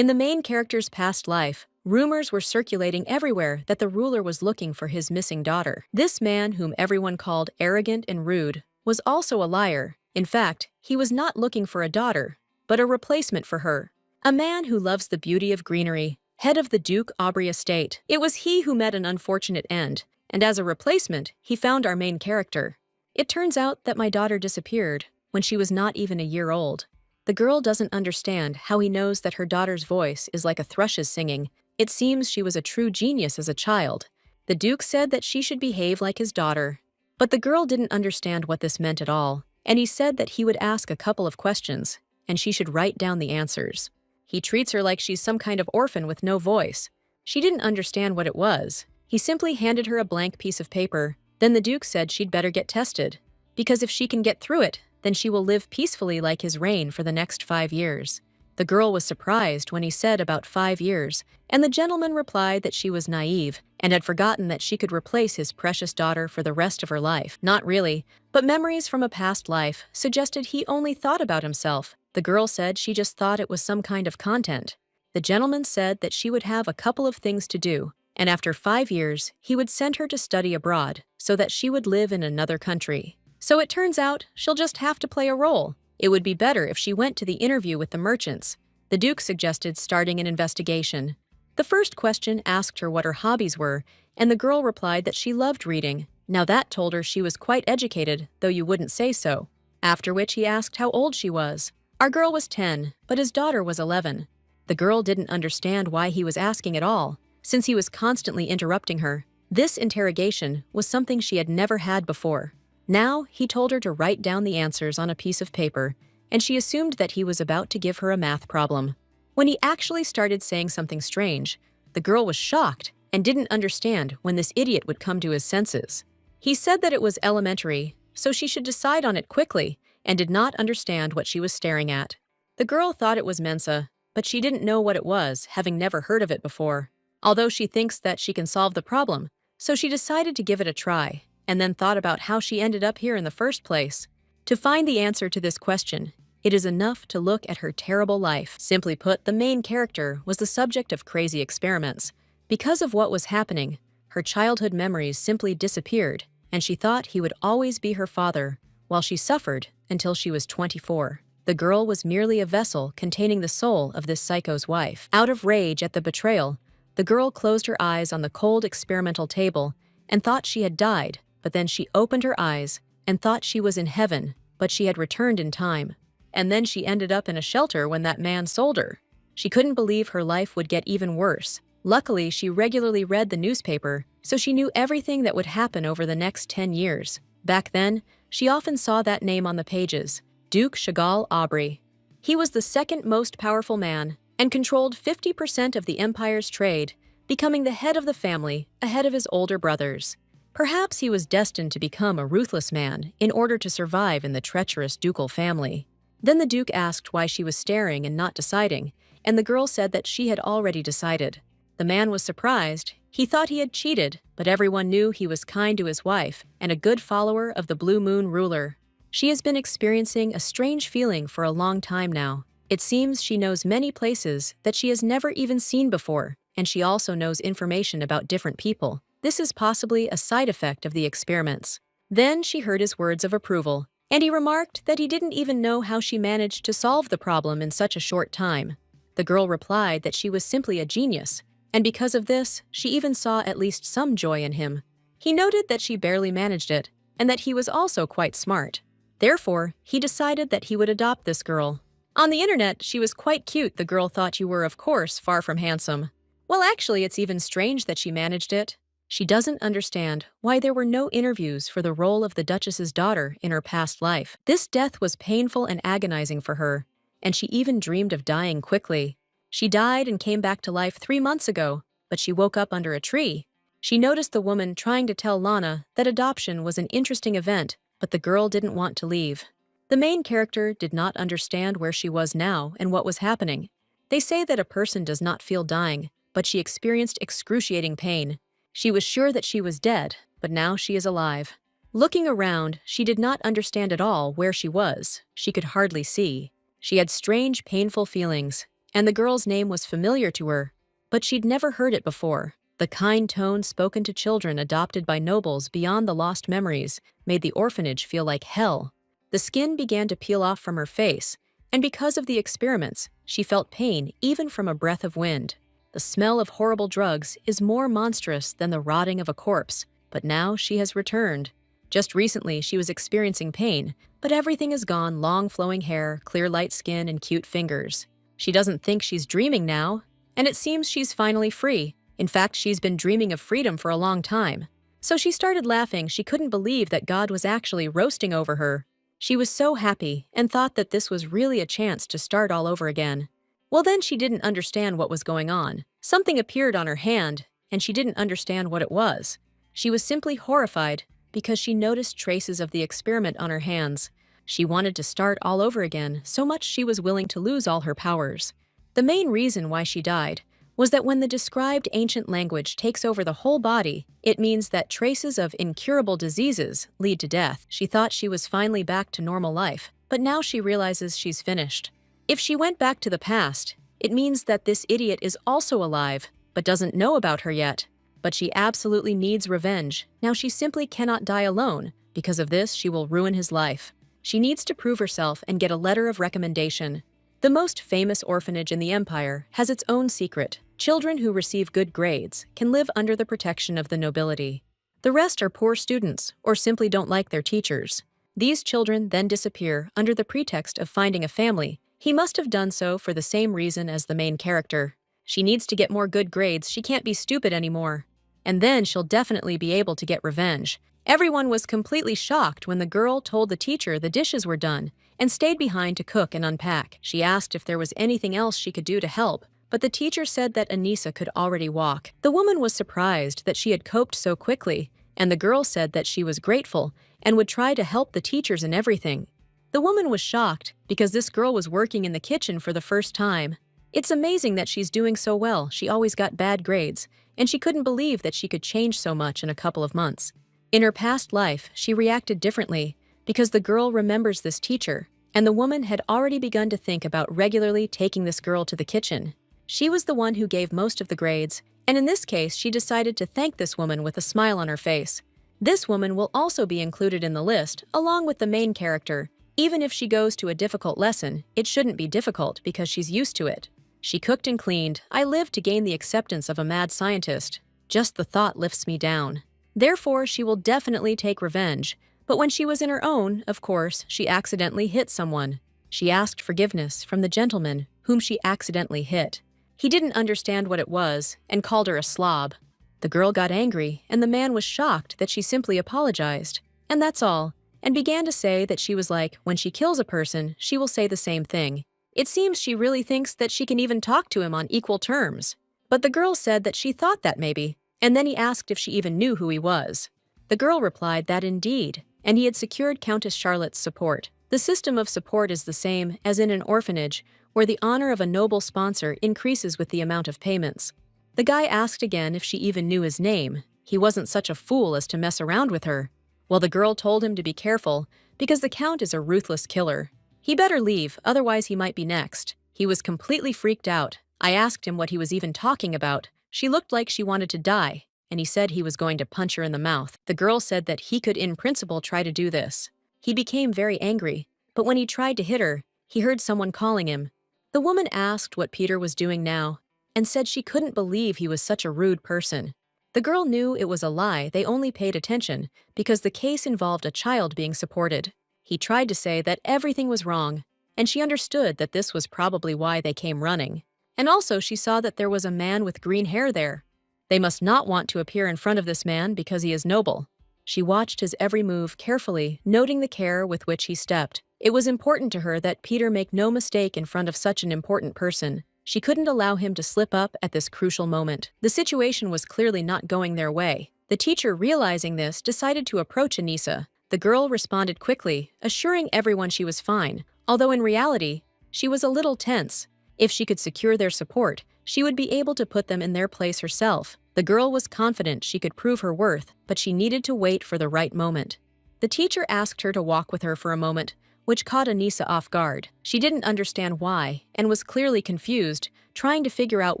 In the main character's past life, rumors were circulating everywhere that the ruler was looking for his missing daughter. This man, whom everyone called arrogant and rude, was also a liar. In fact, he was not looking for a daughter, but a replacement for her. A man who loves the beauty of greenery, head of the Duke Aubrey estate. It was he who met an unfortunate end, and as a replacement, he found our main character. It turns out that my daughter disappeared when she was not even a year old. The girl doesn't understand how he knows that her daughter's voice is like a thrush's singing. It seems she was a true genius as a child. The Duke said that she should behave like his daughter. But the girl didn't understand what this meant at all, and he said that he would ask a couple of questions, and she should write down the answers. He treats her like she's some kind of orphan with no voice. She didn't understand what it was. He simply handed her a blank piece of paper. Then the Duke said she'd better get tested, because if she can get through it, then she will live peacefully like his reign for the next 5 years. The girl was surprised when he said about 5 years, and the gentleman replied that she was naive and had forgotten that she could replace his precious daughter for the rest of her life. Not really, but memories from a past life suggested he only thought about himself. The girl said she just thought it was some kind of content. The gentleman said that she would have a couple of things to do, and after 5 years, he would send her to study abroad so that she would live in another country. So it turns out she'll just have to play a role. It would be better if she went to the interview with the merchants. The Duke suggested starting an investigation. The first question asked her what her hobbies were, and the girl replied that she loved reading. Now that told her she was quite educated, though you wouldn't say so. After which he asked how old she was. Our girl was 10, but his daughter was 11. The girl didn't understand why he was asking at all, since he was constantly interrupting her. This interrogation was something she had never had before. Now, he told her to write down the answers on a piece of paper, and she assumed that he was about to give her a math problem. When he actually started saying something strange, the girl was shocked and didn't understand when this idiot would come to his senses. He said that it was elementary, so she should decide on it quickly, and did not understand what she was staring at. The girl thought it was Mensa, but she didn't know what it was, having never heard of it before. Although she thinks that she can solve the problem, so she decided to give it a try, and then thought about how she ended up here in the first place. To find the answer to this question, it is enough to look at her terrible life. Simply put, the main character was the subject of crazy experiments. Because of what was happening, her childhood memories simply disappeared, and she thought he would always be her father, while she suffered until she was 24. The girl was merely a vessel containing the soul of this psycho's wife. Out of rage at the betrayal, the girl closed her eyes on the cold experimental table and thought she had died. But then she opened her eyes and thought she was in heaven, but she had returned in time. And then she ended up in a shelter when that man sold her. She couldn't believe her life would get even worse. Luckily, she regularly read the newspaper, so she knew everything that would happen over the next 10 years. Back then, she often saw that name on the pages, Duke Chagall Aubrey. He was the second most powerful man and controlled 50% of the empire's trade, becoming the head of the family ahead of his older brothers. Perhaps he was destined to become a ruthless man in order to survive in the treacherous ducal family. Then the Duke asked why she was staring and not deciding, and the girl said that she had already decided. The man was surprised. He thought he had cheated, but everyone knew he was kind to his wife and a good follower of the Blue Moon ruler. She has been experiencing a strange feeling for a long time now. It seems she knows many places that she has never even seen before, and she also knows information about different people. This is possibly a side effect of the experiments. Then she heard his words of approval, and he remarked that he didn't even know how she managed to solve the problem in such a short time. The girl replied that she was simply a genius, and because of this, she even saw at least some joy in him. He noted that she barely managed it, and that he was also quite smart. Therefore, he decided that he would adopt this girl. On the internet, she was quite cute. The girl thought you were, of course, far from handsome. Well, actually, it's even strange that she managed it. She doesn't understand why there were no interviews for the role of the Duchess's daughter in her past life. This death was painful and agonizing for her, and she even dreamed of dying quickly. She died and came back to life 3 months ago, but she woke up under a tree. She noticed the woman trying to tell Lana that adoption was an interesting event, but the girl didn't want to leave. The main character did not understand where she was now and what was happening. They say that a person does not feel dying, but she experienced excruciating pain. She was sure that she was dead, but now she is alive. Looking around, she did not understand at all where she was. She could hardly see. She had strange, painful feelings. and the girl's name was familiar to her, but she'd never heard it before. The kind tone spoken to children adopted by nobles beyond the lost memories made the orphanage feel like hell. The skin began to peel off from her face, and because of the experiments, she felt pain even from a breath of wind. The smell of horrible drugs is more monstrous than the rotting of a corpse, but now she has returned. Just recently, she was experiencing pain, but everything is gone: long flowing hair, clear light skin, and cute fingers. She doesn't think she's dreaming now, and it seems she's finally free. In fact, she's been dreaming of freedom for a long time. So she started laughing. She couldn't believe that God was actually roasting over her. She was so happy and thought that this was really a chance to start all over again. Well, then she didn't understand what was going on. Something appeared on her hand, and she didn't understand what it was. She was simply horrified because she noticed traces of the experiment on her hands. She wanted to start all over again, so much she was willing to lose all her powers. The main reason why she died was that when the described ancient language takes over the whole body, it means that traces of incurable diseases lead to death. She thought she was finally back to normal life, but now she realizes she's finished. If she went back to the past, it means that this idiot is also alive, but doesn't know about her yet. But she absolutely needs revenge. Now she simply cannot die alone. Because of this, she will ruin his life. She needs to prove herself and get a letter of recommendation. The most famous orphanage in the empire has its own secret. Children who receive good grades can live under the protection of the nobility. The rest are poor students or simply don't like their teachers. These children then disappear under the pretext of finding a family. He must have done so for the same reason as the main character. She needs to get more good grades. She can't be stupid anymore. And then she'll definitely be able to get revenge. Everyone was completely shocked when the girl told the teacher the dishes were done and stayed behind to cook and unpack. She asked if there was anything else she could do to help, but the teacher said that Anissa could already walk. The woman was surprised that she had coped so quickly, and the girl said that she was grateful and would try to help the teachers in everything. The woman was shocked because this girl was working in the kitchen for the first time. It's amazing that she's doing so well. She always got bad grades, and she couldn't believe that she could change so much in a couple of months. In her past life, she reacted differently because the girl remembers this teacher, and the woman had already begun to think about regularly taking this girl to the kitchen. She was the one who gave most of the grades, and in this case, she decided to thank this woman with a smile on her face. This woman will also be included in the list, along with the main character. Even if she goes to a difficult lesson, it shouldn't be difficult because she's used to it. She cooked and cleaned. I lived to gain the acceptance of a mad scientist. Just the thought lifts me down. Therefore, she will definitely take revenge. But when she was in her own, of course, she accidentally hit someone. She asked forgiveness from the gentleman whom she accidentally hit. He didn't understand what it was and called her a slob. The girl got angry, and the man was shocked that she simply apologized. And that's all, and began to say that she was like, when she kills a person, she will say the same thing. It seems she really thinks that she can even talk to him on equal terms. But the girl said that she thought that maybe, and then he asked if she even knew who he was. The girl replied that indeed, and he had secured Countess Charlotte's support. The system of support is the same as in an orphanage, where the honor of a noble sponsor increases with the amount of payments. The guy asked again if she even knew his name. He wasn't such a fool as to mess around with her. Well, the girl told him to be careful, because the Count is a ruthless killer. He better leave, otherwise he might be next. He was completely freaked out. I asked him what he was even talking about. She looked like she wanted to die, and he said he was going to punch her in the mouth. The girl said that he could in principle try to do this. He became very angry, but when he tried to hit her, he heard someone calling him. The woman asked what Peter was doing now, and said she couldn't believe he was such a rude person. The girl knew it was a lie. They only paid attention because the case involved a child being supported. He tried to say that everything was wrong, and she understood that this was probably why they came running. And also she saw that there was a man with green hair there. They must not want to appear in front of this man because he is noble. She watched his every move carefully, noting the care with which he stepped. It was important to her that Peter make no mistake in front of such an important person. She couldn't allow him to slip up at this crucial moment. The situation was clearly not going their way. The teacher, realizing this, decided to approach Anissa. The girl responded quickly, assuring everyone she was fine, although in reality, she was a little tense. If she could secure their support, she would be able to put them in their place herself. The girl was confident she could prove her worth, but she needed to wait for the right moment. The teacher asked her to walk with her for a moment, which caught Anissa off guard. She didn't understand why and was clearly confused, trying to figure out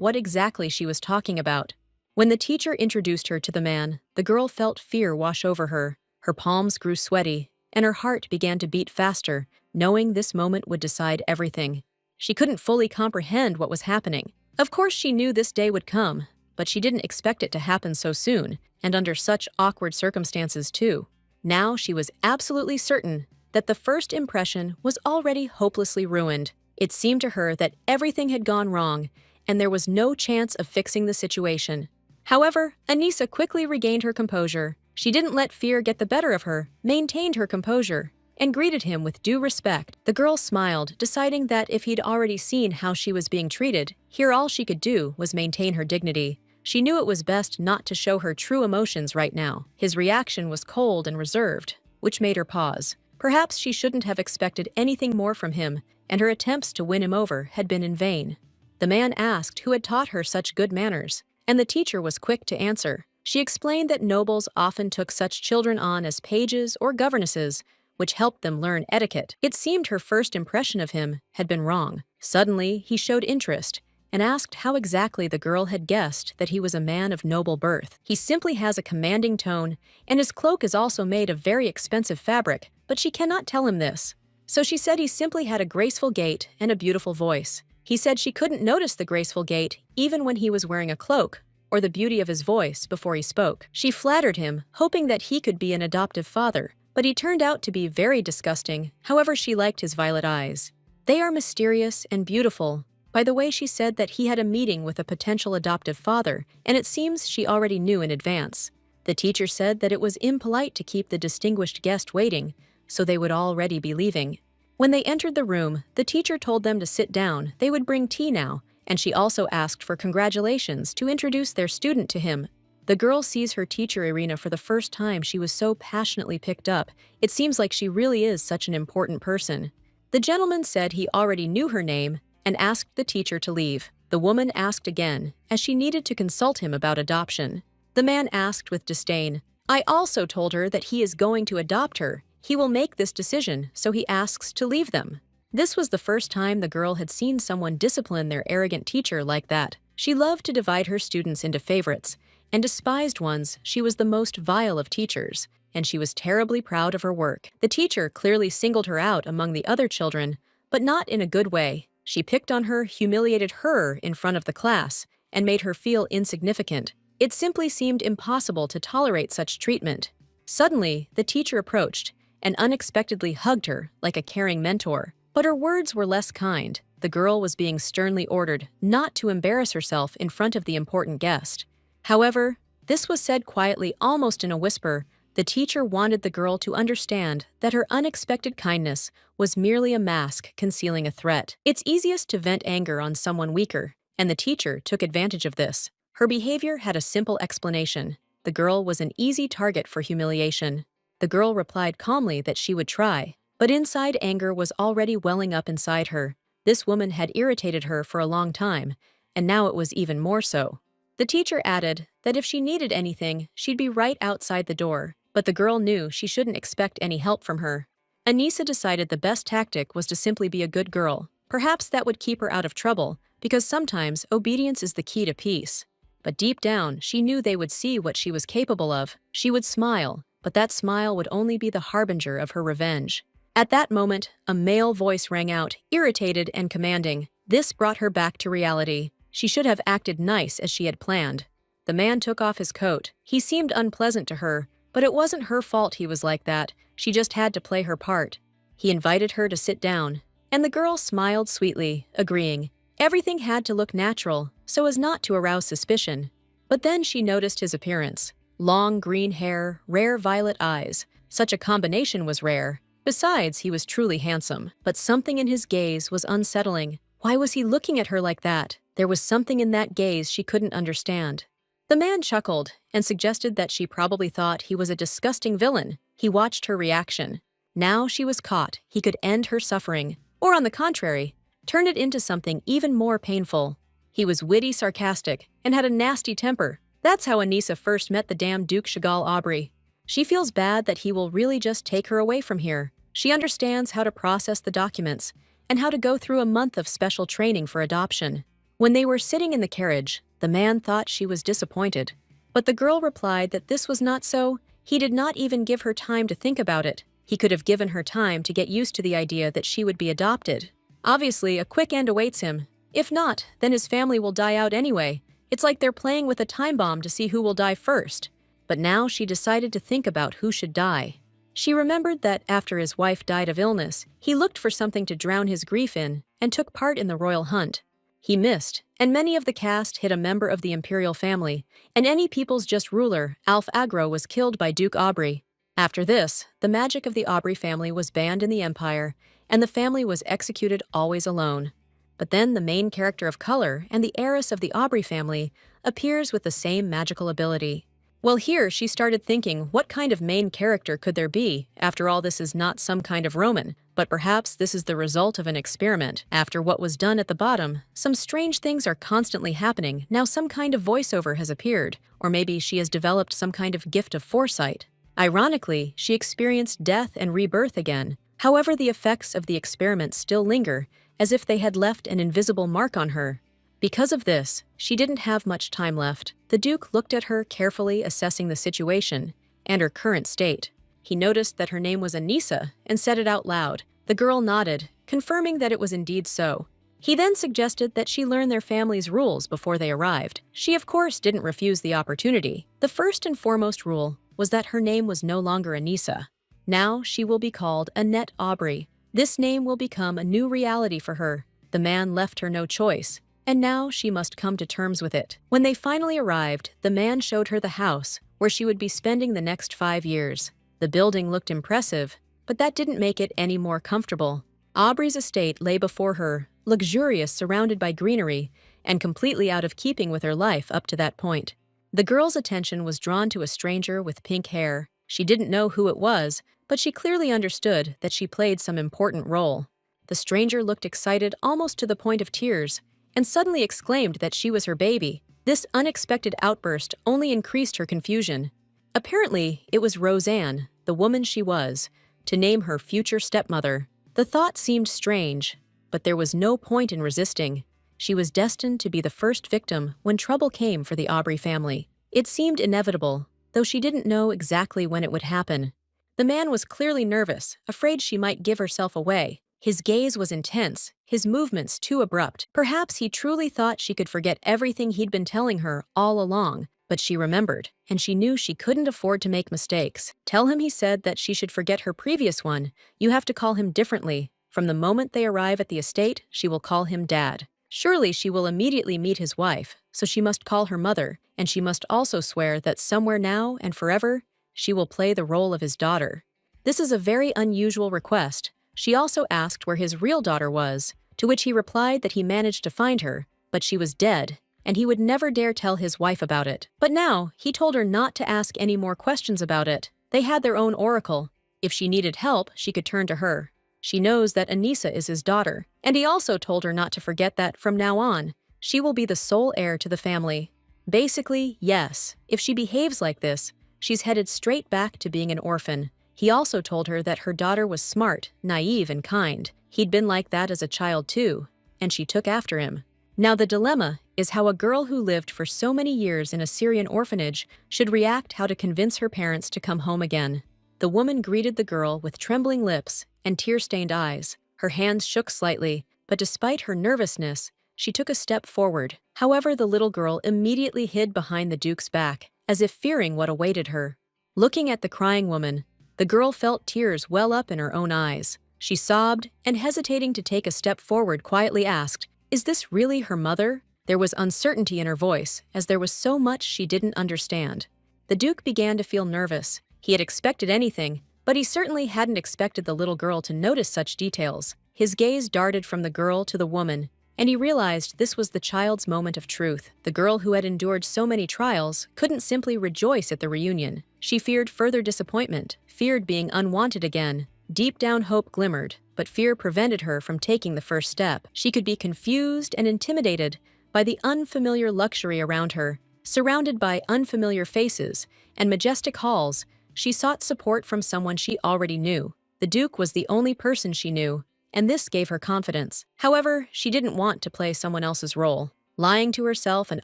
what exactly she was talking about. When the teacher introduced her to the man, the girl felt fear wash over her. Her palms grew sweaty, and her heart began to beat faster, knowing this moment would decide everything. She couldn't fully comprehend what was happening. Of course, she knew this day would come, but she didn't expect it to happen so soon, and under such awkward circumstances too. Now she was absolutely certain that the first impression was already hopelessly ruined. It seemed to her that everything had gone wrong, and there was no chance of fixing the situation. However, Anissa quickly regained her composure. She didn't let fear get the better of her, maintained her composure, and greeted him with due respect. The girl smiled, deciding that if he'd already seen how she was being treated, here all she could do was maintain her dignity. She knew it was best not to show her true emotions right now. His reaction was cold and reserved, which made her pause. Perhaps she shouldn't have expected anything more from him, and her attempts to win him over had been in vain. The man asked who had taught her such good manners, and the teacher was quick to answer. She explained that nobles often took such children on as pages or governesses, which helped them learn etiquette. It seemed her first impression of him had been wrong. Suddenly, he showed interest and asked how exactly the girl had guessed that he was a man of noble birth. He simply has a commanding tone, and his cloak is also made of very expensive fabric, but she cannot tell him this. So she said he simply had a graceful gait and a beautiful voice. He said she couldn't notice the graceful gait even when he was wearing a cloak, or the beauty of his voice before he spoke. She flattered him, hoping that he could be an adoptive father, but he turned out to be very disgusting. However, she liked his violet eyes. They are mysterious and beautiful. By the way, she said that he had a meeting with a potential adoptive father, and it seems she already knew in advance. The teacher said that it was impolite to keep the distinguished guest waiting, so they would already be leaving. When they entered the room, the teacher told them to sit down. They would bring tea now, and she also asked for congratulations to introduce their student to him. The girl sees her teacher Irina for the first time. She was so passionately picked up. It seems like she really is such an important person. The gentleman said he already knew her name and asked the teacher to leave. The woman asked again, as she needed to consult him about adoption. The man asked with disdain, "I also told her that he is going to adopt her. He will make this decision, so he asks to leave them." This was the first time the girl had seen someone discipline their arrogant teacher like that. She loved to divide her students into favorites, and despised ones. She was the most vile of teachers, and she was terribly proud of her work. The teacher clearly singled her out among the other children, but not in a good way. She picked on her, humiliated her in front of the class, and made her feel insignificant. It simply seemed impossible to tolerate such treatment. Suddenly, the teacher approached and unexpectedly hugged her like a caring mentor. But her words were less kind. The girl was being sternly ordered not to embarrass herself in front of the important guest. However, this was said quietly, almost in a whisper. The teacher wanted the girl to understand that her unexpected kindness was merely a mask concealing a threat. It's easiest to vent anger on someone weaker, and the teacher took advantage of this. Her behavior had a simple explanation. The girl was an easy target for humiliation. The girl replied calmly that she would try, but inside anger was already welling up inside her. This woman had irritated her for a long time, and now it was even more so. The teacher added that if she needed anything, she'd be right outside the door, but the girl knew she shouldn't expect any help from her. Anissa decided the best tactic was to simply be a good girl. Perhaps that would keep her out of trouble, because sometimes obedience is the key to peace. But deep down, she knew they would see what she was capable of. She would smile, but that smile would only be the harbinger of her revenge. At that moment, a male voice rang out, irritated and commanding. This brought her back to reality. She should have acted nice as she had planned. The man took off his coat. He seemed unpleasant to her, but it wasn't her fault he was like that. She just had to play her part. He invited her to sit down, and the girl smiled sweetly, agreeing. Everything had to look natural, so as not to arouse suspicion. But then she noticed his appearance. Long green hair, rare violet eyes. Such a combination was rare. Besides, he was truly handsome, but something in his gaze was unsettling. Why was he looking at her like that? There was something in that gaze she couldn't understand. The man chuckled and suggested that she probably thought he was a disgusting villain. He watched her reaction. Now she was caught. He could end her suffering, or on the contrary, turn it into something even more painful. He was witty, sarcastic, and had a nasty temper. That's how Anissa first met the damn Duke Chagall Aubrey. She feels bad that he will really just take her away from here. She understands how to process the documents and how to go through a month of special training for adoption. When they were sitting in the carriage, the man thought she was disappointed. But the girl replied that this was not so. He did not even give her time to think about it. He could have given her time to get used to the idea that she would be adopted. Obviously, a quick end awaits him. If not, then his family will die out anyway. It's like they're playing with a time bomb to see who will die first. But now she decided to think about who should die. She remembered that after his wife died of illness, he looked for something to drown his grief in and took part in the royal hunt. He missed, and many of the cast hit a member of the imperial family, and any people's just ruler, Alf Agro, was killed by Duke Aubrey. After this, the magic of the Aubrey family was banned in the empire, and the family was executed always alone. But then the main character of color and the heiress of the Aubrey family appears with the same magical ability. Well, here she started thinking, what kind of main character could there be? After all, this is not some kind of Roman, but perhaps this is the result of an experiment. After what was done at the bottom, some strange things are constantly happening. Now some kind of voiceover has appeared, or maybe she has developed some kind of gift of foresight. Ironically, she experienced death and rebirth again. However, the effects of the experiment still linger, as if they had left an invisible mark on her. Because of this, she didn't have much time left. The Duke looked at her carefully, assessing the situation and her current state. He noticed that her name was Anissa and said it out loud. The girl nodded, confirming that it was indeed so. He then suggested that she learn their family's rules before they arrived. She, of course, didn't refuse the opportunity. The first and foremost rule was that her name was no longer Anissa. Now she will be called Annette Aubrey. This name will become a new reality for her. The man left her no choice, and now she must come to terms with it. When they finally arrived, the man showed her the house where she would be spending the next 5 years. The building looked impressive, but that didn't make it any more comfortable. Aubrey's estate lay before her, luxurious, surrounded by greenery, and completely out of keeping with her life up to that point. The girl's attention was drawn to a stranger with pink hair. She didn't know who it was, but she clearly understood that she played some important role. The stranger looked excited almost to the point of tears, and suddenly exclaimed that she was her baby. This unexpected outburst only increased her confusion. Apparently, it was Roseanne, the woman she was, to name her future stepmother. The thought seemed strange, but there was no point in resisting. She was destined to be the first victim when trouble came for the Aubrey family. It seemed inevitable, though she didn't know exactly when it would happen. The man was clearly nervous, afraid she might give herself away. His gaze was intense, his movements too abrupt. Perhaps he truly thought she could forget everything he'd been telling her all along, but she remembered, and she knew she couldn't afford to make mistakes. Tell him, he said, that she should forget her previous one. You have to call him differently. From the moment they arrive at the estate, she will call him Dad. Surely she will immediately meet his wife, so she must call her mother, and she must also swear that somewhere now and forever, she will play the role of his daughter. This is a very unusual request. She also asked where his real daughter was, to which he replied that he managed to find her, but she was dead, and he would never dare tell his wife about it. But now, he told her not to ask any more questions about it. They had their own oracle. If she needed help, she could turn to her. She knows that Anissa is his daughter, and he also told her not to forget that from now on, she will be the sole heir to the family. Basically, yes, if she behaves like this, she's headed straight back to being an orphan. He also told her that her daughter was smart, naive, and kind. He'd been like that as a child too, and she took after him. Now the dilemma is how a girl who lived for so many years in a Syrian orphanage should react, how to convince her parents to come home again. The woman greeted the girl with trembling lips and tear-stained eyes. Her hands shook slightly, but despite her nervousness, she took a step forward. However, the little girl immediately hid behind the Duke's back, as if fearing what awaited her. Looking at the crying woman, the girl felt tears well up in her own eyes. She sobbed, and hesitating to take a step forward, quietly asked, "Is this really her mother?" There was uncertainty in her voice, as there was so much she didn't understand. The Duke began to feel nervous. He had expected anything, but he certainly hadn't expected the little girl to notice such details. His gaze darted from the girl to the woman, and he realized this was the child's moment of truth. The girl who had endured so many trials couldn't simply rejoice at the reunion. She feared further disappointment, feared being unwanted again. Deep down, hope glimmered, but fear prevented her from taking the first step. She could be confused and intimidated by the unfamiliar luxury around her. Surrounded by unfamiliar faces and majestic halls, she sought support from someone she already knew. The Duke was the only person she knew, and this gave her confidence. However, she didn't want to play someone else's role. Lying to herself and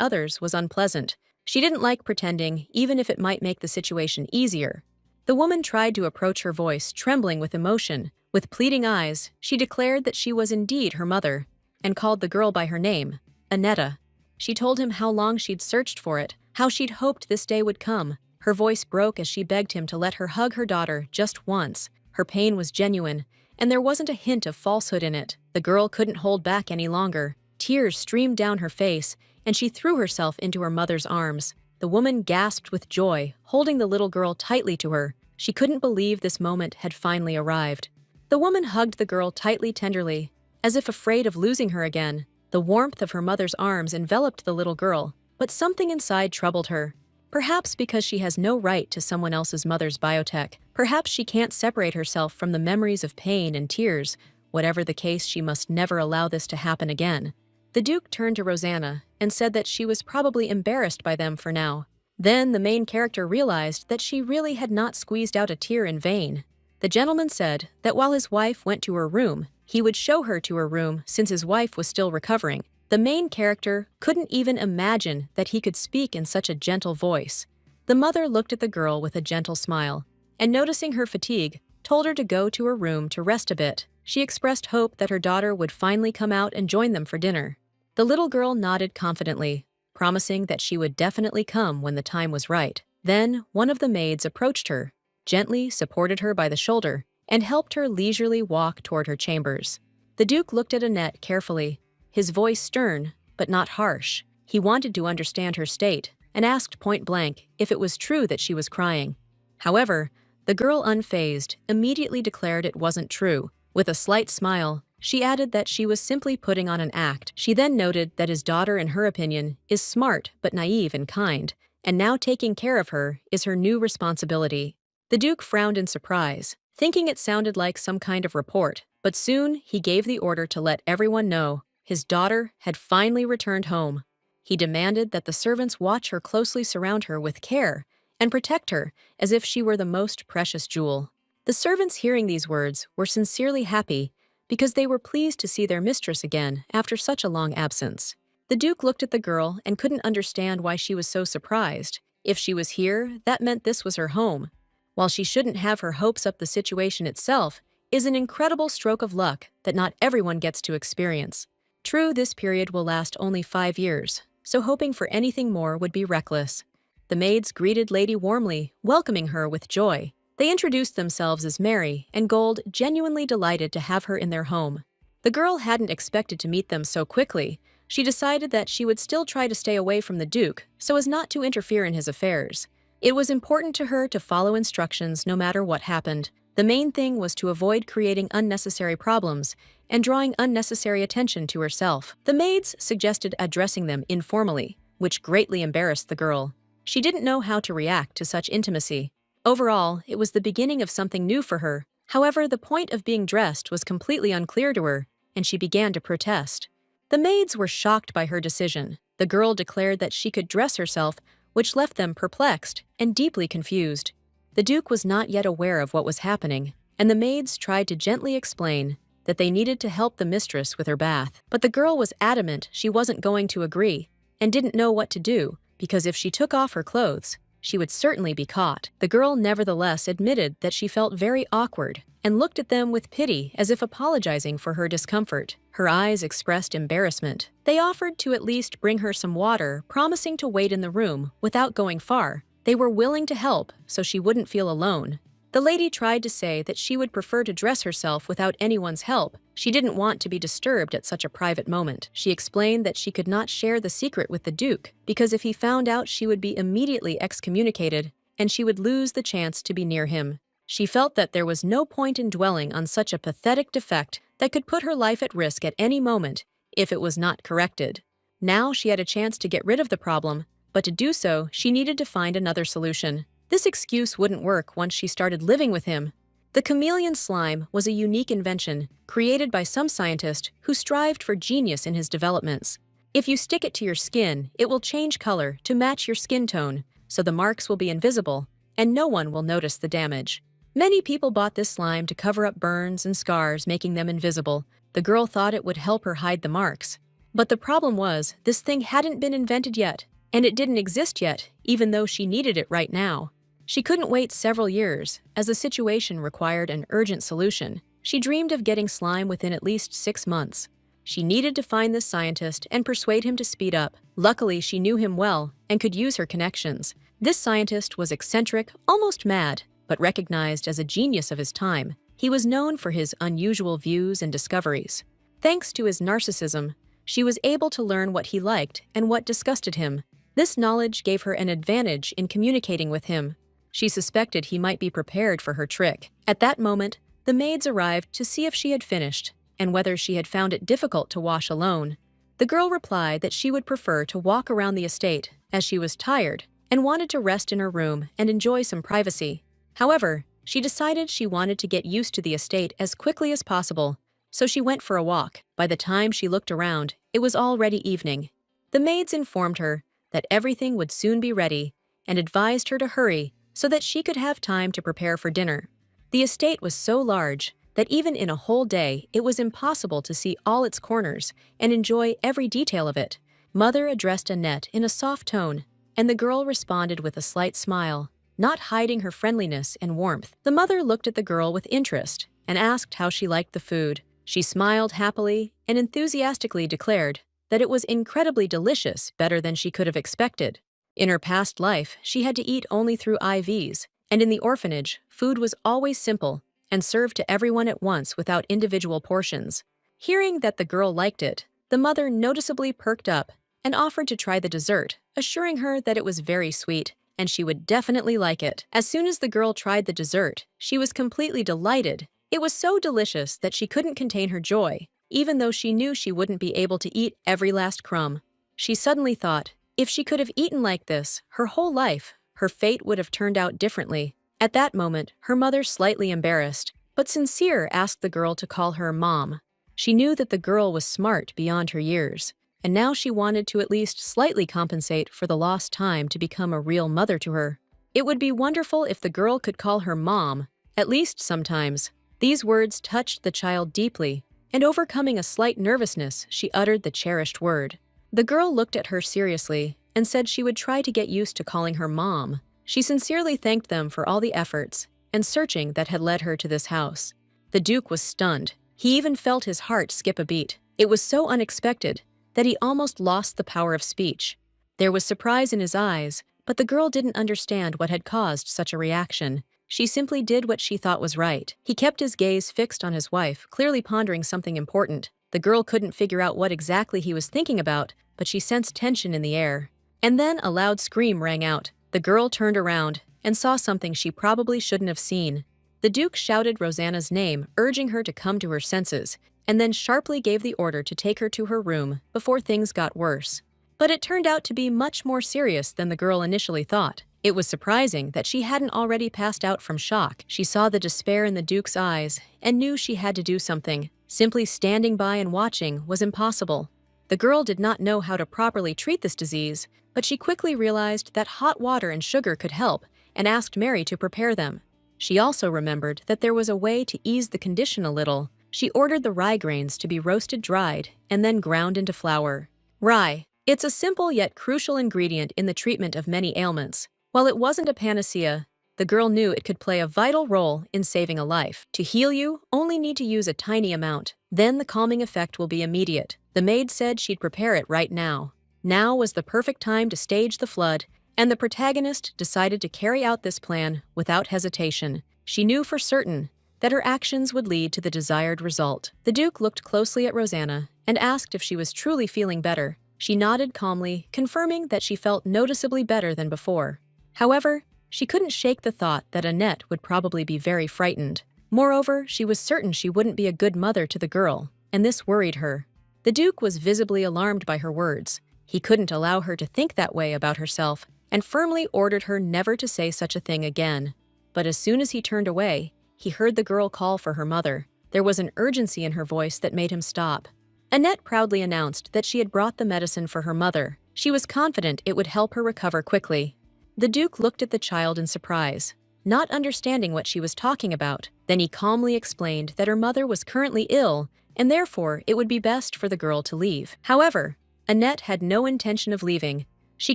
others was unpleasant. She didn't like pretending, even if it might make the situation easier. The woman tried to approach her voice, trembling with emotion. With pleading eyes, she declared that she was indeed her mother, and called the girl by her name, Annetta. She told him how long she'd searched for it, how she'd hoped this day would come. Her voice broke as she begged him to let her hug her daughter just once. Her pain was genuine, and there wasn't a hint of falsehood in it. The girl couldn't hold back any longer. Tears streamed down her face, and she threw herself into her mother's arms. The woman gasped with joy, holding the little girl tightly to her. She couldn't believe this moment had finally arrived. The woman hugged the girl tightly, tenderly, as if afraid of losing her again. The warmth of her mother's arms enveloped the little girl, but something inside troubled her. Perhaps because she has no right to someone else's mother's biotech. Perhaps she can't separate herself from the memories of pain and tears. Whatever the case, she must never allow this to happen again. The Duke turned to Rosanna and said that she was probably embarrassed by them for now. Then the main character realized that she really had not squeezed out a tear in vain. The gentleman said that while his wife went to her room, he would show her to her room since his wife was still recovering. The main character couldn't even imagine that he could speak in such a gentle voice. The mother looked at the girl with a gentle smile, and noticing her fatigue, told her to go to her room to rest a bit. She expressed hope that her daughter would finally come out and join them for dinner. The little girl nodded confidently, promising that she would definitely come when the time was right. Then one of the maids approached her, gently supported her by the shoulder, and helped her leisurely walk toward her chambers. The Duke looked at Annette carefully, his voice stern, but not harsh. He wanted to understand her state, and asked point-blank if it was true that she was crying. However, the girl, unfazed, immediately declared it wasn't true. With a slight smile, she added that she was simply putting on an act. She then noted that his daughter, in her opinion, is smart but naive and kind, and now taking care of her is her new responsibility. The Duke frowned in surprise, thinking it sounded like some kind of report, but soon he gave the order to let everyone know his daughter had finally returned home. He demanded that the servants watch her closely, surround her with care, and protect her as if she were the most precious jewel. The servants, hearing these words, were sincerely happy because they were pleased to see their mistress again after such a long absence. The Duke looked at the girl and couldn't understand why she was so surprised. If she was here, that meant this was her home. While she shouldn't have her hopes up, the situation itself is an incredible stroke of luck that not everyone gets to experience. True, this period will last only 5 years, so hoping for anything more would be reckless. The maids greeted Lady warmly, welcoming her with joy. They introduced themselves as Mary and Gold, genuinely delighted to have her in their home. The girl hadn't expected to meet them so quickly. She decided that she would still try to stay away from the Duke so as not to interfere in his affairs. It was important to her to follow instructions no matter what happened. The main thing was to avoid creating unnecessary problems and drawing unnecessary attention to herself. The maids suggested addressing them informally, which greatly embarrassed the girl. She didn't know how to react to such intimacy. Overall, it was the beginning of something new for her. However, the point of being dressed was completely unclear to her, and she began to protest. The maids were shocked by her decision. The girl declared that she could dress herself, which left them perplexed and deeply confused. The Duke was not yet aware of what was happening, and the maids tried to gently explain that they needed to help the mistress with her bath. But the girl was adamant she wasn't going to agree and didn't know what to do, because if she took off her clothes, she would certainly be caught. The girl nevertheless admitted that she felt very awkward and looked at them with pity as if apologizing for her discomfort. Her eyes expressed embarrassment. They offered to at least bring her some water, promising to wait in the room without going far. They were willing to help so she wouldn't feel alone. The lady tried to say that she would prefer to dress herself without anyone's help. She didn't want to be disturbed at such a private moment. She explained that she could not share the secret with the Duke because if he found out, she would be immediately excommunicated and she would lose the chance to be near him. She felt that there was no point in dwelling on such a pathetic defect that could put her life at risk at any moment if it was not corrected. Now she had a chance to get rid of the problem, but to do so, she needed to find another solution. This excuse wouldn't work once she started living with him. The chameleon slime was a unique invention created by some scientist who strived for genius in his developments. If you stick it to your skin, it will change color to match your skin tone, so the marks will be invisible, and no one will notice the damage. Many people bought this slime to cover up burns and scars, making them invisible. The girl thought it would help her hide the marks. But the problem was, this thing hadn't been invented yet, and it didn't exist yet, even though she needed it right now. She couldn't wait several years, as the situation required an urgent solution. She dreamed of getting slime within at least 6 months. She needed to find this scientist and persuade him to speed up. Luckily, she knew him well and could use her connections. This scientist was eccentric, almost mad, but recognized as a genius of his time. He was known for his unusual views and discoveries. Thanks to his narcissism, she was able to learn what he liked and what disgusted him. This knowledge gave her an advantage in communicating with him. She suspected he might be prepared for her trick. At that moment, the maids arrived to see if she had finished and whether she had found it difficult to wash alone. The girl replied that she would prefer to walk around the estate, as she was tired and wanted to rest in her room and enjoy some privacy. However, she decided she wanted to get used to the estate as quickly as possible, so she went for a walk. By the time she looked around, it was already evening. The maids informed her that everything would soon be ready and advised her to hurry so that she could have time to prepare for dinner. The estate was so large that even in a whole day, it was impossible to see all its corners and enjoy every detail of it. Mother addressed Annette in a soft tone, and the girl responded with a slight smile, not hiding her friendliness and warmth. The mother looked at the girl with interest and asked how she liked the food. She smiled happily and enthusiastically declared that it was incredibly delicious, better than she could have expected. In her past life, she had to eat only through IVs, and in the orphanage, food was always simple and served to everyone at once without individual portions. Hearing that the girl liked it, the mother noticeably perked up and offered to try the dessert, assuring her that it was very sweet and she would definitely like it. As soon as the girl tried the dessert, she was completely delighted. It was so delicious that she couldn't contain her joy, even though she knew she wouldn't be able to eat every last crumb. She suddenly thought, if she could have eaten like this her whole life, her fate would have turned out differently. At that moment, her mother, slightly embarrassed but sincere, asked the girl to call her Mom. She knew that the girl was smart beyond her years, and now she wanted to at least slightly compensate for the lost time to become a real mother to her. It would be wonderful if the girl could call her Mom, at least sometimes. These words touched the child deeply, and overcoming a slight nervousness, she uttered the cherished word. The girl looked at her seriously and said she would try to get used to calling her Mom. She sincerely thanked them for all the efforts and searching that had led her to this house. The Duke was stunned. He even felt his heart skip a beat. It was so unexpected that he almost lost the power of speech. There was surprise in his eyes, but the girl didn't understand what had caused such a reaction. She simply did what she thought was right. He kept his gaze fixed on his wife, clearly pondering something important. The girl couldn't figure out what exactly he was thinking about, but she sensed tension in the air. And then a loud scream rang out. The girl turned around and saw something she probably shouldn't have seen. The Duke shouted Rosanna's name, urging her to come to her senses, and then sharply gave the order to take her to her room before things got worse. But it turned out to be much more serious than the girl initially thought. It was surprising that she hadn't already passed out from shock. She saw the despair in the Duke's eyes and knew she had to do something. Simply standing by and watching was impossible. The girl did not know how to properly treat this disease, but she quickly realized that hot water and sugar could help and asked Mary to prepare them. She also remembered that there was a way to ease the condition a little. She ordered the rye grains to be roasted dried and then ground into flour. Rye. It's a simple yet crucial ingredient in the treatment of many ailments. While it wasn't a panacea, the girl knew it could play a vital role in saving a life. To heal, you only need to use a tiny amount. Then the calming effect will be immediate. The maid said she'd prepare it right now. Now was the perfect time to stage the flood, and the protagonist decided to carry out this plan without hesitation. She knew for certain that her actions would lead to the desired result. The Duke looked closely at Rosanna and asked if she was truly feeling better. She nodded calmly, confirming that she felt noticeably better than before. However, she couldn't shake the thought that Annette would probably be very frightened. Moreover, she was certain she wouldn't be a good mother to the girl, and this worried her. The Duke was visibly alarmed by her words. He couldn't allow her to think that way about herself, and firmly ordered her never to say such a thing again. But as soon as he turned away, he heard the girl call for her mother. There was an urgency in her voice that made him stop. Annette proudly announced that she had brought the medicine for her mother. She was confident it would help her recover quickly. The Duke looked at the child in surprise. not understanding what she was talking about. Then he calmly explained that her mother was currently ill, and therefore it would be best for the girl to leave. However, Annette had no intention of leaving. She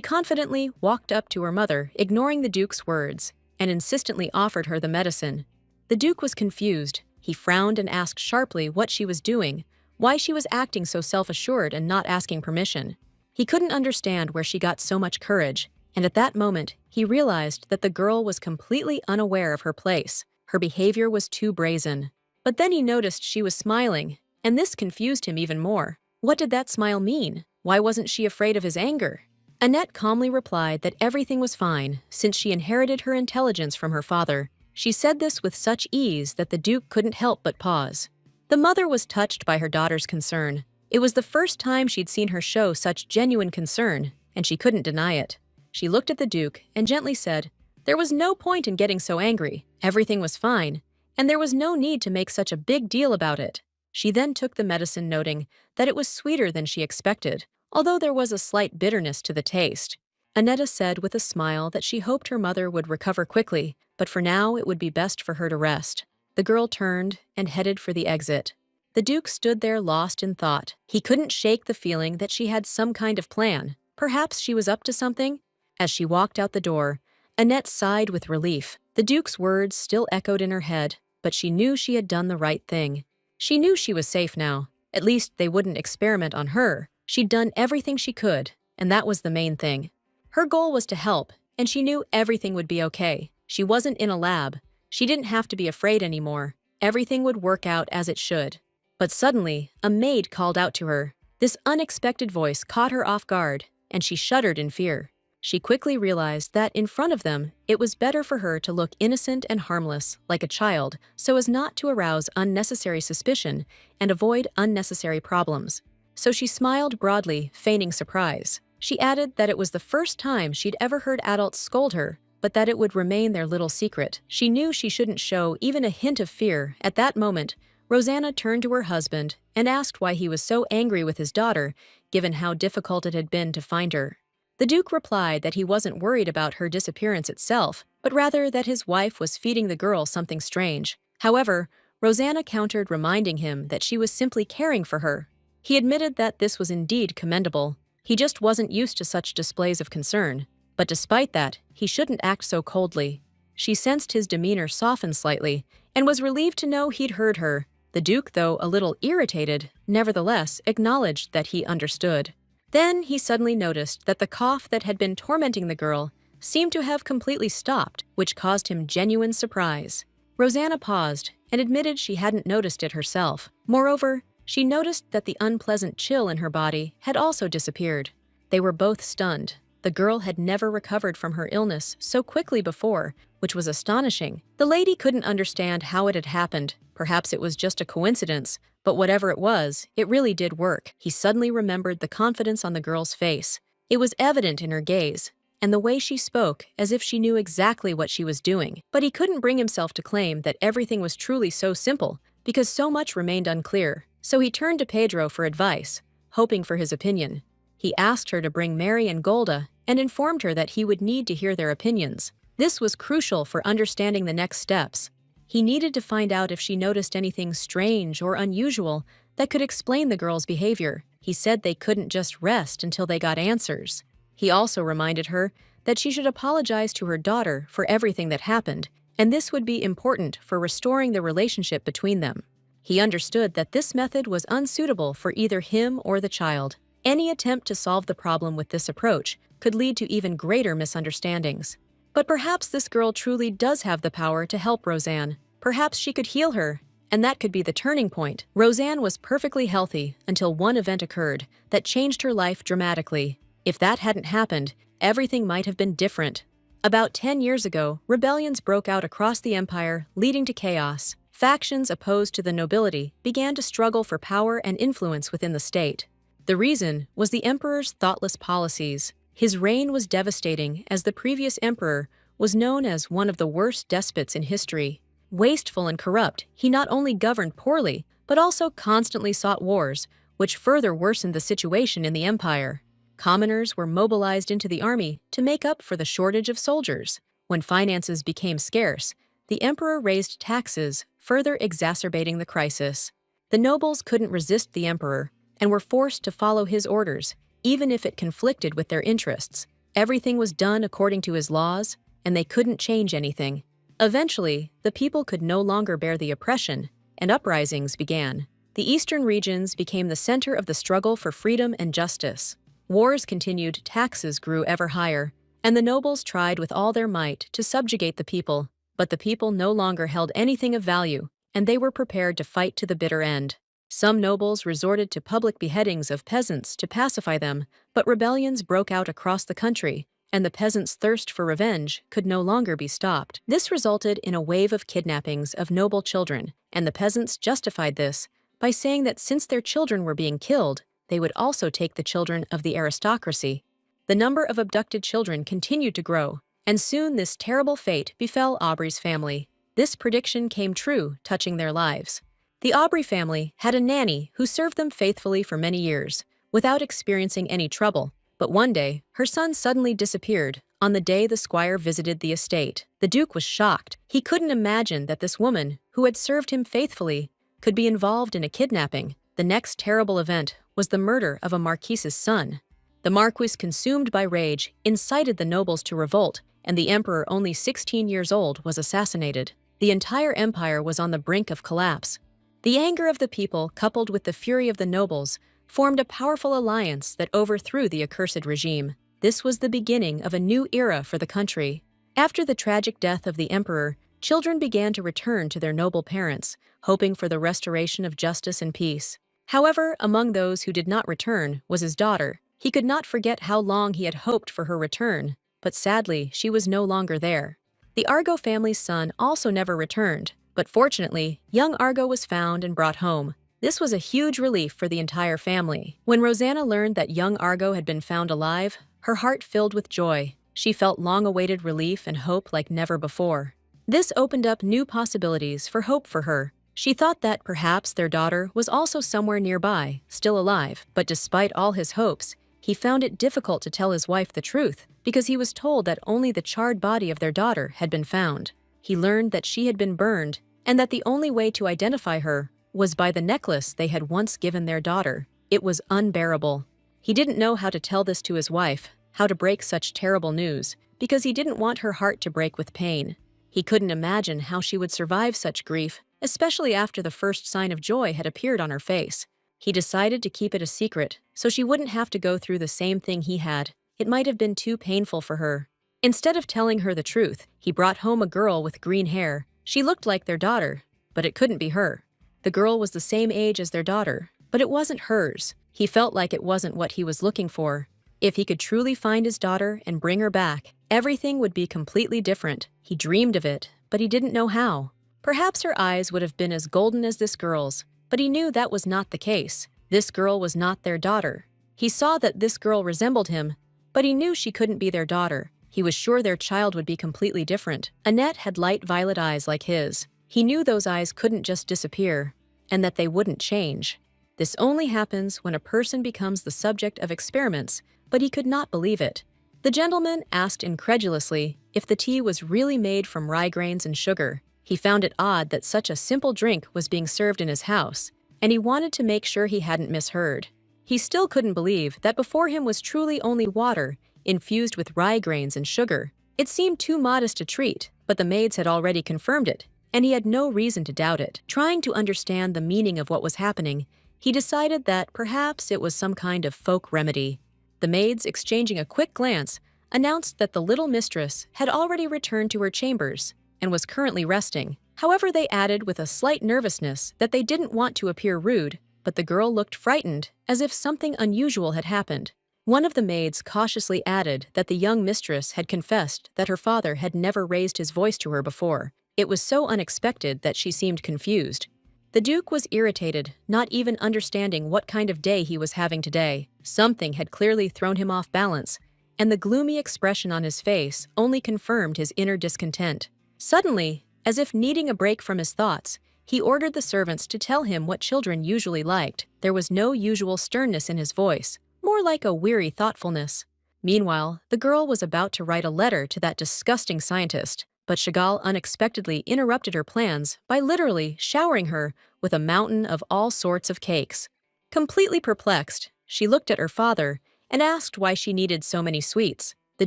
confidently walked up to her mother, ignoring the Duke's words, and insistently offered her the medicine. The Duke was confused. He frowned and asked sharply what she was doing, why she was acting so self-assured and not asking permission. He couldn't understand where she got so much courage, and at that moment, he realized that the girl was completely unaware of her place. Her behavior was too brazen. But then he noticed she was smiling, and this confused him even more. What did that smile mean? Why wasn't she afraid of his anger? Annette calmly replied that everything was fine, since she inherited her intelligence from her father. She said this with such ease that the Duke couldn't help but pause. The mother was touched by her daughter's concern. It was the first time she'd seen her show such genuine concern, and she couldn't deny it. She looked at the Duke and gently said, "There was no point in getting so angry. Everything was fine, and there was no need to make such a big deal about it." She then took the medicine, noting that it was sweeter than she expected, although there was a slight bitterness to the taste. Annetta said with a smile that she hoped her mother would recover quickly, but for now it would be best for her to rest. The girl turned and headed for the exit. The Duke stood there lost in thought. He couldn't shake the feeling that she had some kind of plan. Perhaps she was up to something? As she walked out the door, Annette sighed with relief. The Duke's words still echoed in her head, but she knew she had done the right thing. She knew she was safe now. At least they wouldn't experiment on her. She'd done everything she could, and that was the main thing. Her goal was to help, and she knew everything would be okay. She wasn't in a lab. She didn't have to be afraid anymore. Everything would work out as it should. But suddenly, a maid called out to her. This unexpected voice caught her off guard, and she shuddered in fear. She quickly realized that in front of them, it was better for her to look innocent and harmless, like a child, so as not to arouse unnecessary suspicion and avoid unnecessary problems. So she smiled broadly, feigning surprise. She added that it was the first time she'd ever heard adults scold her, but that it would remain their little secret. She knew she shouldn't show even a hint of fear. At that moment, Rosanna turned to her husband and asked why he was so angry with his daughter, given how difficult it had been to find her. The Duke replied that he wasn't worried about her disappearance itself, but rather that his wife was feeding the girl something strange. However, Rosanna countered, reminding him that she was simply caring for her. He admitted that this was indeed commendable. He just wasn't used to such displays of concern. But despite that, he shouldn't act so coldly. She sensed his demeanor soften slightly and was relieved to know he'd heard her. The Duke, though a little irritated, nevertheless acknowledged that he understood. Then he suddenly noticed that the cough that had been tormenting the girl seemed to have completely stopped, which caused him genuine surprise. Rosanna paused and admitted she hadn't noticed it herself. Moreover, she noticed that the unpleasant chill in her body had also disappeared. They were both stunned. The girl had never recovered from her illness so quickly before, which was astonishing. The lady couldn't understand how it had happened. Perhaps it was just a coincidence, but whatever it was, it really did work. He suddenly remembered the confidence on the girl's face. It was evident in her gaze, and the way she spoke, as if she knew exactly what she was doing. But he couldn't bring himself to claim that everything was truly so simple, because so much remained unclear. So he turned to Pedro for advice, hoping for his opinion. He asked her to bring Mary and Golda, and informed her that he would need to hear their opinions. This was crucial for understanding the next steps. He needed to find out if she noticed anything strange or unusual that could explain the girl's behavior. He said they couldn't just rest until they got answers. He also reminded her that she should apologize to her daughter for everything that happened, and this would be important for restoring the relationship between them. He understood that this method was unsuitable for either him or the child. Any attempt to solve the problem with this approach could lead to even greater misunderstandings. But perhaps this girl truly does have the power to help Roseanne. Perhaps she could heal her, and that could be the turning point. Roseanne was perfectly healthy until one event occurred that changed her life dramatically. If that hadn't happened, everything might have been different. About 10 years ago, rebellions broke out across the empire, leading to chaos. Factions opposed to the nobility began to struggle for power and influence within the state. The reason was the emperor's thoughtless policies. His reign was devastating, as the previous emperor was known as one of the worst despots in history. Wasteful and corrupt, he not only governed poorly, but also constantly sought wars, which further worsened the situation in the empire. Commoners were mobilized into the army to make up for the shortage of soldiers. When finances became scarce, the emperor raised taxes, further exacerbating the crisis. The nobles couldn't resist the emperor and were forced to follow his orders, even if it conflicted with their interests. Everything was done according to his laws, and they couldn't change anything. Eventually, the people could no longer bear the oppression, and uprisings began. The eastern regions became the center of the struggle for freedom and justice. Wars continued, taxes grew ever higher, and the nobles tried with all their might to subjugate the people. But the people no longer held anything of value, and they were prepared to fight to the bitter end. Some nobles resorted to public beheadings of peasants to pacify them, but rebellions broke out across the country, and the peasants' thirst for revenge could no longer be stopped. This resulted in a wave of kidnappings of noble children, and the peasants justified this by saying that since their children were being killed, they would also take the children of the aristocracy. The number of abducted children continued to grow, and soon this terrible fate befell Aubrey's family. This prediction came true, touching their lives. The Aubrey family had a nanny who served them faithfully for many years, without experiencing any trouble. But one day, her son suddenly disappeared, on the day the squire visited the estate. The Duke was shocked. He couldn't imagine that this woman, who had served him faithfully, could be involved in a kidnapping. The next terrible event was the murder of a marquise's son. The marquis, consumed by rage, incited the nobles to revolt, and the emperor, only 16 years old, was assassinated. The entire empire was on the brink of collapse. The anger of the people, coupled with the fury of the nobles, formed a powerful alliance that overthrew the accursed regime. This was the beginning of a new era for the country. After the tragic death of the emperor, children began to return to their noble parents, hoping for the restoration of justice and peace. However, among those who did not return was his daughter. He could not forget how long he had hoped for her return, but sadly, she was no longer there. The Argo family's son also never returned, but fortunately, young Argo was found and brought home. This was a huge relief for the entire family. When Rosanna learned that young Argo had been found alive, her heart filled with joy. She felt long-awaited relief and hope like never before. This opened up new possibilities for hope for her. She thought that perhaps their daughter was also somewhere nearby, still alive. But despite all his hopes, he found it difficult to tell his wife the truth because he was told that only the charred body of their daughter had been found. He learned that she had been burned and that the only way to identify her was by the necklace they had once given their daughter. It was unbearable. He didn't know how to tell this to his wife, how to break such terrible news, because he didn't want her heart to break with pain. He couldn't imagine how she would survive such grief, especially after the first sign of joy had appeared on her face. He decided to keep it a secret, so she wouldn't have to go through the same thing he had. It might have been too painful for her. Instead of telling her the truth, he brought home a girl with green hair. She looked like their daughter, but it couldn't be her. The girl was the same age as their daughter, but it wasn't hers. He felt like it wasn't what he was looking for. If he could truly find his daughter and bring her back, everything would be completely different. He dreamed of it, but he didn't know how. Perhaps her eyes would have been as golden as this girl's, but he knew that was not the case. This girl was not their daughter. He saw that this girl resembled him, but he knew she couldn't be their daughter. He was sure their child would be completely different. Annette had light violet eyes like his. He knew those eyes couldn't just disappear, and that they wouldn't change. This only happens when a person becomes the subject of experiments, but he could not believe it. The gentleman asked incredulously if the tea was really made from rye grains and sugar. He found it odd that such a simple drink was being served in his house, and he wanted to make sure he hadn't misheard. He still couldn't believe that before him was truly only water, infused with rye grains and sugar. It seemed too modest a treat, but the maids had already confirmed it, and he had no reason to doubt it. Trying to understand the meaning of what was happening, he decided that perhaps it was some kind of folk remedy. The maids, exchanging a quick glance, announced that the little mistress had already returned to her chambers and was currently resting. However, they added with a slight nervousness that they didn't want to appear rude, but the girl looked frightened, as if something unusual had happened. One of the maids cautiously added that the young mistress had confessed that her father had never raised his voice to her before. It was so unexpected that she seemed confused. The Duke was irritated, not even understanding what kind of day he was having today. Something had clearly thrown him off balance, and the gloomy expression on his face only confirmed his inner discontent. Suddenly, as if needing a break from his thoughts, he ordered the servants to tell him what children usually liked. There was no usual sternness in his voice, more like a weary thoughtfulness. Meanwhile, the girl was about to write a letter to that disgusting scientist, but Chagall unexpectedly interrupted her plans by literally showering her with a mountain of all sorts of cakes. Completely perplexed, she looked at her father and asked why she needed so many sweets. The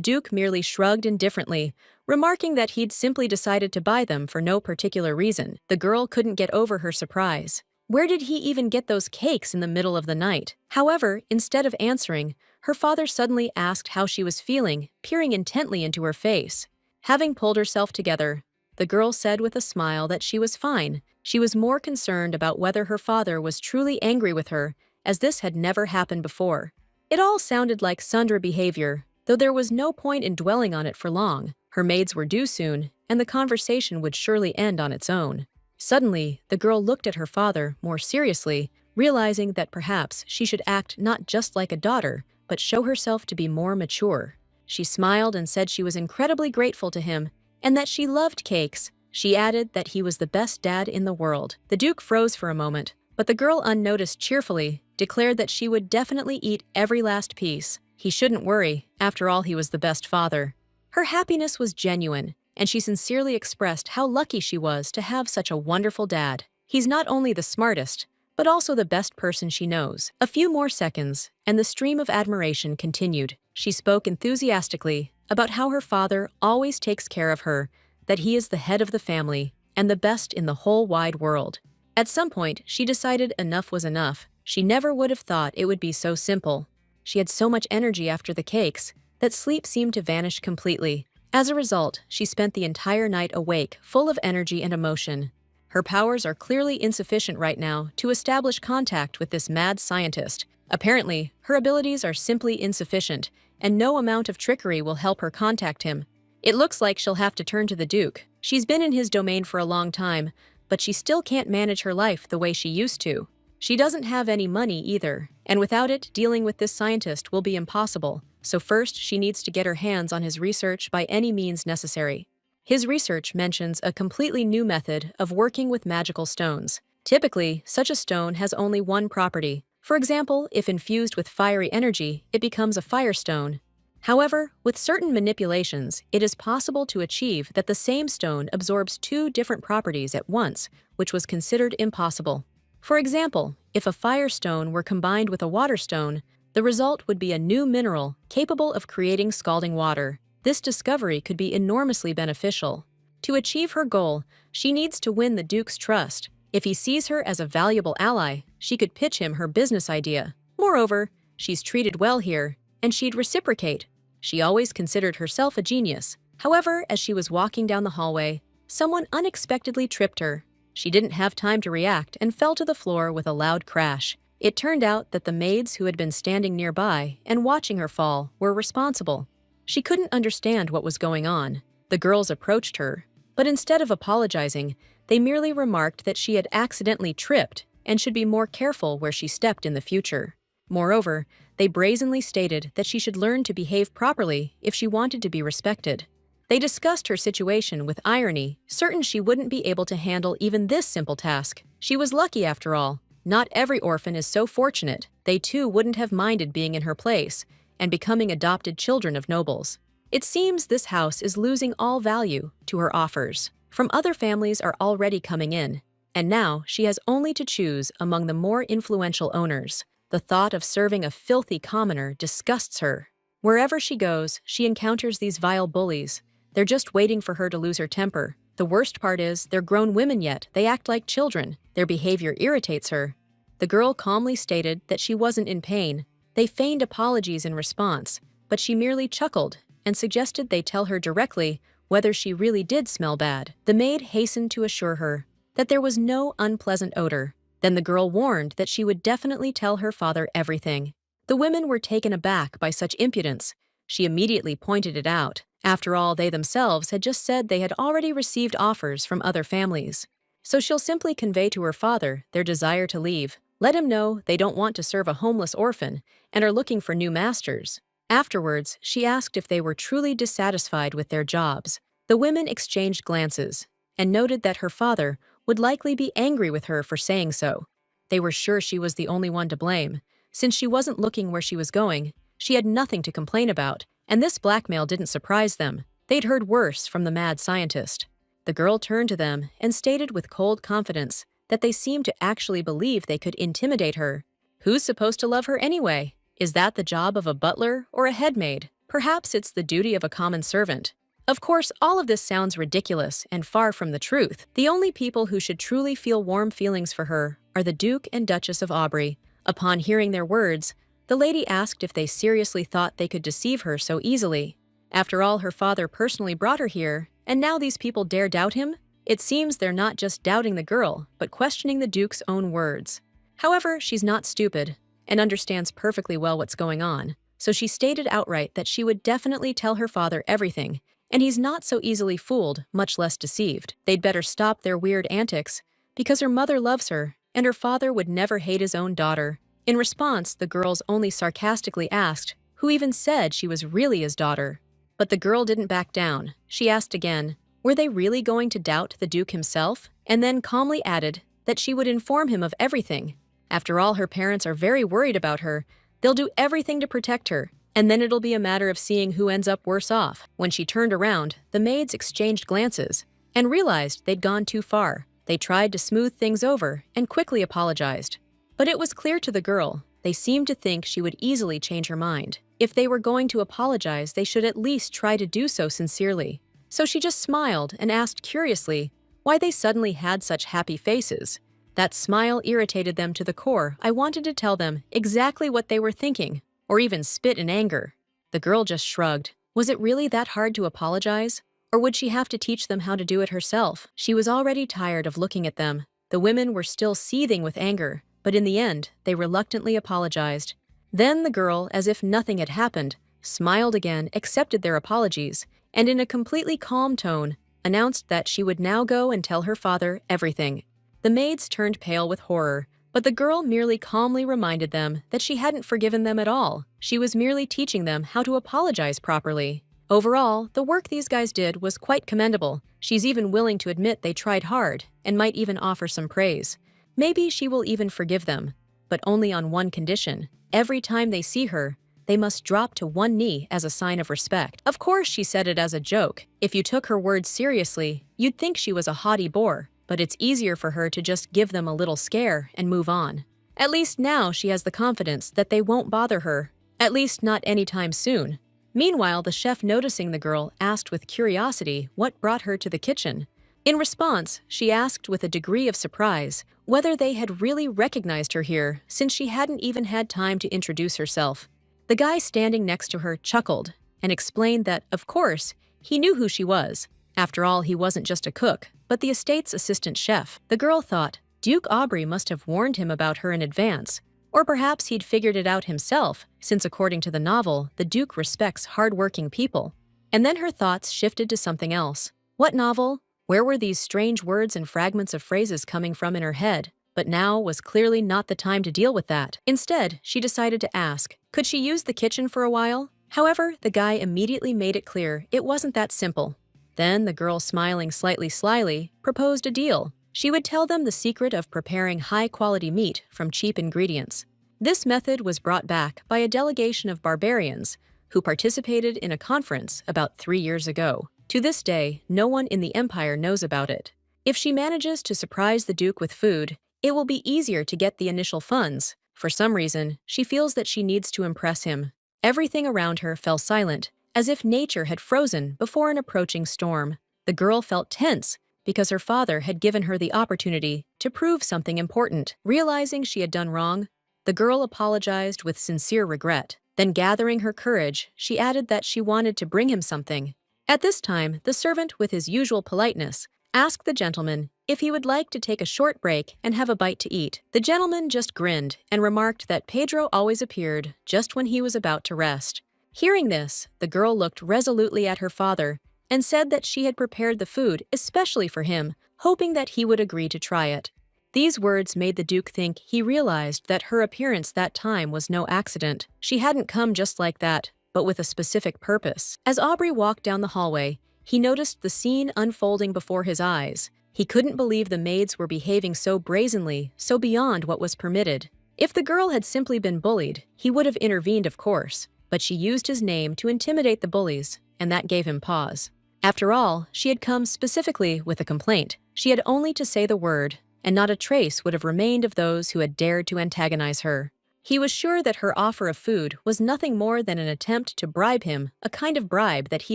Duke merely shrugged indifferently, remarking that he'd simply decided to buy them for no particular reason. The girl couldn't get over her surprise. Where did he even get those cakes in the middle of the night? However, instead of answering, her father suddenly asked how she was feeling, peering intently into her face. Having pulled herself together, the girl said with a smile that she was fine. She was more concerned about whether her father was truly angry with her, as this had never happened before. It all sounded like Sundra behavior, though there was no point in dwelling on it for long. Her maids were due soon, and the conversation would surely end on its own. Suddenly, the girl looked at her father more seriously, realizing that perhaps she should act not just like a daughter, but show herself to be more mature. She smiled and said she was incredibly grateful to him, and that she loved cakes. She added that he was the best dad in the world. The Duke froze for a moment, but the girl, unnoticed cheerfully, declared that she would definitely eat every last piece. He shouldn't worry, after all he was the best father. Her happiness was genuine, and she sincerely expressed how lucky she was to have such a wonderful dad. He's not only the smartest, but also the best person she knows. A few more seconds, and the stream of admiration continued. She spoke enthusiastically about how her father always takes care of her, that he is the head of the family, and the best in the whole wide world. At some point, she decided enough was enough. She never would have thought it would be so simple. She had so much energy after the cakes that sleep seemed to vanish completely. As a result, she spent the entire night awake, full of energy and emotion. Her powers are clearly insufficient right now to establish contact with this mad scientist. Apparently, her abilities are simply insufficient, and no amount of trickery will help her contact him. It looks like she'll have to turn to the Duke. She's been in his domain for a long time, but she still can't manage her life the way she used to. She doesn't have any money either, and without it, dealing with this scientist will be impossible. So first, she needs to get her hands on his research by any means necessary. His research mentions a completely new method of working with magical stones. Typically, such a stone has only one property. For example, if infused with fiery energy, it becomes a firestone. However, with certain manipulations, it is possible to achieve that the same stone absorbs two different properties at once, which was considered impossible. For example, if a firestone were combined with a water stone, the result would be a new mineral capable of creating scalding water. This discovery could be enormously beneficial. To achieve her goal, she needs to win the Duke's trust. If he sees her as a valuable ally, she could pitch him her business idea. Moreover, she's treated well here, and she'd reciprocate. She always considered herself a genius. However, as she was walking down the hallway, someone unexpectedly tripped her. She didn't have time to react and fell to the floor with a loud crash. It turned out that the maids who had been standing nearby and watching her fall were responsible. She couldn't understand what was going on. The girls approached her, but instead of apologizing, they merely remarked that she had accidentally tripped and should be more careful where she stepped in the future. Moreover, they brazenly stated that she should learn to behave properly if she wanted to be respected. They discussed her situation with irony, certain she wouldn't be able to handle even this simple task. She was lucky after all. Not every orphan is so fortunate. They too wouldn't have minded being in her place and becoming adopted children of nobles. It seems this house is losing all value to her offers. From other families are already coming in, and now she has only to choose among the more influential owners. The thought of serving a filthy commoner disgusts her. Wherever she goes, she encounters these vile bullies. They're just waiting for her to lose her temper. The worst part is, they're grown women yet. They act like children. Their behavior irritates her. The girl calmly stated that she wasn't in pain. They feigned apologies in response, but she merely chuckled and suggested they tell her directly whether she really did smell bad. The maid hastened to assure her that there was no unpleasant odor. Then the girl warned that she would definitely tell her father everything. The women were taken aback by such impudence. She immediately pointed it out. After all, they themselves had just said they had already received offers from other families. So she'll simply convey to her father their desire to leave. Let him know they don't want to serve a homeless orphan and are looking for new masters. Afterwards, she asked if they were truly dissatisfied with their jobs. The women exchanged glances and noted that her father would likely be angry with her for saying so. They were sure she was the only one to blame. Since she wasn't looking where she was going, She had nothing to complain about, and this blackmail didn't surprise them. They'd heard worse from the mad scientist. The girl turned to them and stated with cold confidence that they seemed to actually believe they could intimidate her. Who's supposed to love her anyway? Is that the job of a butler or a headmaid? Perhaps it's the duty of a common servant. Of course, all of this sounds ridiculous and far from the truth. The only people who should truly feel warm feelings for her are the Duke and Duchess of Aubrey. Upon hearing their words, the lady asked if they seriously thought they could deceive her so easily. After all, her father personally brought her here, and now these people dare doubt him? It seems they're not just doubting the girl, but questioning the Duke's own words. However, she's not stupid and understands perfectly well what's going on, so she stated outright that she would definitely tell her father everything, and he's not so easily fooled, much less deceived. They'd better stop their weird antics, because her mother loves her, and her father would never hate his own daughter. In response, the girls only sarcastically asked who even said she was really his daughter. But the girl didn't back down. She asked again, were they really going to doubt the Duke himself? And then calmly added that she would inform him of everything. After all, her parents are very worried about her. They'll do everything to protect her, and then it'll be a matter of seeing who ends up worse off. When she turned around, the maids exchanged glances and realized they'd gone too far. They tried to smooth things over and quickly apologized. But it was clear to the girl, they seemed to think she would easily change her mind. If they were going to apologize, they should at least try to do so sincerely. So she just smiled and asked curiously why they suddenly had such happy faces. That smile irritated them to the core. I wanted to tell them exactly what they were thinking, or even spit in anger. The girl just shrugged. Was it really that hard to apologize? Or would she have to teach them how to do it herself? She was already tired of looking at them. The women were still seething with anger, but in the end, they reluctantly apologized. Then the girl, as if nothing had happened, smiled again, accepted their apologies, and in a completely calm tone, announced that she would now go and tell her father everything. The maids turned pale with horror, but the girl merely calmly reminded them that she hadn't forgiven them at all. She was merely teaching them how to apologize properly. Overall, the work these guys did was quite commendable. She's even willing to admit they tried hard, and might even offer some praise. Maybe she will even forgive them, but only on one condition. Every time they see her, they must drop to one knee as a sign of respect. Of course, she said it as a joke. If you took her words seriously, you'd think she was a haughty bore, but it's easier for her to just give them a little scare and move on. At least now she has the confidence that they won't bother her, at least not anytime soon. Meanwhile, the chef, noticing the girl, asked with curiosity what brought her to the kitchen. In response, she asked with a degree of surprise whether they had really recognized her here, since she hadn't even had time to introduce herself. The guy standing next to her chuckled and explained that, of course, he knew who she was. After all, he wasn't just a cook, but the estate's assistant chef. The girl thought Duke Aubrey must have warned him about her in advance, or perhaps he'd figured it out himself, since according to the novel, the Duke respects hard-working people. And then her thoughts shifted to something else. What novel? Where were these strange words and fragments of phrases coming from in her head? But now was clearly not the time to deal with that. Instead, she decided to ask, could she use the kitchen for a while? However, the guy immediately made it clear it wasn't that simple. Then the girl, smiling slightly slyly, proposed a deal. She would tell them the secret of preparing high-quality meat from cheap ingredients. This method was brought back by a delegation of barbarians who participated in a conference about 3 years ago. To this day, no one in the Empire knows about it. If she manages to surprise the Duke with food, it will be easier to get the initial funds. For some reason, she feels that she needs to impress him. Everything around her fell silent, as if nature had frozen before an approaching storm. The girl felt tense because her father had given her the opportunity to prove something important. Realizing she had done wrong, the girl apologized with sincere regret. Then, gathering her courage, she added that she wanted to bring him something. At this time, the servant, with his usual politeness, asked the gentleman if he would like to take a short break and have a bite to eat. The gentleman just grinned and remarked that Pedro always appeared just when he was about to rest. Hearing this, the girl looked resolutely at her father and said that she had prepared the food especially for him, hoping that he would agree to try it. These words made the Duke think he realized that her appearance that time was no accident. She hadn't come just like that, but with a specific purpose. As Aubrey walked down the hallway, he noticed the scene unfolding before his eyes. He couldn't believe the maids were behaving so brazenly, so beyond what was permitted. If the girl had simply been bullied, he would have intervened, of course. but she used his name to intimidate the bullies, and that gave him pause. After all, she had come specifically with a complaint. She had only to say the word, and not a trace would have remained of those who had dared to antagonize her. He was sure that her offer of food was nothing more than an attempt to bribe him, a kind of bribe that he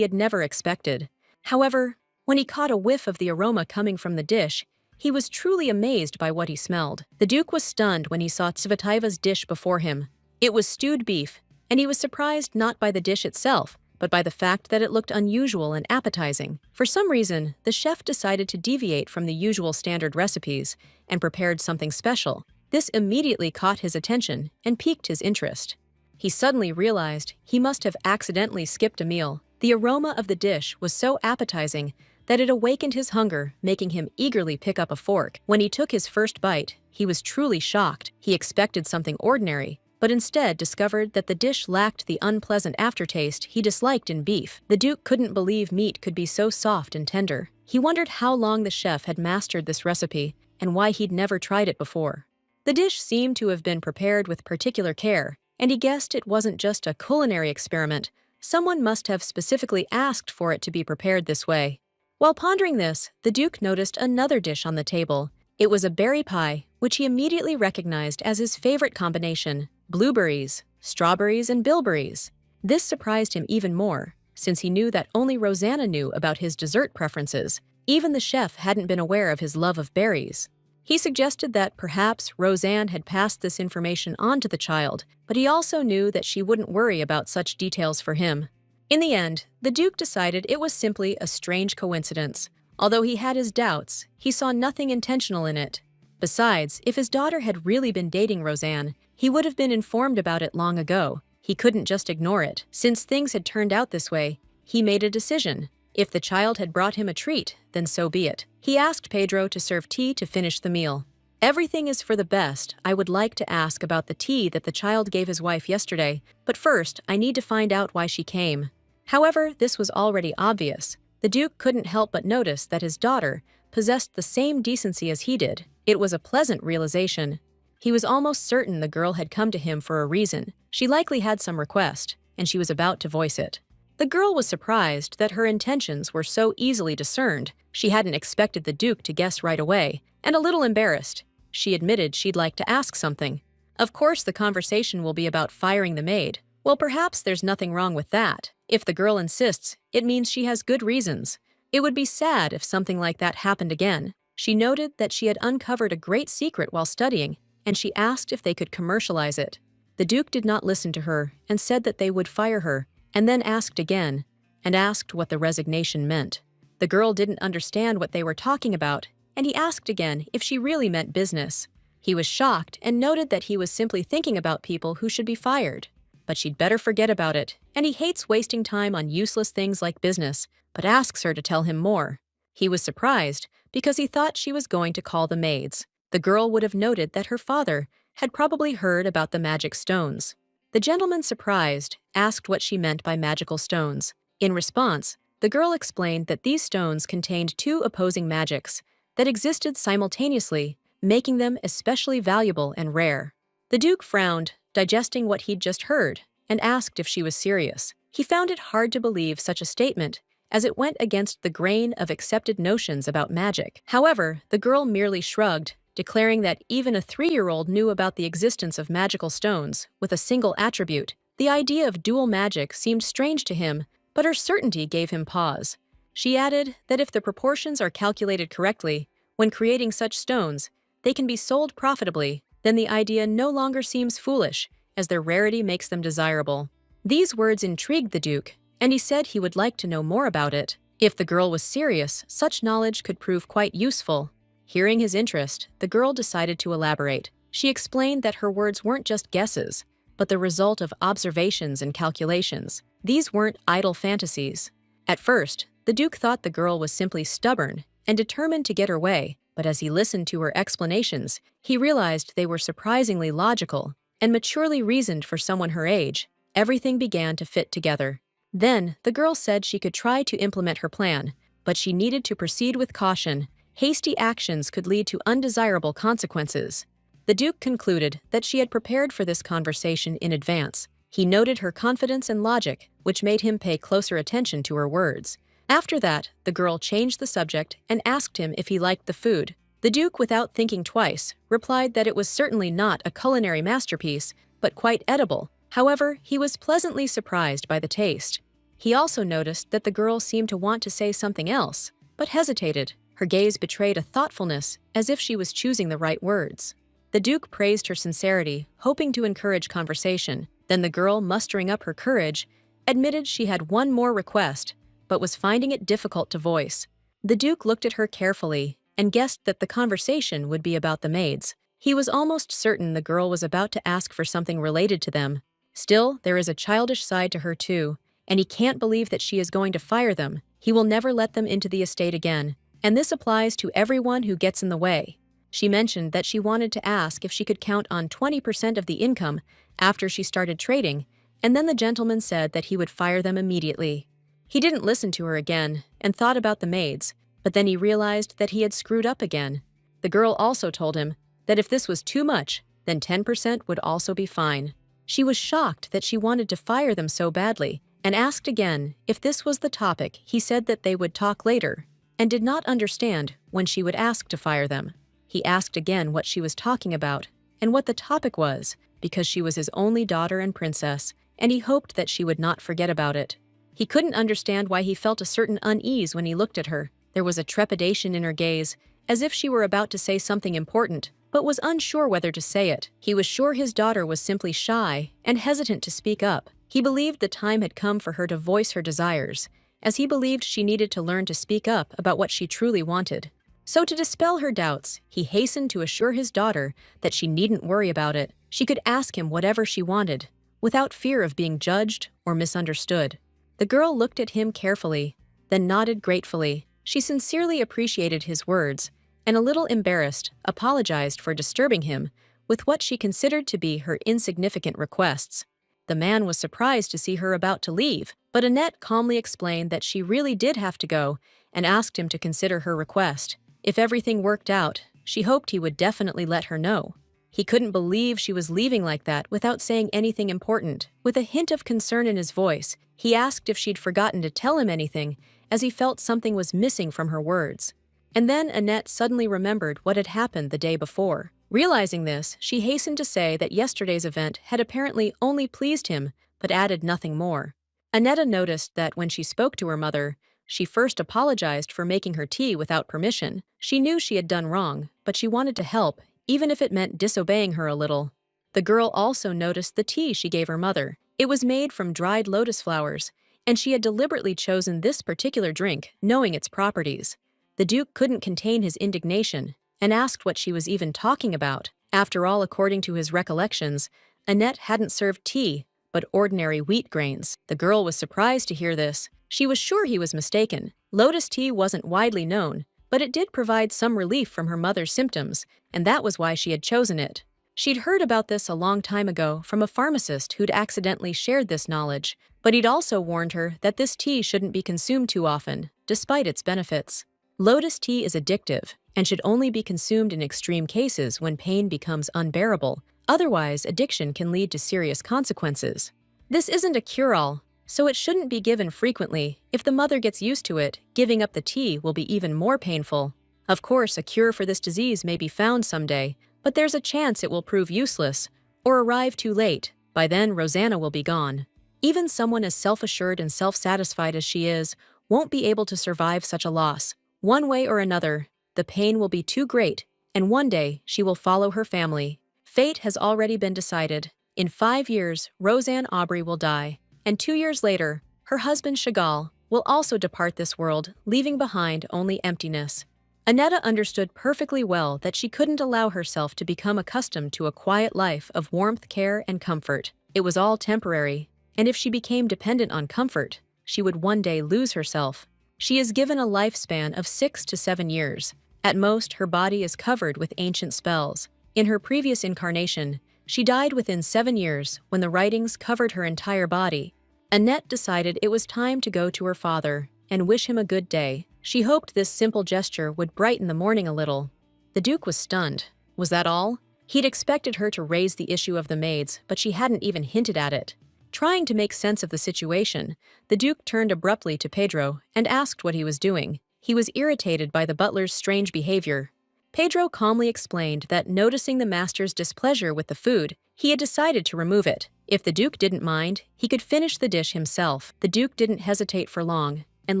had never expected. However, when he caught a whiff of the aroma coming from the dish, he was truly amazed by what he smelled. The Duke was stunned when he saw Tsvetaeva's dish before him. It was stewed beef, and he was surprised not by the dish itself, but by the fact that it looked unusual and appetizing. For some reason, the chef decided to deviate from the usual standard recipes and prepared something special. This immediately caught his attention and piqued his interest. He suddenly realized he must have accidentally skipped a meal. The aroma of the dish was so appetizing that it awakened his hunger, making him eagerly pick up a fork. When he took his first bite, he was truly shocked. He expected something ordinary, but instead discovered that the dish lacked the unpleasant aftertaste he disliked in beef. The Duke couldn't believe meat could be so soft and tender. He wondered how long the chef had mastered this recipe and why he'd never tried it before. The dish seemed to have been prepared with particular care, and he guessed it wasn't just a culinary experiment. Someone must have specifically asked for it to be prepared this way. While pondering this, the Duke noticed another dish on the table. It was a berry pie, which he immediately recognized as his favorite combination: blueberries, strawberries, and bilberries. This surprised him even more, since he knew that only Rosanna knew about his dessert preferences. Even the chef hadn't been aware of his love of berries. He suggested that perhaps Roseanne had passed this information on to the child, but he also knew that she wouldn't worry about such details for him. In the end, the Duke decided it was simply a strange coincidence. Although he had his doubts, he saw nothing intentional in it. Besides, if his daughter had really been dating Roseanne, he would have been informed about it long ago. He couldn't just ignore it. Since things had turned out this way, he made a decision. If the child had brought him a treat, then so be it. He asked Pedro to serve tea to finish the meal. "Everything is for the best. I would like to ask about the tea that the child gave his wife yesterday, but first I need to find out why she came." However, this was already obvious. The Duke couldn't help but notice that his daughter possessed the same decency as he did. It was a pleasant realization. He was almost certain the girl had come to him for a reason. She likely had some request, and she was about to voice it. The girl was surprised that her intentions were so easily discerned. She hadn't expected the Duke to guess right away, and a little embarrassed. She admitted she'd like to ask something. Of course, the conversation will be about firing the maid. Well, perhaps there's nothing wrong with that. If the girl insists, it means she has good reasons. It would be sad if something like that happened again. She noted that she had uncovered a great secret while studying, and she asked if they could commercialize it. The Duke did not listen to her and said that they would fire her, and then asked again, and asked what the resignation meant. The girl didn't understand what they were talking about, and he asked again if she really meant business. He was shocked and noted that he was simply thinking about people who should be fired. But she'd better forget about it, and he hates wasting time on useless things like business, but asks her to tell him more. He was surprised because he thought she was going to call the maids. The girl would have noted that her father had probably heard about the magic stones. The gentleman, surprised, asked what she meant by magical stones. In response, the girl explained that these stones contained two opposing magics that existed simultaneously, making them especially valuable and rare. The Duke frowned, digesting what he'd just heard, and asked if she was serious. He found it hard to believe such a statement, as it went against the grain of accepted notions about magic. However, the girl merely shrugged, declaring that even a 3-year-old knew about the existence of magical stones with a single attribute. The idea of dual magic seemed strange to him, but her certainty gave him pause. She added that if the proportions are calculated correctly, when creating such stones, they can be sold profitably. Then the idea no longer seems foolish, as their rarity makes them desirable. These words intrigued the Duke, and he said he would like to know more about it. If the girl was serious, such knowledge could prove quite useful. Hearing his interest, the girl decided to elaborate. She explained that her words weren't just guesses, but the result of observations and calculations. These weren't idle fantasies. At first, the Duke thought the girl was simply stubborn and determined to get her way, but as he listened to her explanations, he realized they were surprisingly logical and maturely reasoned for someone her age. Everything began to fit together. Then, the girl said she could try to implement her plan, but she needed to proceed with caution. Hasty actions could lead to undesirable consequences. The Duke concluded that she had prepared for this conversation in advance. He noted her confidence and logic, which made him pay closer attention to her words. After that, the girl changed the subject and asked him if he liked the food. The Duke, without thinking twice, replied that it was certainly not a culinary masterpiece, but quite edible. However, he was pleasantly surprised by the taste. He also noticed that the girl seemed to want to say something else, but hesitated. Her gaze betrayed a thoughtfulness, as if she was choosing the right words. The Duke praised her sincerity, hoping to encourage conversation. Then the girl, mustering up her courage, admitted she had one more request, but was finding it difficult to voice. The Duke looked at her carefully and guessed that the conversation would be about the maids. He was almost certain the girl was about to ask for something related to them. Still, there is a childish side to her too, and he can't believe that she is going to fire them. He will never let them into the estate again, and this applies to everyone who gets in the way. She mentioned that she wanted to ask if she could count on 20% of the income after she started trading, and then the gentleman said that he would fire them immediately. He didn't listen to her again and thought about the maids, but then he realized that he had screwed up again. The girl also told him that if this was too much, then 10% would also be fine. She was shocked that she wanted to fire them so badly and asked again if this was the topic. He said that they would talk later and did not understand when she would ask to fire them. He asked again what she was talking about and what the topic was, because she was his only daughter and princess, and he hoped that she would not forget about it. He couldn't understand why he felt a certain unease when he looked at her. There was a trepidation in her gaze, as if she were about to say something important, but was unsure whether to say it. He was sure his daughter was simply shy and hesitant to speak up. He believed the time had come for her to voice her desires, as he believed she needed to learn to speak up about what she truly wanted. So to dispel her doubts, he hastened to assure his daughter that she needn't worry about it. She could ask him whatever she wanted, without fear of being judged or misunderstood. The girl looked at him carefully, then nodded gratefully. She sincerely appreciated his words, and a little embarrassed, apologized for disturbing him with what she considered to be her insignificant requests. The man was surprised to see her about to leave, but Annette calmly explained that she really did have to go and asked him to consider her request. If everything worked out, she hoped he would definitely let her know. He couldn't believe she was leaving like that without saying anything important. With a hint of concern in his voice, he asked if she'd forgotten to tell him anything, as he felt something was missing from her words. And then Annette suddenly remembered what had happened the day before. Realizing this, she hastened to say that yesterday's event had apparently only pleased him, but added nothing more. Annette noticed that when she spoke to her mother, she first apologized for making her tea without permission. She knew she had done wrong, but she wanted to help, even if it meant disobeying her a little. The girl also noticed the tea she gave her mother. It was made from dried lotus flowers, and she had deliberately chosen this particular drink, knowing its properties. The Duke couldn't contain his indignation and asked what she was even talking about. After all, according to his recollections, Annette hadn't served tea, but ordinary wheat grains. The girl was surprised to hear this. She was sure he was mistaken. Lotus tea wasn't widely known, but it did provide some relief from her mother's symptoms, and that was why she had chosen it. She'd heard about this a long time ago from a pharmacist who'd accidentally shared this knowledge, but he'd also warned her that this tea shouldn't be consumed too often, despite its benefits. Lotus tea is addictive and should only be consumed in extreme cases when pain becomes unbearable. Otherwise, addiction can lead to serious consequences. This isn't a cure-all, so it shouldn't be given frequently. If the mother gets used to it, giving up the tea will be even more painful. Of course, a cure for this disease may be found someday, but there's a chance it will prove useless or arrive too late. By then, Rosanna will be gone. Even someone as self-assured and self-satisfied as she is won't be able to survive such a loss. One way or another, the pain will be too great, and one day she will follow her family. Fate has already been decided. In 5 years, Roseanne Aubrey will die, and 2 years later, her husband Chagall will also depart this world, leaving behind only emptiness. Annette understood perfectly well that she couldn't allow herself to become accustomed to a quiet life of warmth, care, and comfort. It was all temporary, and if she became dependent on comfort, she would one day lose herself. She is given a lifespan of 6 to 7 years. At most, her body is covered with ancient spells. In her previous incarnation, she died within 7 years when the writings covered her entire body. Annette decided it was time to go to her father and wish him a good day. She hoped this simple gesture would brighten the morning a little. The Duke was stunned. Was that all? He'd expected her to raise the issue of the maids, but she hadn't even hinted at it. Trying to make sense of the situation, the Duke turned abruptly to Pedro and asked what he was doing. He was irritated by the butler's strange behavior. Pedro calmly explained that noticing the master's displeasure with the food, he had decided to remove it. If the Duke didn't mind, he could finish the dish himself. The Duke didn't hesitate for long and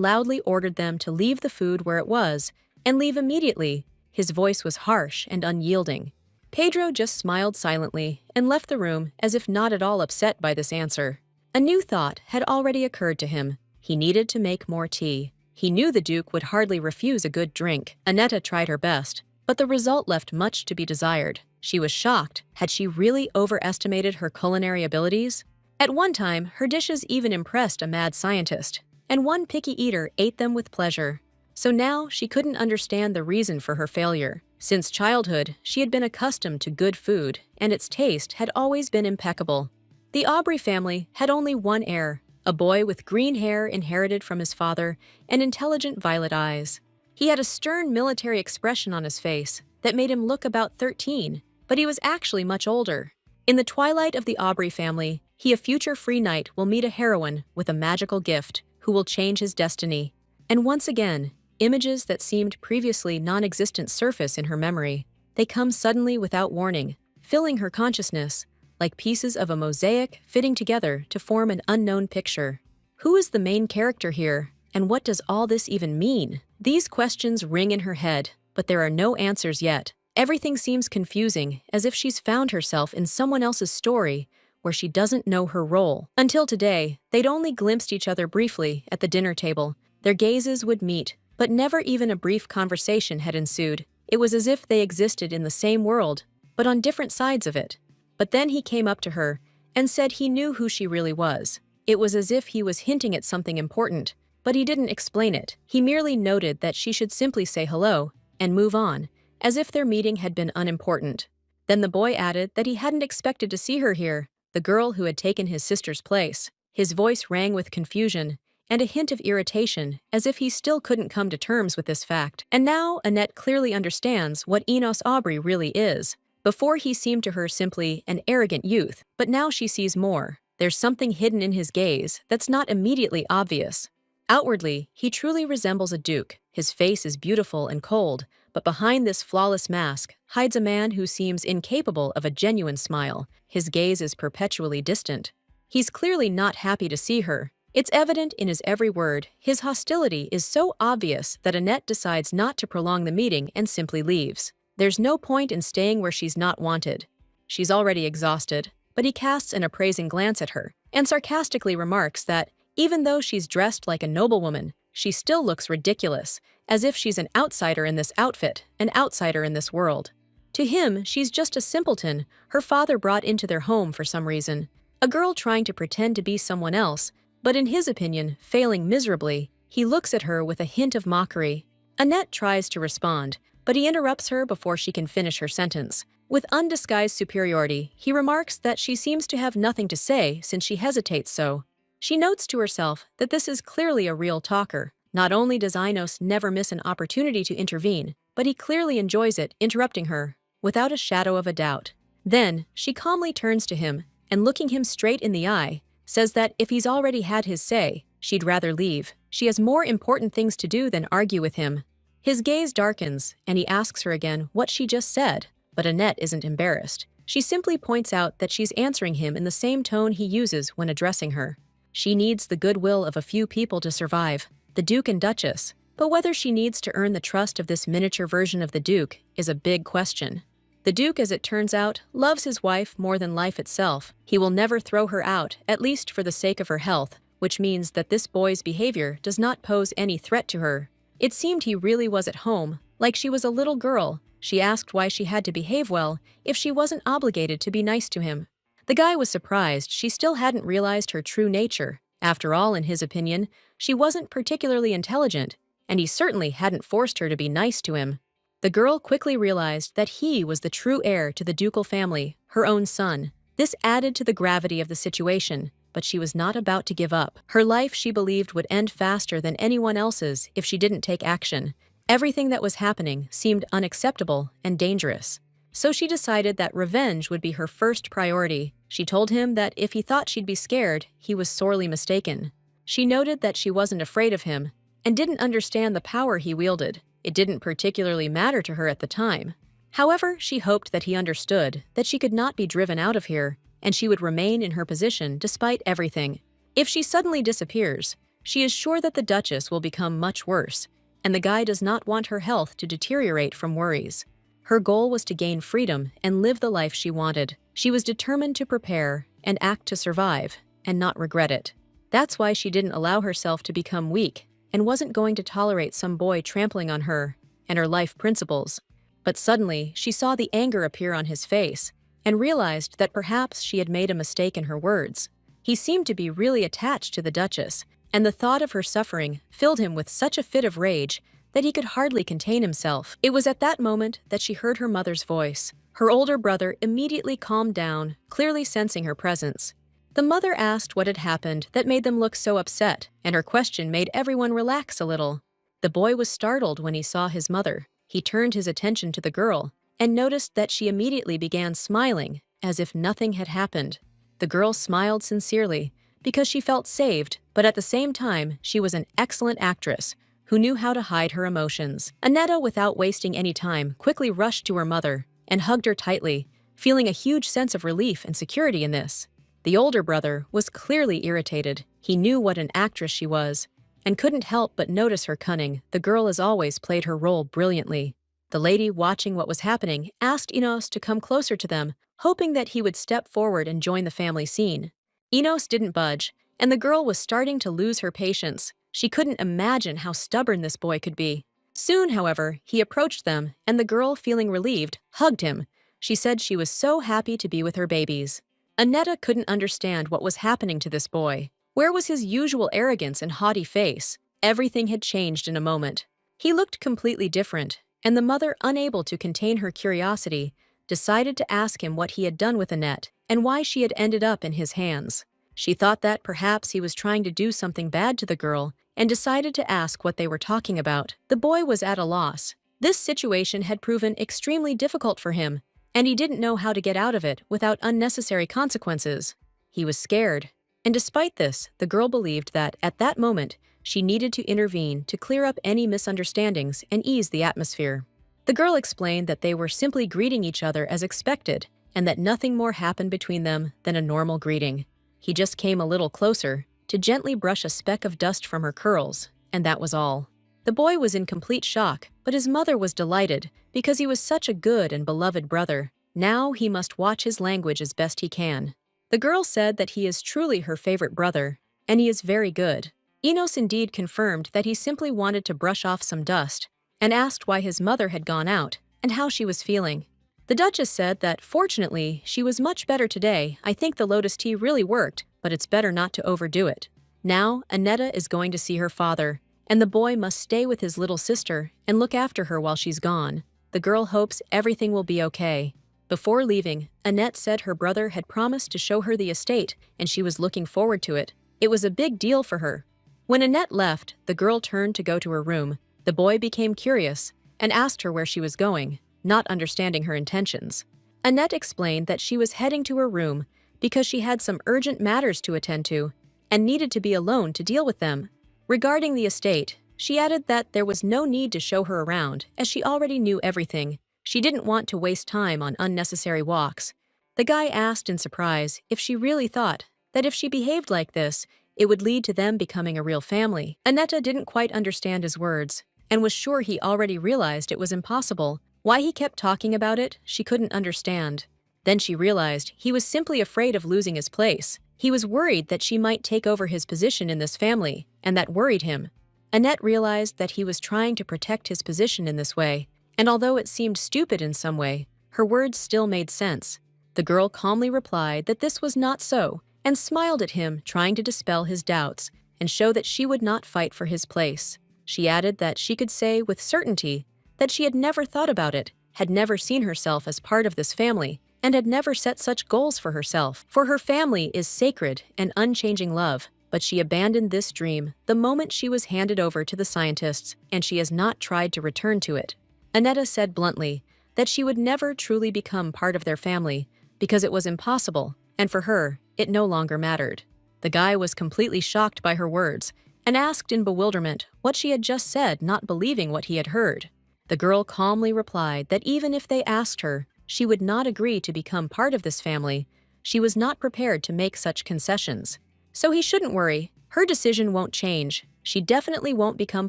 loudly ordered them to leave the food where it was and leave immediately. His voice was harsh and unyielding. Pedro just smiled silently and left the room as if not at all upset by this answer. A new thought had already occurred to him. He needed to make more tea. He knew the Duke would hardly refuse a good drink. Annetta tried her best, but the result left much to be desired. She was shocked. Had she really overestimated her culinary abilities? At one time, her dishes even impressed a mad scientist, and one picky eater ate them with pleasure. So now she couldn't understand the reason for her failure. Since childhood, she had been accustomed to good food, and its taste had always been impeccable. The Aubrey family had only one heir, a boy with green hair inherited from his father and intelligent violet eyes. He had a stern military expression on his face that made him look about 13, but he was actually much older. In the twilight of the Aubrey family, a future free knight will meet a heroine with a magical gift who will change his destiny. And once again, images that seemed previously non-existent surface in her memory. They come suddenly without warning, filling her consciousness, like pieces of a mosaic fitting together to form an unknown picture. Who is the main character here, and what does all this even mean? These questions ring in her head, but there are no answers yet. Everything seems confusing, as if she's found herself in someone else's story where she doesn't know her role. Until today, they'd only glimpsed each other briefly at the dinner table. Their gazes would meet, but never even a brief conversation had ensued. It was as if they existed in the same world, but on different sides of it. But then he came up to her and said he knew who she really was. It was as if he was hinting at something important, but he didn't explain it. He merely noted that she should simply say hello and move on, as if their meeting had been unimportant. Then the boy added that he hadn't expected to see her here, the girl who had taken his sister's place. His voice rang with confusion and a hint of irritation, as if he still couldn't come to terms with this fact. And now Annette clearly understands what Enos Aubrey really is. Before he seemed to her simply an arrogant youth, but now she sees more. There's something hidden in his gaze that's not immediately obvious. Outwardly, he truly resembles a duke. His face is beautiful and cold, but behind this flawless mask hides a man who seems incapable of a genuine smile. His gaze is perpetually distant. He's clearly not happy to see her. It's evident in his every word. His hostility is so obvious that Annette decides not to prolong the meeting and simply leaves. There's no point in staying where she's not wanted. She's already exhausted, but he casts an appraising glance at her and sarcastically remarks that even though she's dressed like a noblewoman, she still looks ridiculous, as if she's an outsider in this outfit, an outsider in this world. To him, she's just a simpleton her father brought into their home for some reason, a girl trying to pretend to be someone else, but in his opinion, failing miserably. He looks at her with a hint of mockery. Annette tries to respond, but he interrupts her before she can finish her sentence. With undisguised superiority, he remarks that she seems to have nothing to say since she hesitates so. She notes to herself that this is clearly a real talker. Not only does Enos never miss an opportunity to intervene, but he clearly enjoys it, interrupting her, without a shadow of a doubt. Then, she calmly turns to him, and looking him straight in the eye, says that if he's already had his say, she'd rather leave. She has more important things to do than argue with him. His gaze darkens, and he asks her again what she just said, but Annette isn't embarrassed. She simply points out that she's answering him in the same tone he uses when addressing her. She needs the goodwill of a few people to survive, the Duke and Duchess, but whether she needs to earn the trust of this miniature version of the Duke is a big question. The Duke, as it turns out, loves his wife more than life itself. He will never throw her out, at least for the sake of her health, which means that this boy's behavior does not pose any threat to her. It seemed he really was at home, like she was a little girl. She asked why she had to behave well if she wasn't obligated to be nice to him. The guy was surprised she still hadn't realized her true nature. After all, in his opinion, she wasn't particularly intelligent, and he certainly hadn't forced her to be nice to him. The girl quickly realized that he was the true heir to the ducal family, her own son. This added to the gravity of the situation, but she was not about to give up. Her life, she believed, would end faster than anyone else's if she didn't take action. Everything that was happening seemed unacceptable and dangerous. So she decided that revenge would be her first priority. She told him that if he thought she'd be scared, he was sorely mistaken. She noted that she wasn't afraid of him and didn't understand the power he wielded. It didn't particularly matter to her at the time. However, she hoped that he understood that she could not be driven out of here and she would remain in her position despite everything. If she suddenly disappears, she is sure that the Duchess will become much worse, and the guy does not want her health to deteriorate from worries. Her goal was to gain freedom and live the life she wanted. She was determined to prepare and act to survive and not regret it. That's why she didn't allow herself to become weak and wasn't going to tolerate some boy trampling on her and her life principles. But suddenly, she saw the anger appear on his face and realized that perhaps she had made a mistake in her words. He seemed to be really attached to the Duchess, and the thought of her suffering filled him with such a fit of rage that he could hardly contain himself. It was at that moment that she heard her mother's voice. Her older brother immediately calmed down, clearly sensing her presence. The mother asked what had happened that made them look so upset, and her question made everyone relax a little. The boy was startled when he saw his mother. He turned his attention to the girl and noticed that she immediately began smiling, as if nothing had happened. The girl smiled sincerely because she felt saved, but at the same time, she was an excellent actress who knew how to hide her emotions. Annetta, without wasting any time, quickly rushed to her mother and hugged her tightly, feeling a huge sense of relief and security in this. The older brother was clearly irritated. He knew what an actress she was and couldn't help but notice her cunning. The girl, as always, played her role brilliantly. The lady, watching what was happening, asked Enos to come closer to them, hoping that he would step forward and join the family scene. Enos didn't budge, and the girl was starting to lose her patience. She couldn't imagine how stubborn this boy could be. Soon, however, he approached them, and the girl, feeling relieved, hugged him. She said she was so happy to be with her babies. Annetta couldn't understand what was happening to this boy. Where was his usual arrogance and haughty face? Everything had changed in a moment. He looked completely different, and the mother, unable to contain her curiosity, decided to ask him what he had done with Annette and why she had ended up in his hands. She thought that perhaps he was trying to do something bad to the girl and decided to ask what they were talking about. The boy was at a loss. This situation had proven extremely difficult for him, and he didn't know how to get out of it without unnecessary consequences. He was scared, and despite this, the girl believed that, at that moment, she needed to intervene to clear up any misunderstandings and ease the atmosphere. The girl explained that they were simply greeting each other as expected and that nothing more happened between them than a normal greeting. He just came a little closer to gently brush a speck of dust from her curls, and that was all. The boy was in complete shock, but his mother was delighted because he was such a good and beloved brother. Now he must watch his language as best he can. The girl said that he is truly her favorite brother, and he is very good. Enos indeed confirmed that he simply wanted to brush off some dust and asked why his mother had gone out and how she was feeling. The Duchess said that, fortunately, she was much better today. I think the lotus tea really worked, but it's better not to overdo it. Now, Annetta is going to see her father, and the boy must stay with his little sister and look after her while she's gone. The girl hopes everything will be okay. Before leaving, Annette said her brother had promised to show her the estate, and she was looking forward to it. It was a big deal for her. When Annette left, the girl turned to go to her room. The boy became curious and asked her where she was going, not understanding her intentions. Annette explained that she was heading to her room because she had some urgent matters to attend to and needed to be alone to deal with them. Regarding the estate, she added that there was no need to show her around, as she already knew everything. She didn't want to waste time on unnecessary walks. The guy asked in surprise if she really thought that if she behaved like this, it would lead to them becoming a real family. Annetta didn't quite understand his words and was sure he already realized it was impossible. Why he kept talking about it, she couldn't understand. Then she realized he was simply afraid of losing his place. He was worried that she might take over his position in this family, and that worried him. Annette realized that he was trying to protect his position in this way, and although it seemed stupid in some way, her words still made sense. The girl calmly replied that this was not so, and smiled at him, trying to dispel his doubts and show that she would not fight for his place. She added that she could say with certainty that she had never thought about it, had never seen herself as part of this family, and had never set such goals for herself. For her family is sacred and unchanging love, but she abandoned this dream the moment she was handed over to the scientists, and she has not tried to return to it. Annetta said bluntly that she would never truly become part of their family because it was impossible, and for her, it no longer mattered. The guy was completely shocked by her words and asked in bewilderment what she had just said, not believing what he had heard. The girl calmly replied that even if they asked her, she would not agree to become part of this family. She was not prepared to make such concessions. So he shouldn't worry. Her decision won't change. She definitely won't become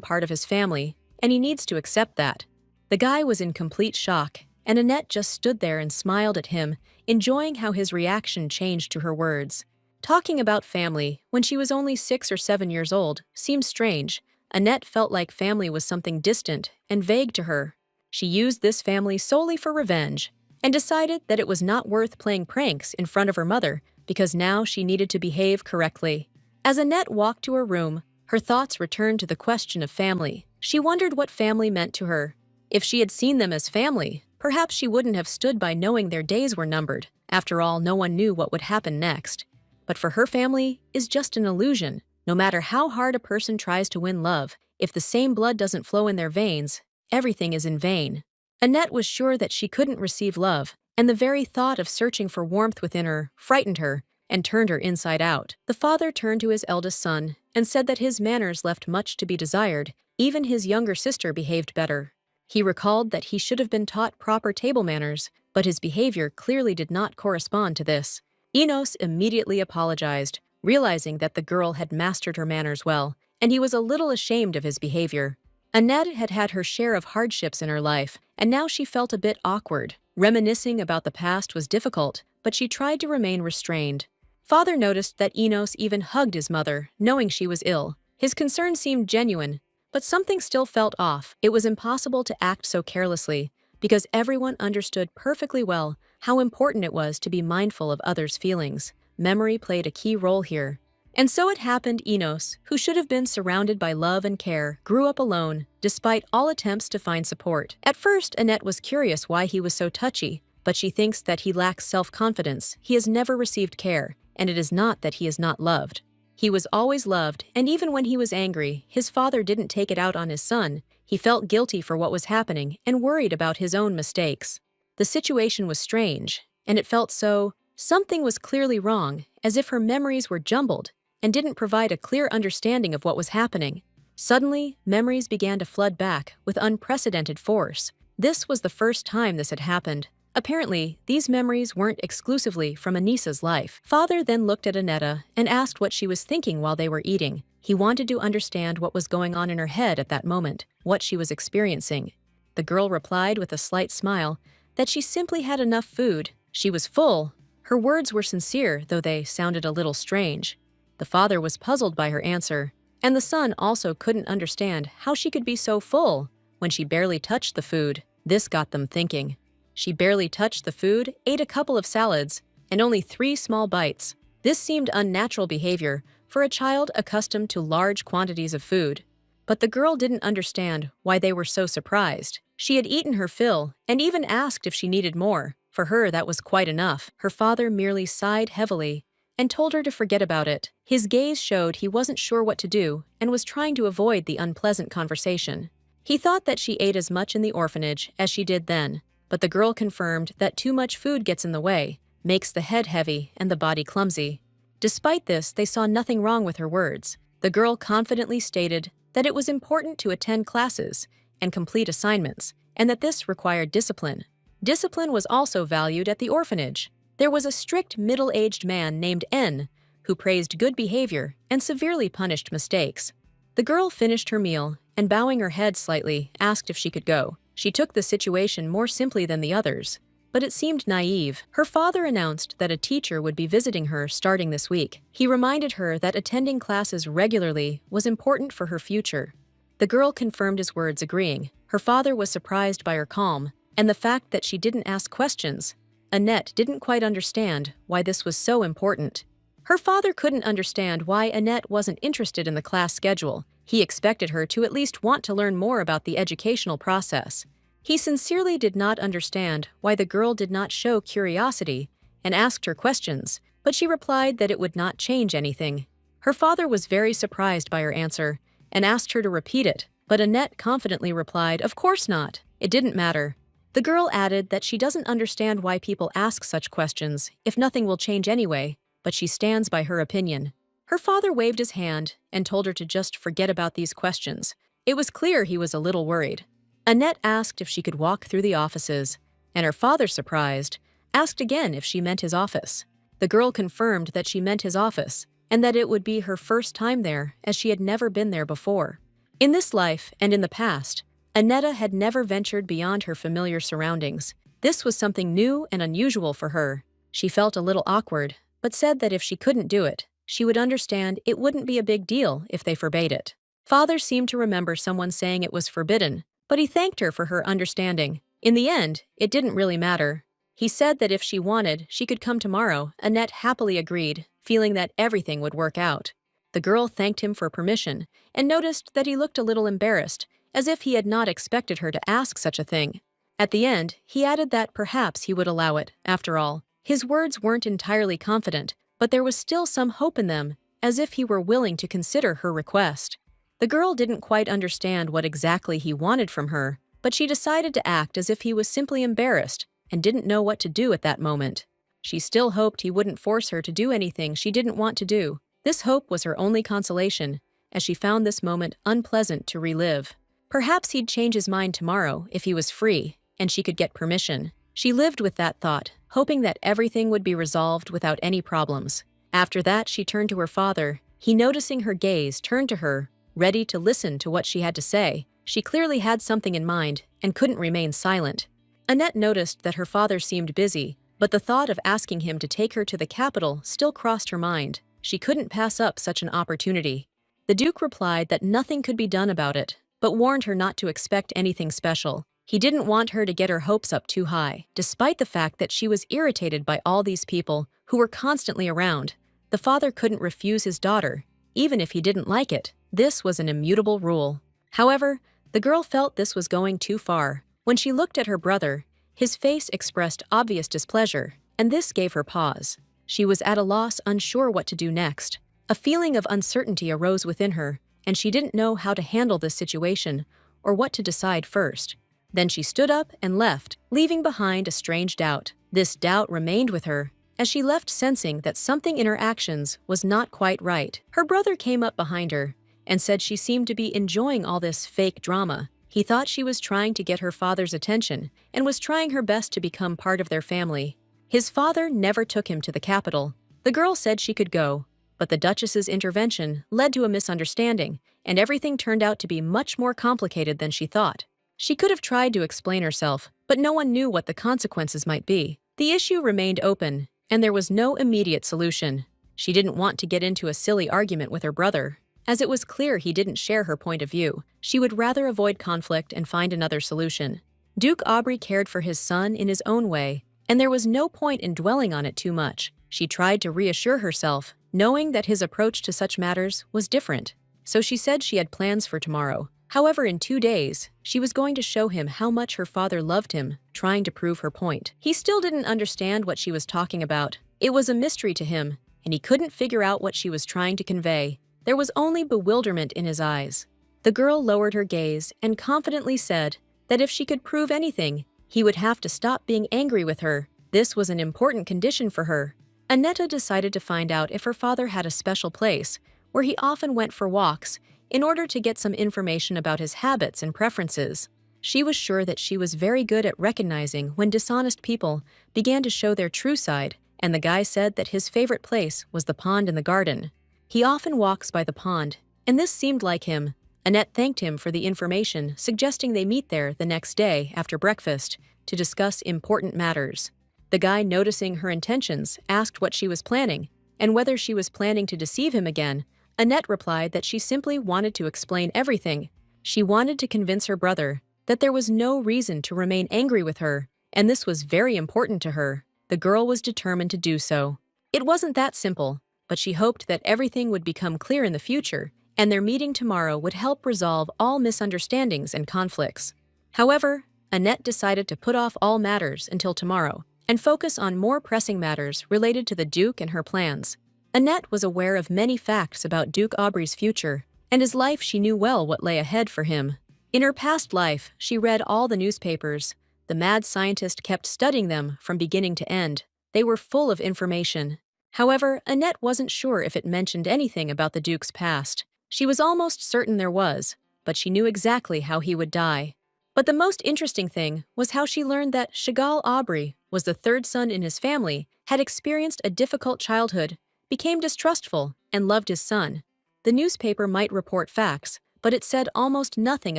part of his family, and he needs to accept that. The guy was in complete shock, and Annette just stood there and smiled at him, enjoying how his reaction changed to her words. Talking about family when she was only 6 or 7 years old seemed strange. Annette felt like family was something distant and vague to her. She used this family solely for revenge and decided that it was not worth playing pranks in front of her mother because now she needed to behave correctly. As Annette walked to her room, her thoughts returned to the question of family. She wondered what family meant to her. If she had seen them as family, perhaps she wouldn't have stood by knowing their days were numbered. After all, no one knew what would happen next. But for her, family is just an illusion. No matter how hard a person tries to win love, if the same blood doesn't flow in their veins, everything is in vain. Annette was sure that she couldn't receive love, and the very thought of searching for warmth within her frightened her and turned her inside out. The father turned to his eldest son and said that his manners left much to be desired. Even his younger sister behaved better. He recalled that he should have been taught proper table manners, but his behavior clearly did not correspond to this. Enos immediately apologized, realizing that the girl had mastered her manners well, and he was a little ashamed of his behavior. Annette had had her share of hardships in her life, and now she felt a bit awkward. Reminiscing about the past was difficult, but she tried to remain restrained. Father noticed that Enos even hugged his mother, knowing she was ill. His concern seemed genuine, but something still felt off. It was impossible to act so carelessly, because everyone understood perfectly well how important it was to be mindful of others' feelings. Memory played a key role here. And so it happened Enos, who should have been surrounded by love and care, grew up alone, despite all attempts to find support. At first, Annette was curious why he was so touchy, but she thinks that he lacks self-confidence. He has never received care, and it is not that he is not loved. He was always loved, and even when he was angry, his father didn't take it out on his son. He felt guilty for what was happening and worried about his own mistakes. The situation was strange, and it felt something was clearly wrong, as if her memories were jumbled and didn't provide a clear understanding of what was happening. Suddenly, memories began to flood back with unprecedented force. This was the first time this had happened. Apparently, these memories weren't exclusively from Anissa's life. Father then looked at Annetta and asked what she was thinking while they were eating. He wanted to understand what was going on in her head at that moment, what she was experiencing. The girl replied with a slight smile that she simply had enough food. She was full. Her words were sincere, though they sounded a little strange. The father was puzzled by her answer, and the son also couldn't understand how she could be so full when she barely touched the food. This got them thinking. She barely touched the food, ate a couple of salads, and only 3 small bites. This seemed unnatural behavior for a child accustomed to large quantities of food. But the girl didn't understand why they were so surprised. She had eaten her fill and even asked if she needed more. For her, that was quite enough. Her father merely sighed heavily and told her to forget about it. His gaze showed he wasn't sure what to do and was trying to avoid the unpleasant conversation. He thought that she ate as much in the orphanage as she did then, but the girl confirmed that too much food gets in the way, makes the head heavy and the body clumsy. Despite this, they saw nothing wrong with her words. The girl confidently stated that it was important to attend classes and complete assignments, and that this required discipline. Discipline was also valued at the orphanage. There was a strict middle-aged man named N who praised good behavior and severely punished mistakes. The girl finished her meal and, bowing her head slightly, asked if she could go. She took the situation more simply than the others, but it seemed naive. Her father announced that a teacher would be visiting her starting this week. He reminded her that attending classes regularly was important for her future. The girl confirmed his words, agreeing. Her father was surprised by her calm and the fact that she didn't ask questions. Annette didn't quite understand why this was so important. Her father couldn't understand why Annette wasn't interested in the class schedule. He expected her to at least want to learn more about the educational process. He sincerely did not understand why the girl did not show curiosity and asked her questions, but she replied that it would not change anything. Her father was very surprised by her answer and asked her to repeat it, but Annette confidently replied, "Of course not. It didn't matter." The girl added that she doesn't understand why people ask such questions if nothing will change anyway, but she stands by her opinion. Her father waved his hand and told her to just forget about these questions. It was clear he was a little worried. Annette asked if she could walk through the offices, and her father, surprised, asked again if she meant his office. The girl confirmed that she meant his office, and that it would be her first time there as she had never been there before. In this life and in the past, Annette had never ventured beyond her familiar surroundings. This was something new and unusual for her. She felt a little awkward, but said that if she couldn't do it, she would understand it wouldn't be a big deal if they forbade it. Father seemed to remember someone saying it was forbidden, but he thanked her for her understanding. In the end, it didn't really matter. He said that if she wanted, she could come tomorrow. Annette happily agreed, feeling that everything would work out. The girl thanked him for permission and noticed that he looked a little embarrassed, as if he had not expected her to ask such a thing. At the end, he added that perhaps he would allow it, after all. His words weren't entirely confident, but there was still some hope in them, as if he were willing to consider her request. The girl didn't quite understand what exactly he wanted from her, but she decided to act as if he was simply embarrassed and didn't know what to do at that moment. She still hoped he wouldn't force her to do anything she didn't want to do. This hope was her only consolation, as she found this moment unpleasant to relive. Perhaps he'd change his mind tomorrow if he was free, and she could get permission. She lived with that thought, hoping that everything would be resolved without any problems. After that, she turned to her father. He, noticing her gaze, turned to her, ready to listen to what she had to say. She clearly had something in mind and couldn't remain silent. Annette noticed that her father seemed busy, but the thought of asking him to take her to the capital still crossed her mind. She couldn't pass up such an opportunity. The Duke replied that nothing could be done about it, but warned her not to expect anything special. He didn't want her to get her hopes up too high, despite the fact that she was irritated by all these people who were constantly around. The father couldn't refuse his daughter, even if he didn't like it. This was an immutable rule. However, the girl felt this was going too far. When she looked at her brother, his face expressed obvious displeasure, and this gave her pause. She was at a loss, unsure what to do next. A feeling of uncertainty arose within her, and she didn't know how to handle this situation or what to decide first. Then she stood up and left, leaving behind a strange doubt. This doubt remained with her, as she left, sensing that something in her actions was not quite right. Her brother came up behind her and said she seemed to be enjoying all this fake drama. He thought she was trying to get her father's attention and was trying her best to become part of their family. His father never took him to the capital. The girl said she could go, but the Duchess's intervention led to a misunderstanding, and everything turned out to be much more complicated than she thought. She could have tried to explain herself, but no one knew what the consequences might be. The issue remained open, and there was no immediate solution. She didn't want to get into a silly argument with her brother, as it was clear he didn't share her point of view. She would rather avoid conflict and find another solution. Duke Aubrey cared for his son in his own way, and there was no point in dwelling on it too much. She tried to reassure herself, knowing that his approach to such matters was different. So she said she had plans for tomorrow. However, in 2 days, she was going to show him how much her father loved him, trying to prove her point. He still didn't understand what she was talking about. It was a mystery to him, and he couldn't figure out what she was trying to convey. There was only bewilderment in his eyes. The girl lowered her gaze and confidently said that if she could prove anything, he would have to stop being angry with her. This was an important condition for her. Annette decided to find out if her father had a special place where he often went for walks in order to get some information about his habits and preferences. She was sure that she was very good at recognizing when dishonest people began to show their true side, and the guy said that his favorite place was the pond in the garden. He often walks by the pond, and this seemed like him. Annette thanked him for the information, suggesting they meet there the next day after breakfast to discuss important matters. The guy, noticing her intentions, asked what she was planning, and whether she was planning to deceive him again. Annette replied that she simply wanted to explain everything. She wanted to convince her brother that there was no reason to remain angry with her, and this was very important to her. The girl was determined to do so. It wasn't that simple, but she hoped that everything would become clear in the future, and their meeting tomorrow would help resolve all misunderstandings and conflicts. However, Annette decided to put off all matters until tomorrow and focus on more pressing matters related to the Duke and her plans. Annette was aware of many facts about Duke Aubrey's future, and his life. She knew well what lay ahead for him. In her past life, she read all the newspapers, The mad scientist kept studying them from beginning to end. They were full of information. However, Annette wasn't sure if it mentioned anything about the Duke's past. She was almost certain there was, but she knew exactly how he would die. But the most interesting thing was how she learned that Chagall Aubrey was the third son in his family, had experienced a difficult childhood, became distrustful, and loved his son. The newspaper might report facts, but it said almost nothing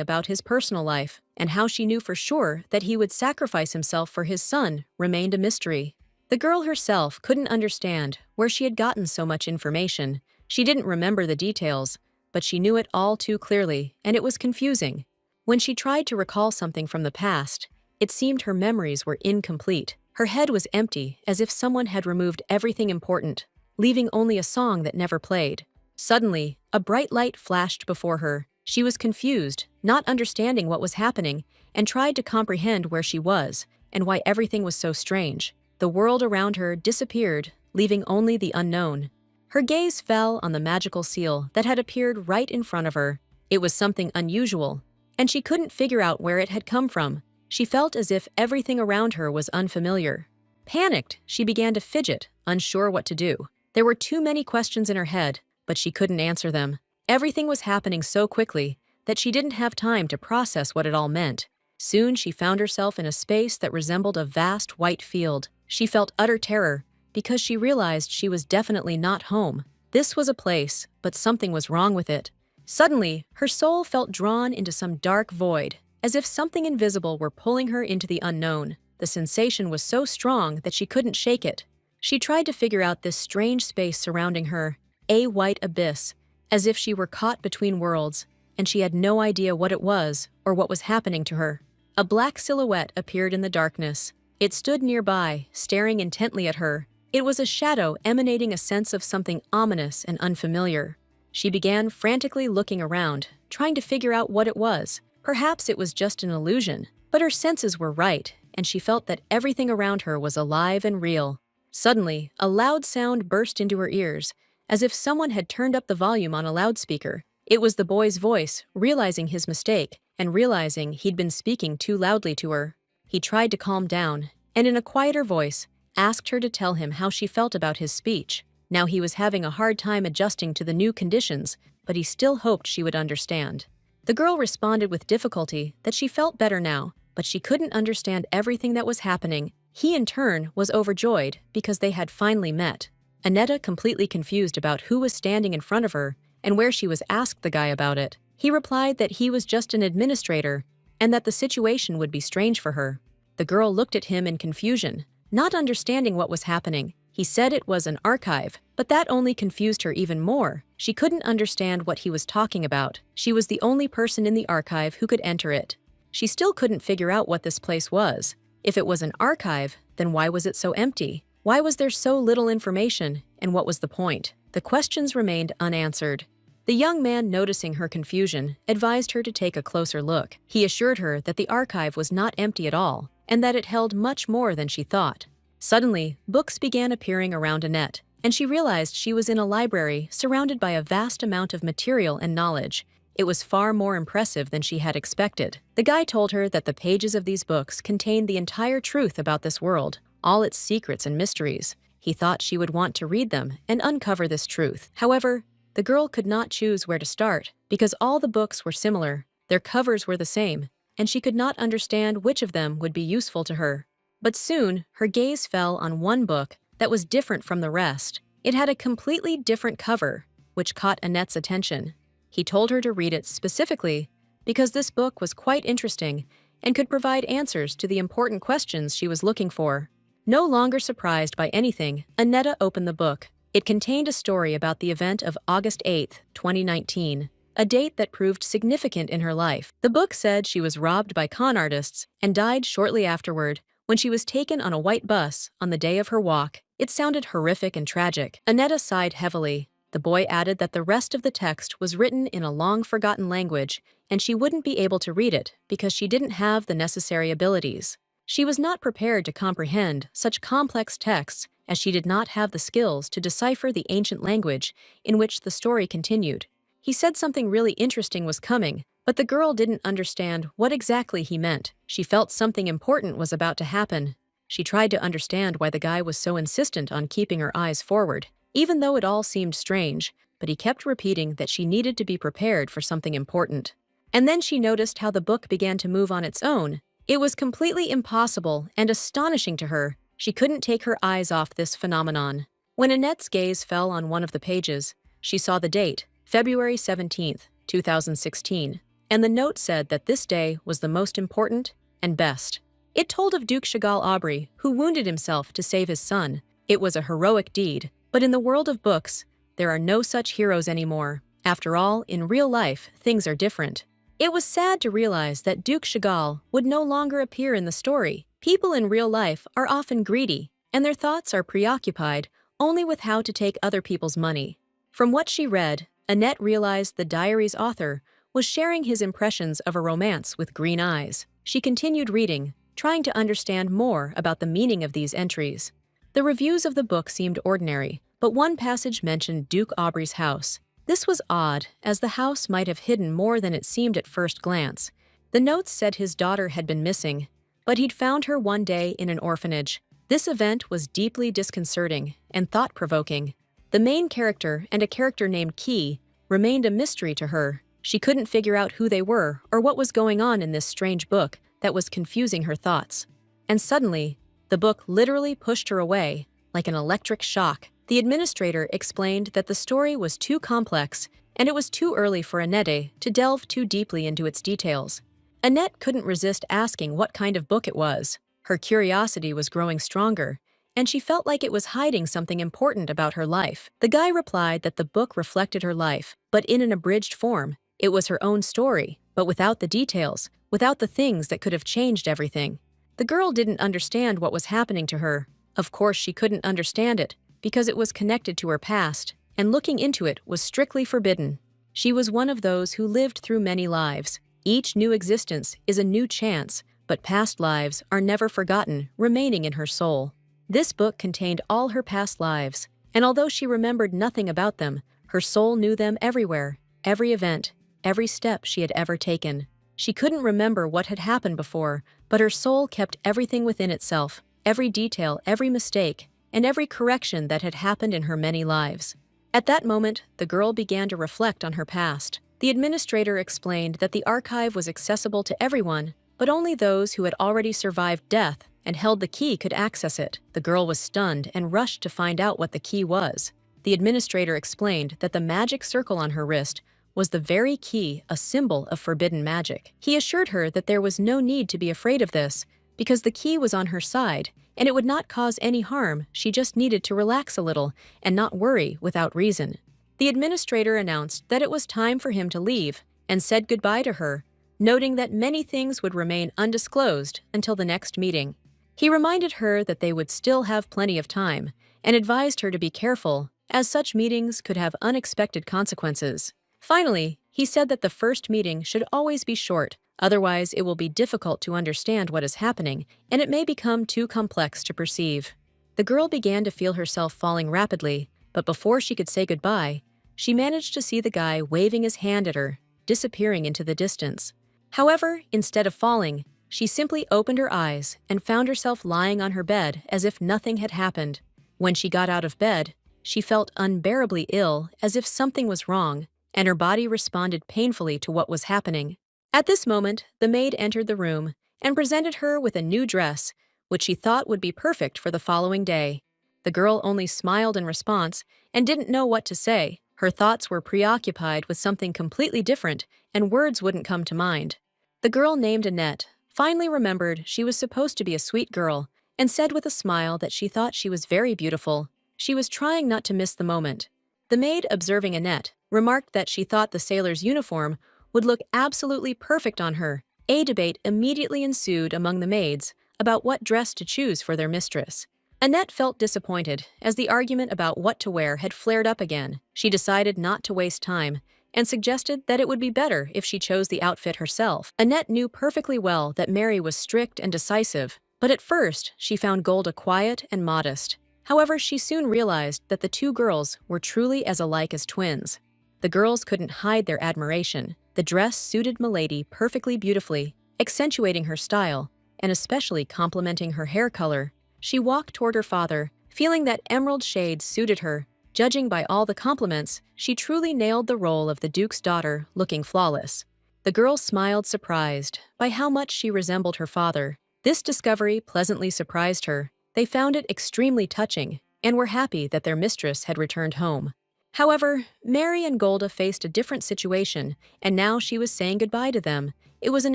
about his personal life, and how she knew for sure that he would sacrifice himself for his son remained a mystery. The girl herself couldn't understand where she had gotten so much information. She didn't remember the details, but she knew it all too clearly, and it was confusing. When she tried to recall something from the past, it seemed her memories were incomplete. Her head was empty, as if someone had removed everything important, leaving only a song that never played. Suddenly, a bright light flashed before her. She was confused, not understanding what was happening, and tried to comprehend where she was, and why everything was so strange. The world around her disappeared, leaving only the unknown. Her gaze fell on the magical seal that had appeared right in front of her. It was something unusual, and she couldn't figure out where it had come from. She felt as if everything around her was unfamiliar. Panicked, she began to fidget, unsure what to do. There were too many questions in her head, but she couldn't answer them. Everything was happening so quickly that she didn't have time to process what it all meant. Soon she found herself in a space that resembled a vast white field. She felt utter terror because she realized she was definitely not home. This was a place, but something was wrong with it. Suddenly, her soul felt drawn into some dark void, as if something invisible were pulling her into the unknown. The sensation was so strong that she couldn't shake it. She tried to figure out this strange space surrounding her, a white abyss, as if she were caught between worlds, and she had no idea what it was or what was happening to her. A black silhouette appeared in the darkness. It stood nearby, staring intently at her. It was a shadow emanating a sense of something ominous and unfamiliar. She began frantically looking around, trying to figure out what it was. Perhaps it was just an illusion, but her senses were right, and she felt that everything around her was alive and real. Suddenly, a loud sound burst into her ears, as if someone had turned up the volume on a loudspeaker. It was the boy's voice, realizing his mistake, and realizing he'd been speaking too loudly to her. He tried to calm down, and in a quieter voice, asked her to tell him how she felt about his speech. Now he was having a hard time adjusting to the new conditions, but he still hoped she would understand. The girl responded with difficulty that she felt better now, but she couldn't understand everything that was happening. He, in turn, was overjoyed because they had finally met. Annetta, completely confused about who was standing in front of her and where she was, asked the guy about it. He replied that he was just an administrator and that the situation would be strange for her. The girl looked at him in confusion, not understanding what was happening. He said it was an archive, but that only confused her even more. She couldn't understand what he was talking about. She was the only person in the archive who could enter it. She still couldn't figure out what this place was. If it was an archive, then why was it so empty? Why was there so little information, and what was the point? The questions remained unanswered. The young man, noticing her confusion, advised her to take a closer look. He assured her that the archive was not empty at all, and that it held much more than she thought. Suddenly, books began appearing around Annette, and she realized she was in a library surrounded by a vast amount of material and knowledge. It was far more impressive than she had expected. The guy told her that the pages of these books contained the entire truth about this world, all its secrets and mysteries. He thought she would want to read them and uncover this truth. However, the girl could not choose where to start because all the books were similar, their covers were the same, and she could not understand which of them would be useful to her. But soon, her gaze fell on one book that was different from the rest. It had a completely different cover, which caught Annette's attention. He told her to read it specifically because this book was quite interesting and could provide answers to the important questions she was looking for. No longer surprised by anything, Annetta opened the book. It contained a story about the event of August 8, 2019, a date that proved significant in her life. The book said she was robbed by con artists and died shortly afterward when she was taken on a white bus on the day of her walk. It sounded horrific and tragic. Annetta sighed heavily. The boy added that the rest of the text was written in a long-forgotten language, and she wouldn't be able to read it because she didn't have the necessary abilities. She was not prepared to comprehend such complex texts, as she did not have the skills to decipher the ancient language in which the story continued. He said something really interesting was coming, But the girl didn't understand what exactly he meant. She felt something important was about to happen. She tried to understand why the guy was so insistent on keeping her eyes forward, even though it all seemed strange, but he kept repeating that she needed to be prepared for something important. And then she noticed how the book began to move on its own. It was completely impossible and astonishing to her. She couldn't take her eyes off this phenomenon. When Annette's gaze fell on one of the pages, she saw the date, February 17th, 2016, and the note said that this day was the most important and best. It told of Duke Chagall Aubry, who wounded himself to save his son. It was a heroic deed, but in the world of books, there are no such heroes anymore. After all, in real life, things are different. It was sad to realize that Duke Chagall would no longer appear in the story. People in real life are often greedy, and their thoughts are preoccupied only with how to take other people's money. From what she read, Annette realized the diary's author was sharing his impressions of a romance with green eyes. She continued reading, trying to understand more about the meaning of these entries. The reviews of the book seemed ordinary, but one passage mentioned Duke Aubry's house. This was odd, as the house might have hidden more than it seemed at first glance. The notes said his daughter had been missing, but he'd found her one day in an orphanage. This event was deeply disconcerting and thought-provoking. The main character and a character named Key remained a mystery to her. She couldn't figure out who they were or what was going on in this strange book that was confusing her thoughts. And suddenly, the book literally pushed her away, like an electric shock. The administrator explained that the story was too complex and it was too early for Annette to delve too deeply into its details. Annette couldn't resist asking what kind of book it was. Her curiosity was growing stronger, and she felt like it was hiding something important about her life. The guy replied that the book reflected her life, but in an abridged form. It was her own story, but without the details, without the things that could have changed everything. The girl didn't understand what was happening to her. Of course, she couldn't understand it, because it was connected to her past, and looking into it was strictly forbidden. She was one of those who lived through many lives. Each new existence is a new chance, but past lives are never forgotten, remaining in her soul. This book contained all her past lives, and although she remembered nothing about them, her soul knew them everywhere, every event, every step she had ever taken. She couldn't remember what had happened before, but her soul kept everything within itself, every detail, every mistake, and every correction that had happened in her many lives. At that moment, the girl began to reflect on her past. The administrator explained that the archive was accessible to everyone, but only those who had already survived death and held the key could access it. The girl was stunned and rushed to find out what the key was. The administrator explained that the magic circle on her wrist was the very key, a symbol of forbidden magic. He assured her that there was no need to be afraid of this, because the key was on her side, and it would not cause any harm. She just needed to relax a little and not worry without reason. The administrator announced that it was time for him to leave and said goodbye to her, noting that many things would remain undisclosed until the next meeting. He reminded her that they would still have plenty of time and advised her to be careful, as such meetings could have unexpected consequences. Finally, he said that the first meeting should always be short, otherwise it will be difficult to understand what is happening and it may become too complex to perceive. The girl began to feel herself falling rapidly, but before she could say goodbye, she managed to see the guy waving his hand at her, disappearing into the distance. However, instead of falling, she simply opened her eyes and found herself lying on her bed as if nothing had happened. When she got out of bed, she felt unbearably ill, as if something was wrong, and her body responded painfully to what was happening. At this moment, the maid entered the room and presented her with a new dress, which she thought would be perfect for the following day. The girl only smiled in response and didn't know what to say. Her thoughts were preoccupied with something completely different, and words wouldn't come to mind. The girl named Annette finally remembered she was supposed to be a sweet girl and said with a smile that she thought she was very beautiful. She was trying not to miss the moment. The maid, observing Annette, remarked that she thought the sailor's uniform would look absolutely perfect on her. A debate immediately ensued among the maids about what dress to choose for their mistress. Annette felt disappointed, as the argument about what to wear had flared up again. She decided not to waste time and suggested that it would be better if she chose the outfit herself. Annette knew perfectly well that Mary was strict and decisive, but at first she found Golda quiet and modest. However, she soon realized that the two girls were truly as alike as twins. The girls couldn't hide their admiration. The dress suited Milady perfectly beautifully, accentuating her style, and especially complementing her hair color. She walked toward her father, feeling that emerald shade suited her. Judging by all the compliments, she truly nailed the role of the Duke's daughter, looking flawless. The girl smiled, surprised by how much she resembled her father. This discovery pleasantly surprised her. They found it extremely touching and were happy that their mistress had returned home. However, Mary and Golda faced a different situation, and now she was saying goodbye to them. It was an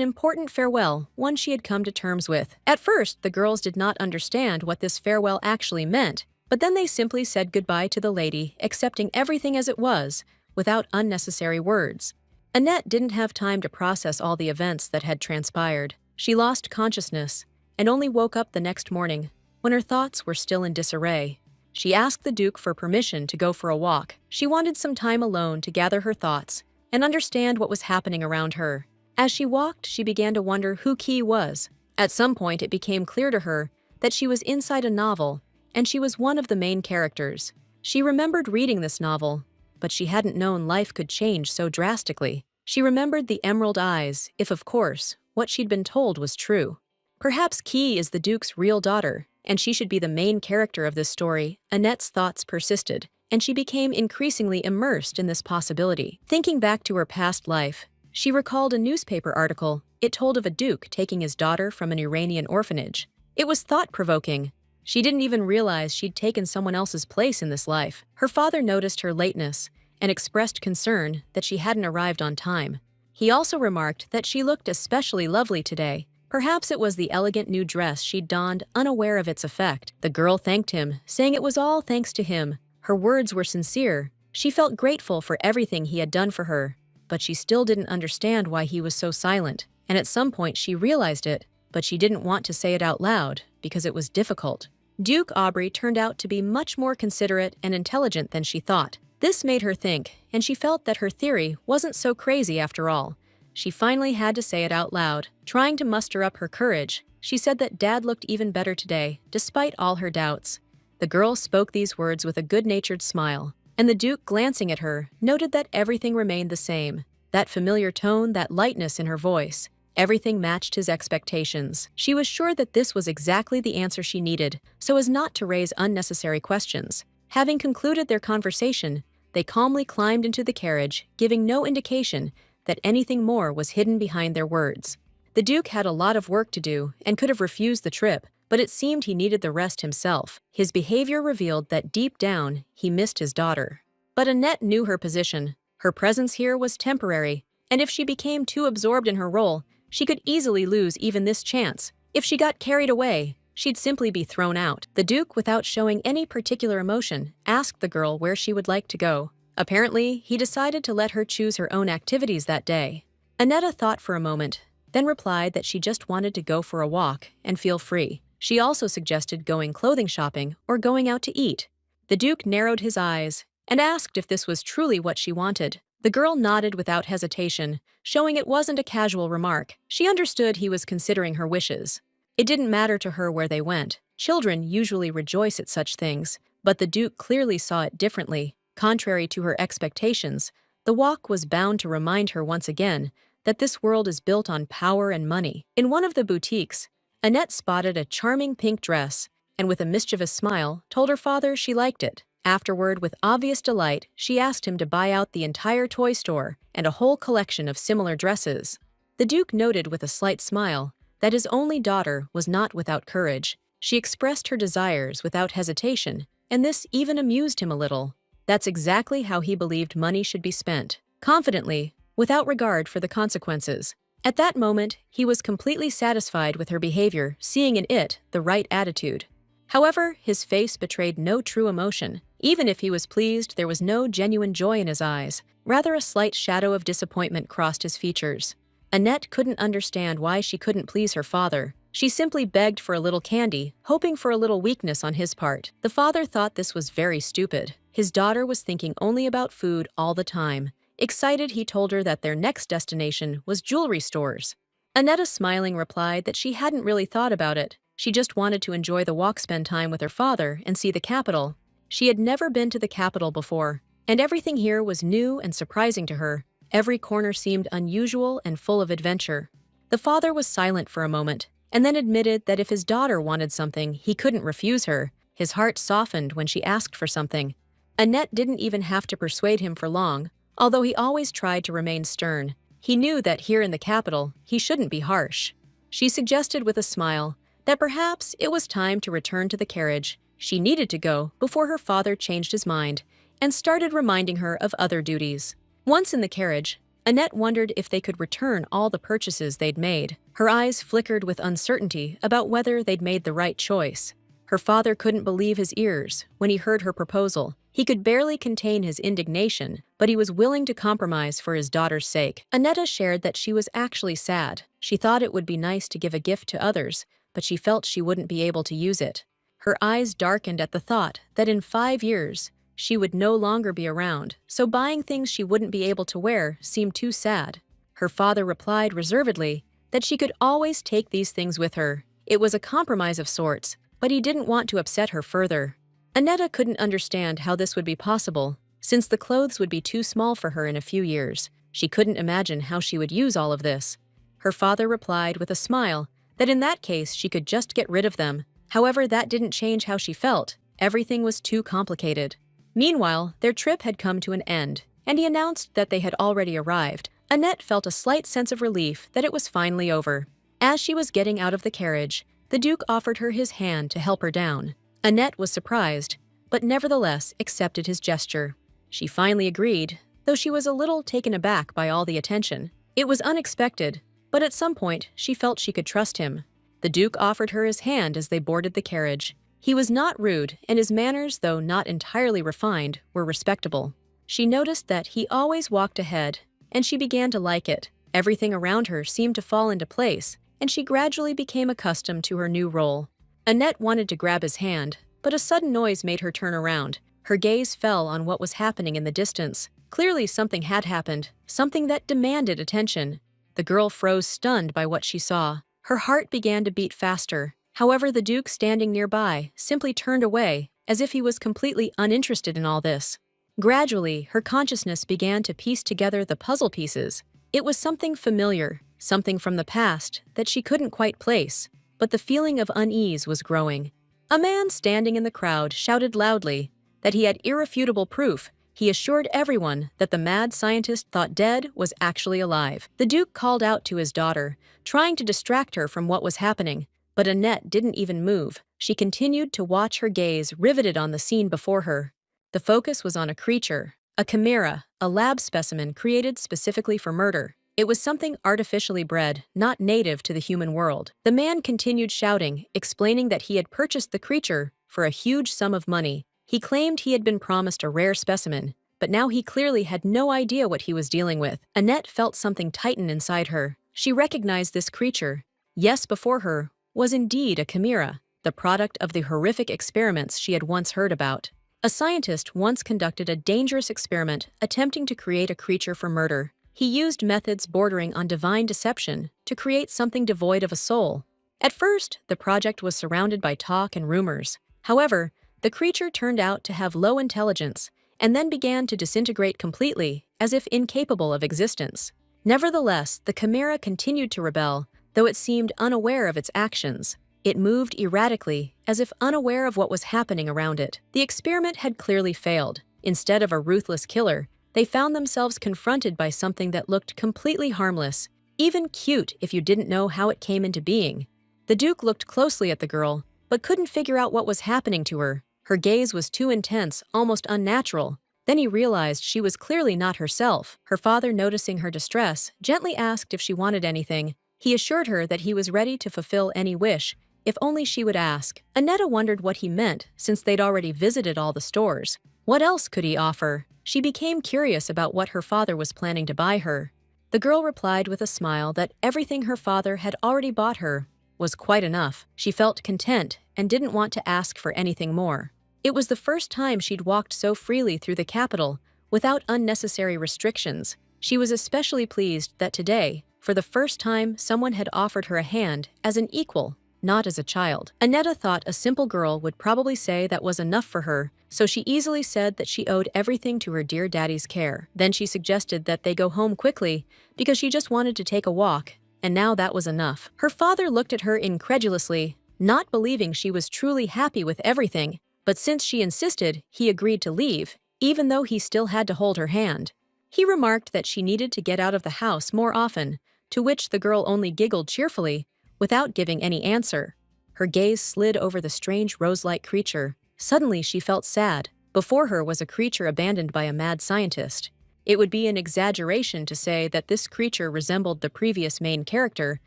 important farewell, one she had come to terms with. At first, the girls did not understand what this farewell actually meant, but then they simply said goodbye to the lady, accepting everything as it was, without unnecessary words. Annette didn't have time to process all the events that had transpired. She lost consciousness, and only woke up the next morning, when her thoughts were still in disarray. She asked the Duke for permission to go for a walk. She wanted some time alone to gather her thoughts and understand what was happening around her. As she walked, she began to wonder who Key was. At some point, it became clear to her that she was inside a novel, and she was one of the main characters. She remembered reading this novel, but she hadn't known life could change so drastically. She remembered the emerald eyes, if of course, what she'd been told was true. Perhaps Key is the Duke's real daughter, and she should be the main character of this story. Annette's thoughts persisted, and she became increasingly immersed in this possibility. Thinking back to her past life, she recalled a newspaper article. It told of a duke taking his daughter from an Iranian orphanage. It was thought-provoking. She didn't even realize she'd taken someone else's place in this life. Her father noticed her lateness and expressed concern that she hadn't arrived on time. He also remarked that she looked especially lovely today. Perhaps it was the elegant new dress she'd donned, unaware of its effect. The girl thanked him, saying it was all thanks to him. Her words were sincere. She felt grateful for everything he had done for her, but she still didn't understand why he was so silent. And at some point she realized it, but she didn't want to say it out loud because it was difficult. Duke Aubrey turned out to be much more considerate and intelligent than she thought. This made her think, and she felt that her theory wasn't so crazy after all. She finally had to say it out loud. Trying to muster up her courage, she said that Dad looked even better today, despite all her doubts. The girl spoke these words with a good-natured smile, and the Duke, glancing at her, noted that everything remained the same. That familiar tone, that lightness in her voice, everything matched his expectations. She was sure that this was exactly the answer she needed, so as not to raise unnecessary questions. Having concluded their conversation, they calmly climbed into the carriage, giving no indication that anything more was hidden behind their words. The Duke had a lot of work to do and could have refused the trip, but it seemed he needed the rest himself. His behavior revealed that deep down, he missed his daughter. But Annette knew her position. Her presence here was temporary, and if she became too absorbed in her role, she could easily lose even this chance. If she got carried away, she'd simply be thrown out. The Duke, without showing any particular emotion, asked the girl where she would like to go. Apparently, he decided to let her choose her own activities that day. Annette thought for a moment, then replied that she just wanted to go for a walk and feel free. She also suggested going clothing shopping or going out to eat. The Duke narrowed his eyes and asked if this was truly what she wanted. The girl nodded without hesitation, showing it wasn't a casual remark. She understood he was considering her wishes. It didn't matter to her where they went. Children usually rejoice at such things, but the Duke clearly saw it differently. Contrary to her expectations, the walk was bound to remind her once again that this world is built on power and money. In one of the boutiques, Annette spotted a charming pink dress and with a mischievous smile told her father she liked it. Afterward, with obvious delight, she asked him to buy out the entire toy store and a whole collection of similar dresses. The Duke noted with a slight smile that his only daughter was not without courage. She expressed her desires without hesitation, and this even amused him a little. That's exactly how he believed money should be spent, confidently, without regard for the consequences. At that moment, he was completely satisfied with her behavior, seeing in it the right attitude. However, his face betrayed no true emotion. Even if he was pleased, there was no genuine joy in his eyes. Rather, a slight shadow of disappointment crossed his features. Annette couldn't understand why she couldn't please her father. She simply begged for a little candy, hoping for a little weakness on his part. The father thought this was very stupid. His daughter was thinking only about food all the time. Excited, he told her that their next destination was jewelry stores. Annette, smiling, replied that she hadn't really thought about it. She just wanted to enjoy the walk, spend time with her father, and see the capital. She had never been to the capital before, and everything here was new and surprising to her. Every corner seemed unusual and full of adventure. The father was silent for a moment, and then admitted that if his daughter wanted something, he couldn't refuse her. His heart softened when she asked for something. Annette didn't even have to persuade him for long, although he always tried to remain stern. He knew that here in the capital, he shouldn't be harsh. She suggested with a smile that perhaps it was time to return to the carriage. She needed to go before her father changed his mind and started reminding her of other duties. Once in the carriage, Annette wondered if they could return all the purchases they'd made. Her eyes flickered with uncertainty about whether they'd made the right choice. Her father couldn't believe his ears when he heard her proposal. He could barely contain his indignation, but he was willing to compromise for his daughter's sake. Annetta shared that she was actually sad. She thought it would be nice to give a gift to others, but she felt she wouldn't be able to use it. Her eyes darkened at the thought that in 5 years, she would no longer be around, so buying things she wouldn't be able to wear seemed too sad. Her father replied reservedly that she could always take these things with her. It was a compromise of sorts, but he didn't want to upset her further. Annetta couldn't understand how this would be possible, since the clothes would be too small for her in a few years. She couldn't imagine how she would use all of this. Her father replied with a smile that in that case she could just get rid of them. However, that didn't change how she felt. Everything was too complicated. Meanwhile, their trip had come to an end, and he announced that they had already arrived. Annette felt a slight sense of relief that it was finally over. As she was getting out of the carriage, the Duke offered her his hand to help her down. Annette was surprised, but nevertheless accepted his gesture. She finally agreed, though she was a little taken aback by all the attention. It was unexpected, but at some point she felt she could trust him. The Duke offered her his hand as they boarded the carriage. He was not rude, and his manners, though not entirely refined, were respectable. She noticed that he always walked ahead, and she began to like it. Everything around her seemed to fall into place, and she gradually became accustomed to her new role. Annette wanted to grab his hand, but a sudden noise made her turn around. Her gaze fell on what was happening in the distance. Clearly something had happened, something that demanded attention. The girl froze stunned by what she saw. Her heart began to beat faster. However, the Duke standing nearby simply turned away, as if he was completely uninterested in all this. Gradually, her consciousness began to piece together the puzzle pieces. It was something familiar, something from the past that she couldn't quite place, but the feeling of unease was growing. A man standing in the crowd shouted loudly that he had irrefutable proof. He assured everyone that the mad scientist thought dead was actually alive. The Duke called out to his daughter, trying to distract her from what was happening. But Annette didn't even move. She continued to watch, her gaze riveted on the scene before her. The focus was on a creature, a chimera, a lab specimen created specifically for murder. It was something artificially bred, not native to the human world. The man continued shouting, explaining that he had purchased the creature for a huge sum of money. He claimed he had been promised a rare specimen, but now he clearly had no idea what he was dealing with. Annette felt something tighten inside her. She recognized this creature. Yes, before her was indeed a chimera, the product of the horrific experiments she had once heard about. A scientist once conducted a dangerous experiment attempting to create a creature for murder. He used methods bordering on divine deception to create something devoid of a soul. At first, the project was surrounded by talk and rumors. However, the creature turned out to have low intelligence and then began to disintegrate completely, as if incapable of existence. Nevertheless, the chimera continued to rebel, though it seemed unaware of its actions. It moved erratically, as if unaware of what was happening around it. The experiment had clearly failed. Instead of a ruthless killer, they found themselves confronted by something that looked completely harmless, even cute if you didn't know how it came into being. The Duke looked closely at the girl, but couldn't figure out what was happening to her. Her gaze was too intense, almost unnatural. Then he realized she was clearly not herself. Her father, noticing her distress, gently asked if she wanted anything. He assured her that he was ready to fulfill any wish, if only she would ask. Annetta wondered what he meant, since they'd already visited all the stores. What else could he offer? She became curious about what her father was planning to buy her. The girl replied with a smile that everything her father had already bought her was quite enough. She felt content and didn't want to ask for anything more. It was the first time she'd walked so freely through the capital without unnecessary restrictions. She was especially pleased that today, for the first time, someone had offered her a hand as an equal. not as a child. Annetta thought a simple girl would probably say that was enough for her, so she easily said that she owed everything to her dear daddy's care. Then she suggested that they go home quickly because she just wanted to take a walk, and now that was enough. Her father looked at her incredulously, not believing she was truly happy with everything, but since she insisted, he agreed to leave, even though he still had to hold her hand. He remarked that she needed to get out of the house more often, to which the girl only giggled cheerfully, without giving any answer. Her gaze slid over the strange rose-like creature. Suddenly she felt sad. Before her was a creature abandoned by a mad scientist. It would be an exaggeration to say that this creature resembled the previous main character,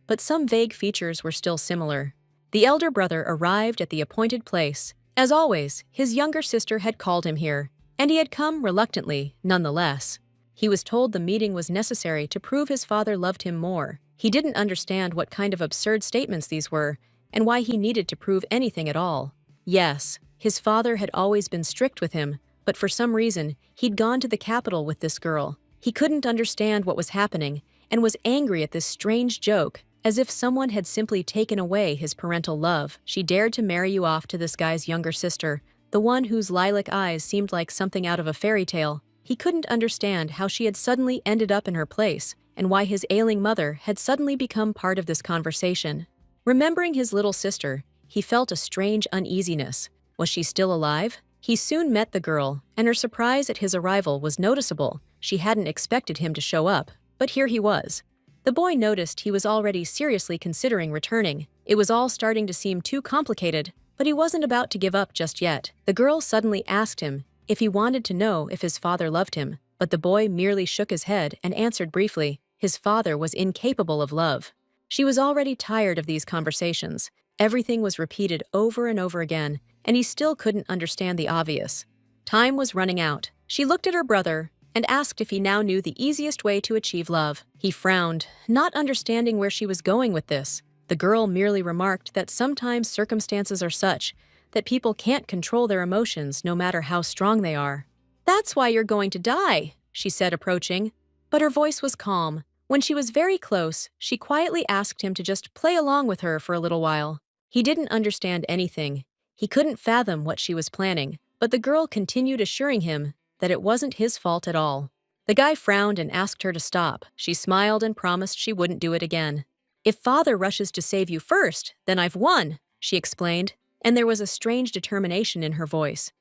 but some vague features were still similar. The elder brother arrived at the appointed place. As always, his younger sister had called him here, and he had come reluctantly, nonetheless. He was told the meeting was necessary to prove his father loved him more. He didn't understand what kind of absurd statements these were, and why he needed to prove anything at all. Yes, his father had always been strict with him, but for some reason, he'd gone to the capital with this girl. He couldn't understand what was happening, and was angry at this strange joke, as if someone had simply taken away his parental love. She dared to marry you off to this guy's younger sister, the one whose lilac eyes seemed like something out of a fairy tale. He couldn't understand how she had suddenly ended up in her place, and why his ailing mother had suddenly become part of this conversation. Remembering his little sister, he felt a strange uneasiness. Was she still alive? He soon met the girl, and her surprise at his arrival was noticeable. She hadn't expected him to show up, but here he was. The boy noticed he was already seriously considering returning. It was all starting to seem too complicated, but he wasn't about to give up just yet. The girl suddenly asked him if he wanted to know if his father loved him, but the boy merely shook his head and answered briefly, his father was incapable of love. She was already tired of these conversations. Everything was repeated over and over again, and he still couldn't understand the obvious. Time was running out. She looked at her brother and asked if he now knew the easiest way to achieve love. He frowned, not understanding where she was going with this. The girl merely remarked that sometimes circumstances are such that people can't control their emotions no matter how strong they are. "That's why you're going to die," she said, approaching. But her voice was calm. When she was very close, she quietly asked him to just play along with her for a little while. He didn't understand anything. He couldn't fathom what she was planning, but the girl continued assuring him that it wasn't his fault at all. The guy frowned and asked her to stop. She smiled and promised she wouldn't do it again. "If father rushes to save you first, then I've won," she explained, and there was a strange determination in her voice.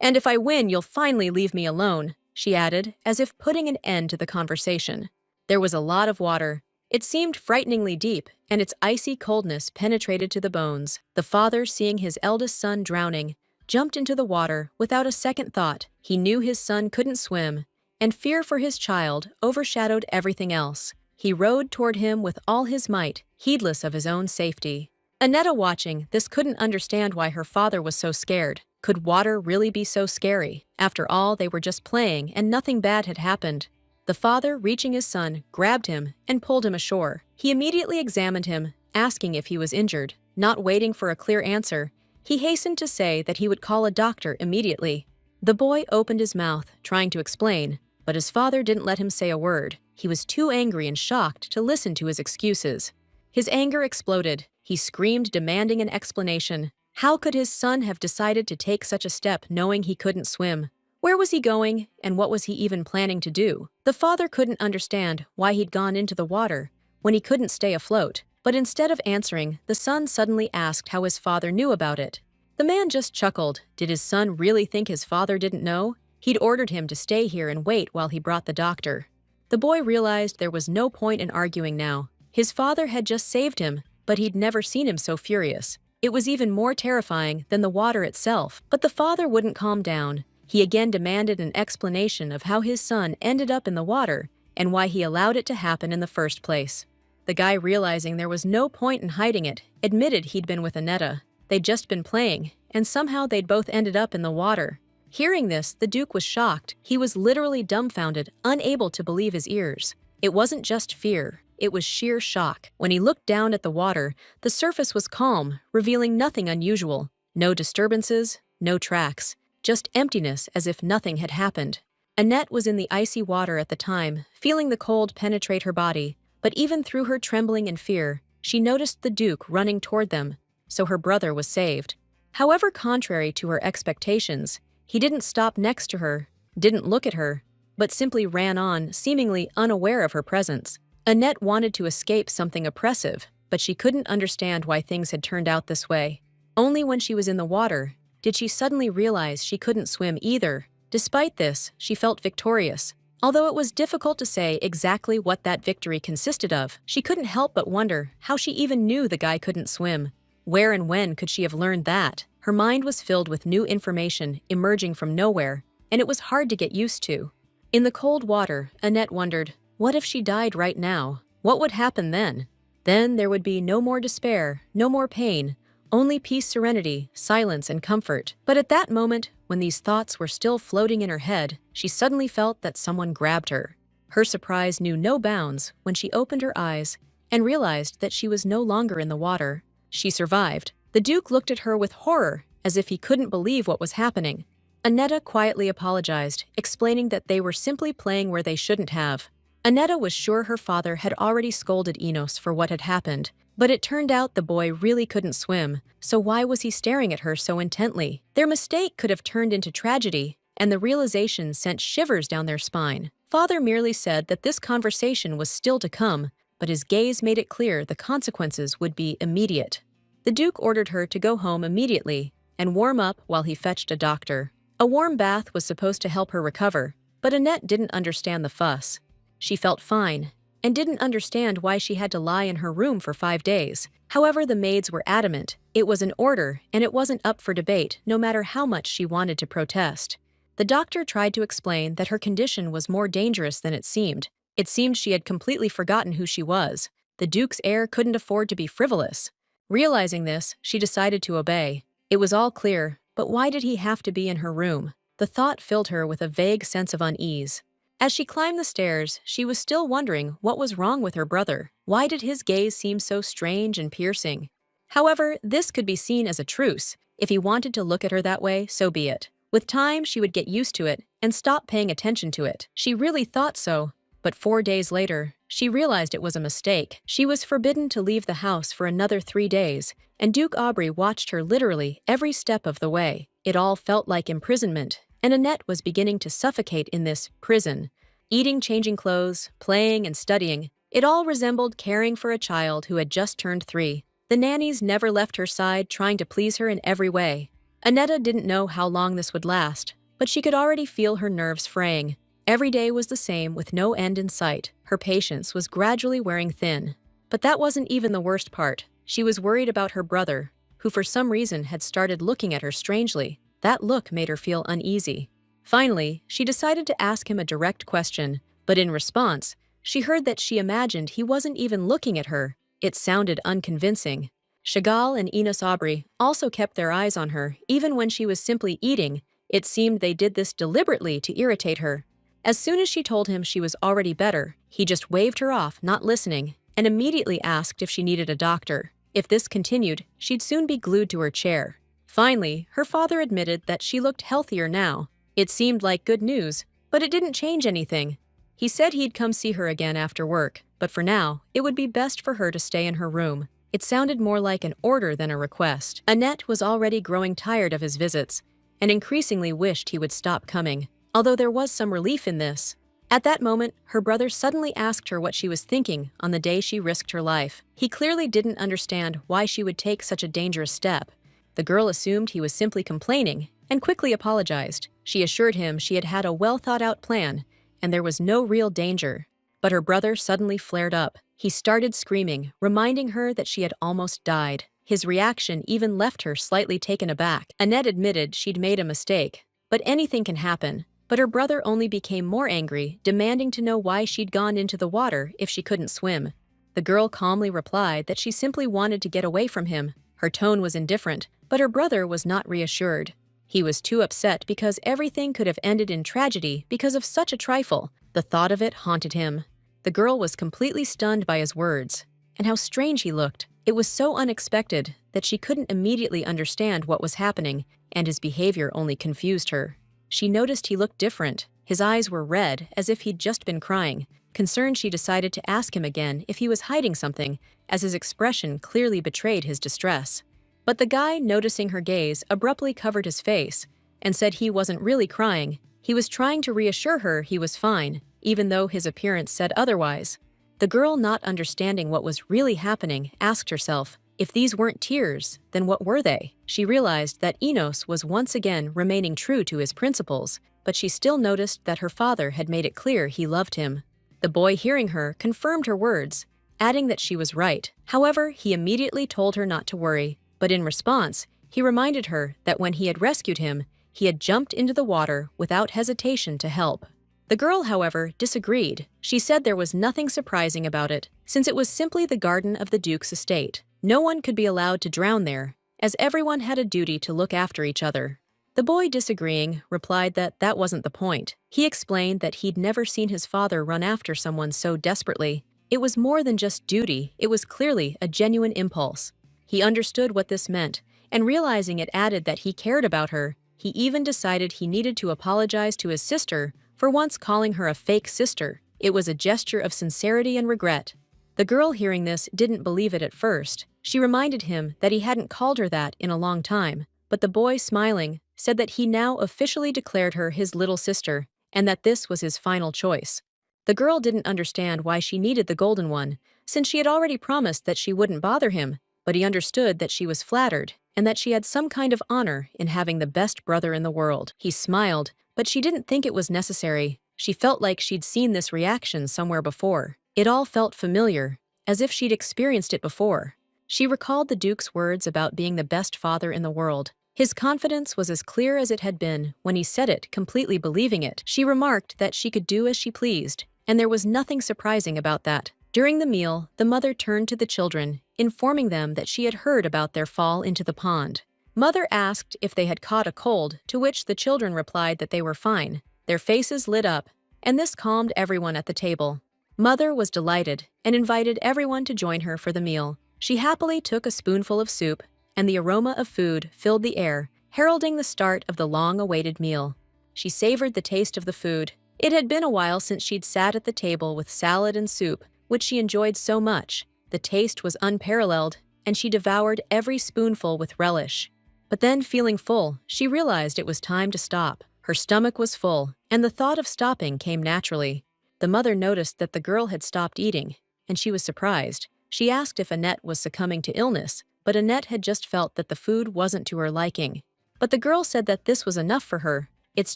"And if I win, you'll finally leave me alone," she added, as if putting an end to the conversation. There was a lot of water. It seemed frighteningly deep, and its icy coldness penetrated to the bones. The father, seeing his eldest son drowning, jumped into the water without a second thought. He knew his son couldn't swim, and fear for his child overshadowed everything else. He rowed toward him with all his might, heedless of his own safety. Annetta, watching this, couldn't understand why her father was so scared. Could water really be so scary? After all, they were just playing, and nothing bad had happened. The father, reaching his son, grabbed him and pulled him ashore. He immediately examined him, asking if he was injured. Not waiting for a clear answer, he hastened to say that he would call a doctor immediately. The boy opened his mouth, trying to explain, but his father didn't let him say a word. He was too angry and shocked to listen to his excuses. His anger exploded. He screamed, demanding an explanation. How could his son have decided to take such a step knowing he couldn't swim? Where was he going, and what was he even planning to do? The father couldn't understand why he'd gone into the water when he couldn't stay afloat, but instead of answering, the son suddenly asked how his father knew about it. The man just chuckled. Did his son really think his father didn't know? He'd ordered him to stay here and wait while he brought the doctor. The boy realized there was no point in arguing now. His father had just saved him, but he'd never seen him so furious. It was even more terrifying than the water itself, but the father wouldn't calm down. He again demanded an explanation of how his son ended up in the water and why he allowed it to happen in the first place. The guy, realizing there was no point in hiding it, admitted he'd been with Annetta. They'd just been playing, and somehow they'd both ended up in the water. Hearing this, the Duke was shocked. He was literally dumbfounded, unable to believe his ears. It wasn't just fear, it was sheer shock. When he looked down at the water, the surface was calm, revealing nothing unusual. No disturbances, no tracks, just emptiness, as if nothing had happened. Annette was in the icy water at the time, feeling the cold penetrate her body, but even through her trembling and fear, she noticed the Duke running toward them. so her brother was saved. However, contrary to her expectations, he didn't stop next to her, didn't look at her, but simply ran on, seemingly unaware of her presence. Annette wanted to escape something oppressive, but she couldn't understand why things had turned out this way. Only when she was in the water did she suddenly realize she couldn't swim either. Despite this, she felt victorious. Although it was difficult to say exactly what that victory consisted of, she couldn't help but wonder how she even knew the guy couldn't swim. Where and when could she have learned that? Her mind was filled with new information emerging from nowhere, and it was hard to get used to. In the cold water, Annette wondered, what if she died right now? What would happen then? Then there would be no more despair, no more pain, only peace, serenity, silence, and comfort. But at that moment, when these thoughts were still floating in her head, she suddenly felt that someone grabbed her. Her surprise knew no bounds when she opened her eyes and realized that she was no longer in the water. She survived. The Duke looked at her with horror, as if he couldn't believe what was happening. Annetta quietly apologized, explaining that they were simply playing where they shouldn't have. Annetta was sure her father had already scolded Enos for what had happened, but it turned out the boy really couldn't swim, so why was he staring at her so intently? Their mistake could have turned into tragedy, and the realization sent shivers down their spine. Father merely said that this conversation was still to come, but his gaze made it clear the consequences would be immediate. The Duke ordered her to go home immediately and warm up while he fetched a doctor. A warm bath was supposed to help her recover, but Annette didn't understand the fuss. She felt fine, and didn't understand why she had to lie in her room for 5 days. However, the maids were adamant. It was an order, and it wasn't up for debate, no matter how much she wanted to protest. The doctor tried to explain that her condition was more dangerous than it seemed. It seemed she had completely forgotten who she was. The Duke's heir couldn't afford to be frivolous. Realizing this, she decided to obey. It was all clear, but why did he have to be in her room? The thought filled her with a vague sense of unease. As she climbed the stairs, she was still wondering what was wrong with her brother. Why did his gaze seem so strange and piercing? However, this could be seen as a truce. If he wanted to look at her that way, so be it. With time, she would get used to it and stop paying attention to it. She really thought so, but 4 days later, she realized it was a mistake. She was forbidden to leave the house for another 3 days, and Duke Aubrey watched her literally every step of the way. It all felt like imprisonment, and Annette was beginning to suffocate in this prison. Eating, changing clothes, playing, and studying, it all resembled caring for a child who had just turned 3. The nannies never left her side, trying to please her in every way. Annetta didn't know how long this would last, but she could already feel her nerves fraying. Every day was the same, with no end in sight. Her patience was gradually wearing thin. But that wasn't even the worst part. She was worried about her brother, who for some reason had started looking at her strangely. That look made her feel uneasy. Finally, she decided to ask him a direct question, but in response, she heard that she imagined he wasn't even looking at her. It sounded unconvincing. Chagall and Enos Aubrey also kept their eyes on her, even when she was simply eating. It seemed they did this deliberately to irritate her. As soon as she told him she was already better, he just waved her off, not listening, and immediately asked if she needed a doctor. If this continued, she'd soon be glued to her chair. Finally, her father admitted that she looked healthier now. It seemed like good news, but it didn't change anything. He said he'd come see her again after work, but for now, it would be best for her to stay in her room. It sounded more like an order than a request. Annette was already growing tired of his visits, and increasingly wished he would stop coming, although there was some relief in this. At that moment, her brother suddenly asked her what she was thinking on the day she risked her life. He clearly didn't understand why she would take such a dangerous step. The girl assumed he was simply complaining and quickly apologized. She assured him she had had a well-thought-out plan, and there was no real danger. But her brother suddenly flared up. He started screaming, reminding her that she had almost died. His reaction even left her slightly taken aback. Annette admitted she'd made a mistake, but anything can happen. But her brother only became more angry, demanding to know why she'd gone into the water if she couldn't swim. The girl calmly replied that she simply wanted to get away from him. Her tone was indifferent, but her brother was not reassured. He was too upset because everything could have ended in tragedy because of such a trifle. The thought of it haunted him. The girl was completely stunned by his words, and how strange he looked. It was so unexpected that she couldn't immediately understand what was happening, and his behavior only confused her. She noticed he looked different. His eyes were red, as if he'd just been crying. Concerned, she decided to ask him again if he was hiding something, as his expression clearly betrayed his distress. But the guy, noticing her gaze, abruptly covered his face and said he wasn't really crying. He was trying to reassure her he was fine, even though his appearance said otherwise. The girl, not understanding what was really happening, asked herself, if these weren't tears, then what were they? She realized that Enos was once again remaining true to his principles, but she still noticed that her father had made it clear he loved him. The boy, hearing her, confirmed her words, adding that she was right. However, he immediately told her not to worry, but in response, he reminded her that when he had rescued him, he had jumped into the water without hesitation to help. The girl, however, disagreed. She said there was nothing surprising about it, since it was simply the garden of the Duke's estate. No one could be allowed to drown there, as everyone had a duty to look after each other. The boy, disagreeing, replied that that wasn't the point. He explained that he'd never seen his father run after someone so desperately. It was more than just duty, it was clearly a genuine impulse. He understood what this meant, and realizing it added that he cared about her, he even decided he needed to apologize to his sister for once calling her a fake sister. It was a gesture of sincerity and regret. The girl, hearing this, didn't believe it at first. She reminded him that he hadn't called her that in a long time, but the boy, smiling, said that he now officially declared her his little sister, and that this was his final choice. The girl didn't understand why she needed the golden one, since she had already promised that she wouldn't bother him, but he understood that she was flattered, and that she had some kind of honor in having the best brother in the world. He smiled, but she didn't think it was necessary. She felt like she'd seen this reaction somewhere before. It all felt familiar, as if she'd experienced it before. She recalled the Duke's words about being the best father in the world. His confidence was as clear as it had been when he said it, completely believing it. She remarked that she could do as she pleased, and there was nothing surprising about that. During the meal, the mother turned to the children, informing them that she had heard about their fall into the pond. Mother asked if they had caught a cold, to which the children replied that they were fine. Their faces lit up, and this calmed everyone at the table. Mother was delighted and invited everyone to join her for the meal. She happily took a spoonful of soup, and the aroma of food filled the air, heralding the start of the long-awaited meal. She savored the taste of the food. It had been a while since she'd sat at the table with salad and soup, which she enjoyed so much. The taste was unparalleled, and she devoured every spoonful with relish. But then, feeling full, she realized it was time to stop. Her stomach was full, and the thought of stopping came naturally. The mother noticed that the girl had stopped eating, and she was surprised. She asked if Annette was succumbing to illness, but Annette had just felt that the food wasn't to her liking. But the girl said that this was enough for her. It's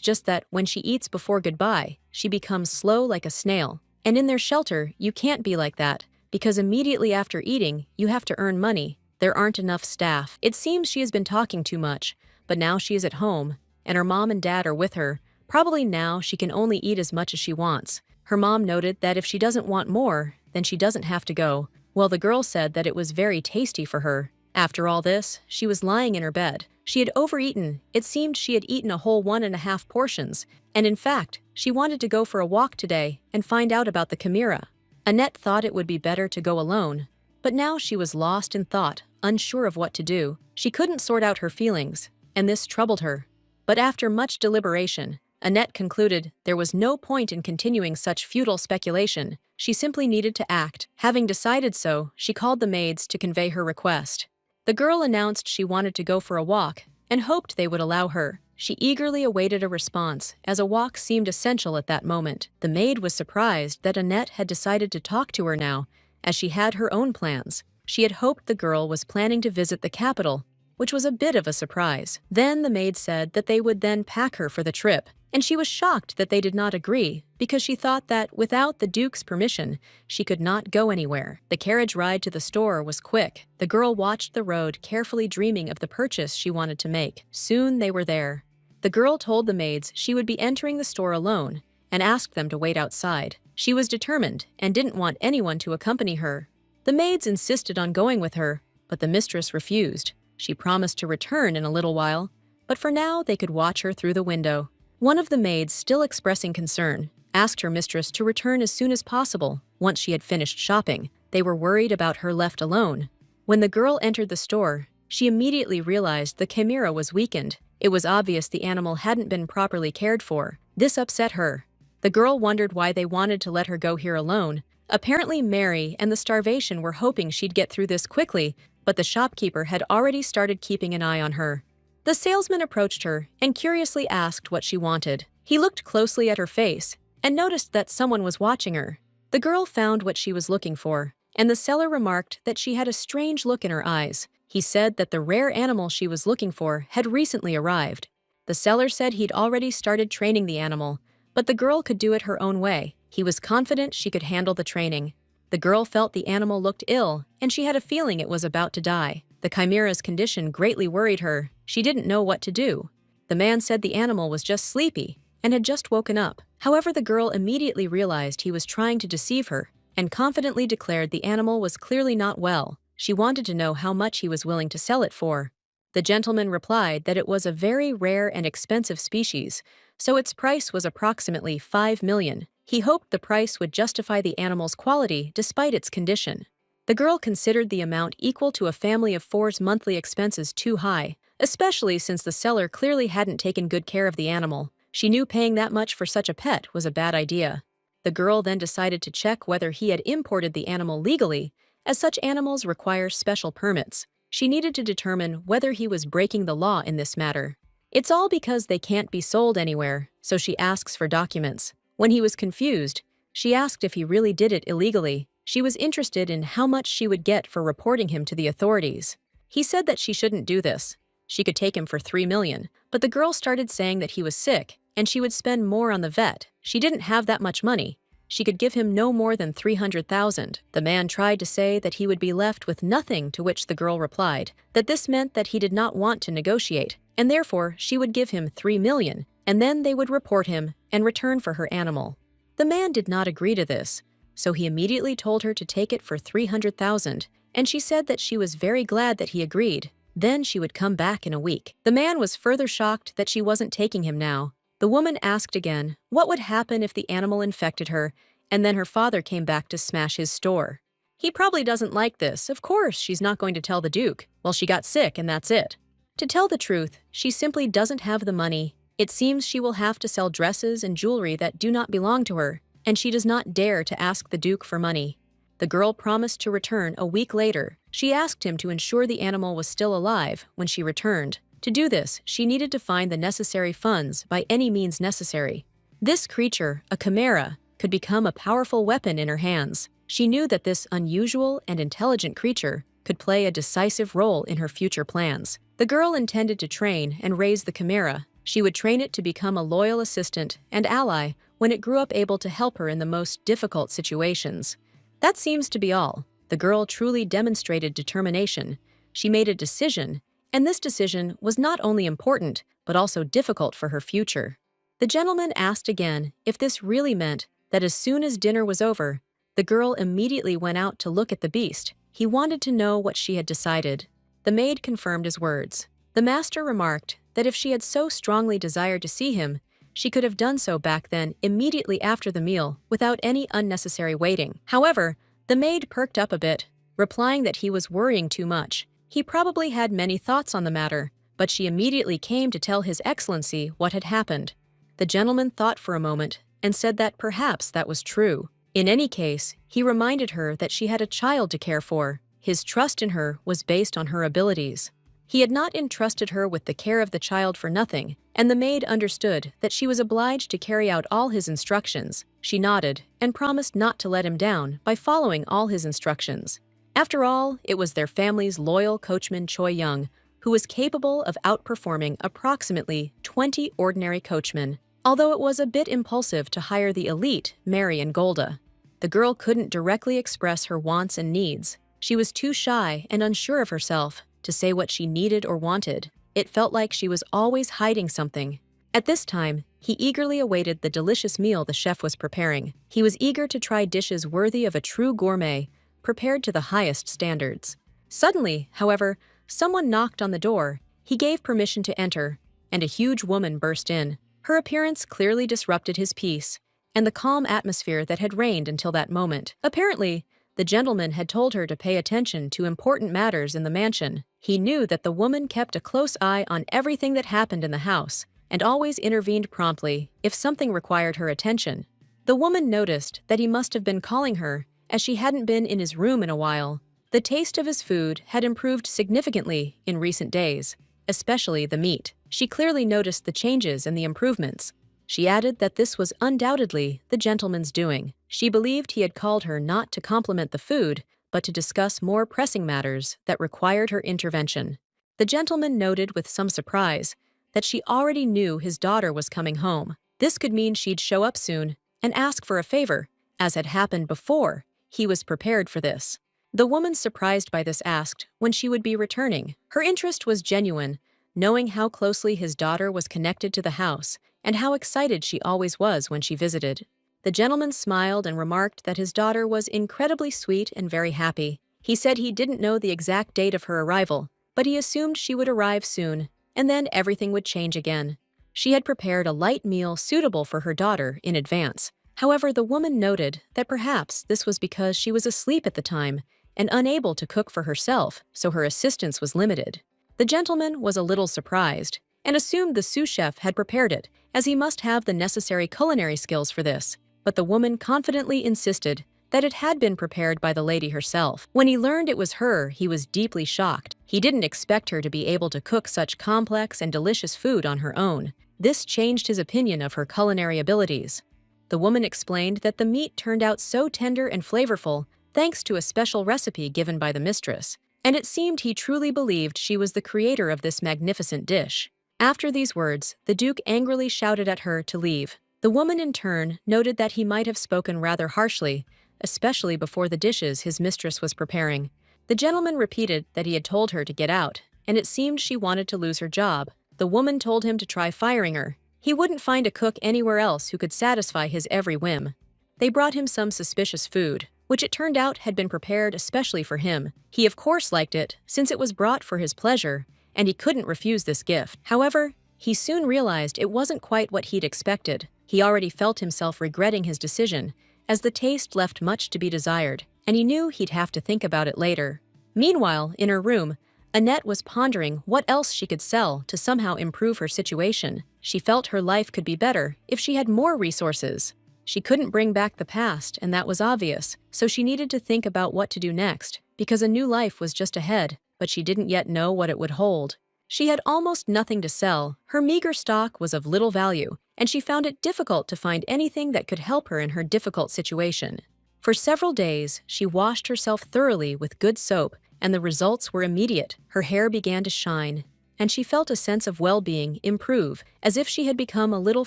just that when she eats before goodbye, she becomes slow like a snail. And in their shelter, you can't be like that, because immediately after eating, you have to earn money. There aren't enough staff. It seems she has been talking too much, but now she is at home, and her mom and dad are with her. Probably now she can only eat as much as she wants. Her mom noted that if she doesn't want more, then she doesn't have to go, while the girl said that it was very tasty for her. After all this, she was lying in her bed. She had overeaten. It seemed she had eaten a whole 1.5 portions, and in fact, she wanted to go for a walk today and find out about the chimera. Annette thought it would be better to go alone, but now she was lost in thought, unsure of what to do. She couldn't sort out her feelings, and this troubled her. But after much deliberation, Annette concluded there was no point in continuing such futile speculation. She simply needed to act. Having decided so, she called the maids to convey her request. The girl announced she wanted to go for a walk and hoped they would allow her. She eagerly awaited a response, as a walk seemed essential at that moment. The maid was surprised that Annette had decided to talk to her now, as she had her own plans. She had hoped the girl was planning to visit the capital, which was a bit of a surprise. Then the maid said that they would then pack her for the trip, and she was shocked that they did not agree, because she thought that without the Duke's permission, she could not go anywhere. The carriage ride to the store was quick. The girl watched the road, carefully dreaming of the purchase she wanted to make. Soon they were there. The girl told the maids she would be entering the store alone and asked them to wait outside. She was determined and didn't want anyone to accompany her. The maids insisted on going with her, but the mistress refused. She promised to return in a little while, but for now they could watch her through the window. One of the maids, still expressing concern, asked her mistress to return as soon as possible once she had finished shopping. They were worried about her left alone. When the girl entered the store, she immediately realized the chimera was weakened. It was obvious the animal hadn't been properly cared for. This upset her. The girl wondered why they wanted to let her go here alone. Apparently Mary and the starvation were hoping she'd get through this quickly, but the shopkeeper had already started keeping an eye on her. The salesman approached her and curiously asked what she wanted. He looked closely at her face and noticed that someone was watching her. The girl found what she was looking for, and the seller remarked that she had a strange look in her eyes. He said that the rare animal she was looking for had recently arrived. The seller said he'd already started training the animal, but the girl could do it her own way. He was confident she could handle the training. The girl felt the animal looked ill, and she had a feeling it was about to die. The chimera's condition greatly worried her. She didn't know what to do. The man said the animal was just sleepy and had just woken up. However, the girl immediately realized he was trying to deceive her and confidently declared the animal was clearly not well. She wanted to know how much he was willing to sell it for. The gentleman replied that it was a very rare and expensive species, so its price was approximately 5 million. He hoped the price would justify the animal's quality despite its condition. The girl considered the amount equal to a family of four's monthly expenses too high, especially since the seller clearly hadn't taken good care of the animal. She knew paying that much for such a pet was a bad idea. The girl then decided to check whether he had imported the animal legally, as such animals require special permits. She needed to determine whether he was breaking the law in this matter. It's all because they can't be sold anywhere, so she asks for documents. When he was confused, she asked if he really did it illegally. She was interested in how much she would get for reporting him to the authorities. He said that she shouldn't do this. She could take him for 3 million, but the girl started saying that he was sick and she would spend more on the vet. She didn't have that much money. She could give him no more than 300,000. The man tried to say that he would be left with nothing, to which the girl replied that this meant that he did not want to negotiate, and therefore she would give him 3 million, and then they would report him and return for her animal. The man did not agree to this, so he immediately told her to take it for 300,000, and she said that she was very glad that he agreed. Then she would come back in a week. The man was further shocked that she wasn't taking him now. The woman asked again what would happen if the animal infected her, and then her father came back to smash his store. He probably doesn't like this. Of course, she's not going to tell the Duke. Well, she got sick and that's it. To tell the truth, she simply doesn't have the money. It seems she will have to sell dresses and jewelry that do not belong to her, and she does not dare to ask the Duke for money. The girl promised to return a week later. She asked him to ensure the animal was still alive when she returned. To do this, she needed to find the necessary funds by any means necessary. This creature, a chimera, could become a powerful weapon in her hands. She knew that this unusual and intelligent creature could play a decisive role in her future plans. The girl intended to train and raise the chimera. She would train it to become a loyal assistant and ally when it grew up, able to help her in the most difficult situations. That seems to be all. The girl truly demonstrated determination. She made a decision, and this decision was not only important, but also difficult for her future. The gentleman asked again if this really meant that as soon as dinner was over, the girl immediately went out to look at the beast. He wanted to know what she had decided. The maid confirmed his words. The master remarked that if she had so strongly desired to see him, she could have done so back then immediately after the meal without any unnecessary waiting. However, the maid perked up a bit, replying that he was worrying too much. He probably had many thoughts on the matter, but she immediately came to tell His Excellency what had happened. The gentleman thought for a moment and said that perhaps that was true. In any case, he reminded her that she had a child to care for. His trust in her was based on her abilities. He had not entrusted her with the care of the child for nothing, and the maid understood that she was obliged to carry out all his instructions. She nodded and promised not to let him down by following all his instructions. After all, it was their family's loyal coachman Choi Young, who was capable of outperforming approximately 20 ordinary coachmen, although it was a bit impulsive to hire the elite Mary and Golda. The girl couldn't directly express her wants and needs. She was too shy and unsure of herself to say what she needed or wanted. It felt like she was always hiding something. At this time, he eagerly awaited the delicious meal the chef was preparing. He was eager to try dishes worthy of a true gourmet, prepared to the highest standards. Suddenly, however, someone knocked on the door. He gave permission to enter, and a huge woman burst in. Her appearance clearly disrupted his peace and the calm atmosphere that had reigned until that moment. Apparently, the gentleman had told her to pay attention to important matters in the mansion. He knew that the woman kept a close eye on everything that happened in the house and always intervened promptly if something required her attention. The woman noticed that he must have been calling her, as she hadn't been in his room in a while. The taste of his food had improved significantly in recent days, especially the meat. She clearly noticed the changes and the improvements. She added that this was undoubtedly the gentleman's doing. She believed he had called her not to compliment the food, but to discuss more pressing matters that required her intervention. The gentleman noted with some surprise that she already knew his daughter was coming home. This could mean she'd show up soon and ask for a favor, as had happened before. He was prepared for this. The woman surprised by this asked when she would be returning. Her interest was genuine, knowing how closely his daughter was connected to the house and how excited she always was when she visited. The gentleman smiled and remarked that his daughter was incredibly sweet and very happy. He said he didn't know the exact date of her arrival, but he assumed she would arrive soon, and then everything would change again. She had prepared a light meal suitable for her daughter in advance. However, the woman noted that perhaps this was because she was asleep at the time and unable to cook for herself, so her assistance was limited. The gentleman was a little surprised and assumed the sous chef had prepared it, as he must have the necessary culinary skills for this. But the woman confidently insisted that it had been prepared by the lady herself. When he learned it was her, he was deeply shocked. He didn't expect her to be able to cook such complex and delicious food on her own. This changed his opinion of her culinary abilities. The woman explained that the meat turned out so tender and flavorful thanks to a special recipe given by the mistress, and it seemed he truly believed she was the creator of this magnificent dish. After these words, the Duke angrily shouted at her to leave. The woman in turn noted that he might have spoken rather harshly, especially before the dishes his mistress was preparing. The gentleman repeated that he had told her to get out, and it seemed she wanted to lose her job. The woman told him to try firing her. He wouldn't find a cook anywhere else who could satisfy his every whim. They brought him some suspicious food, which it turned out had been prepared especially for him. He of course liked it, since it was brought for his pleasure, and he couldn't refuse this gift. However, he soon realized it wasn't quite what he'd expected. He already felt himself regretting his decision, as the taste left much to be desired, and he knew he'd have to think about it later. Meanwhile, in her room, Annette was pondering what else she could sell to somehow improve her situation. She felt her life could be better if she had more resources. She couldn't bring back the past, and that was obvious, so she needed to think about what to do next, because a new life was just ahead, but she didn't yet know what it would hold. She had almost nothing to sell, her meager stock was of little value, and she found it difficult to find anything that could help her in her difficult situation. For several days, she washed herself thoroughly with good soap, and the results were immediate. Her hair began to shine, and she felt a sense of well-being improve, as if she had become a little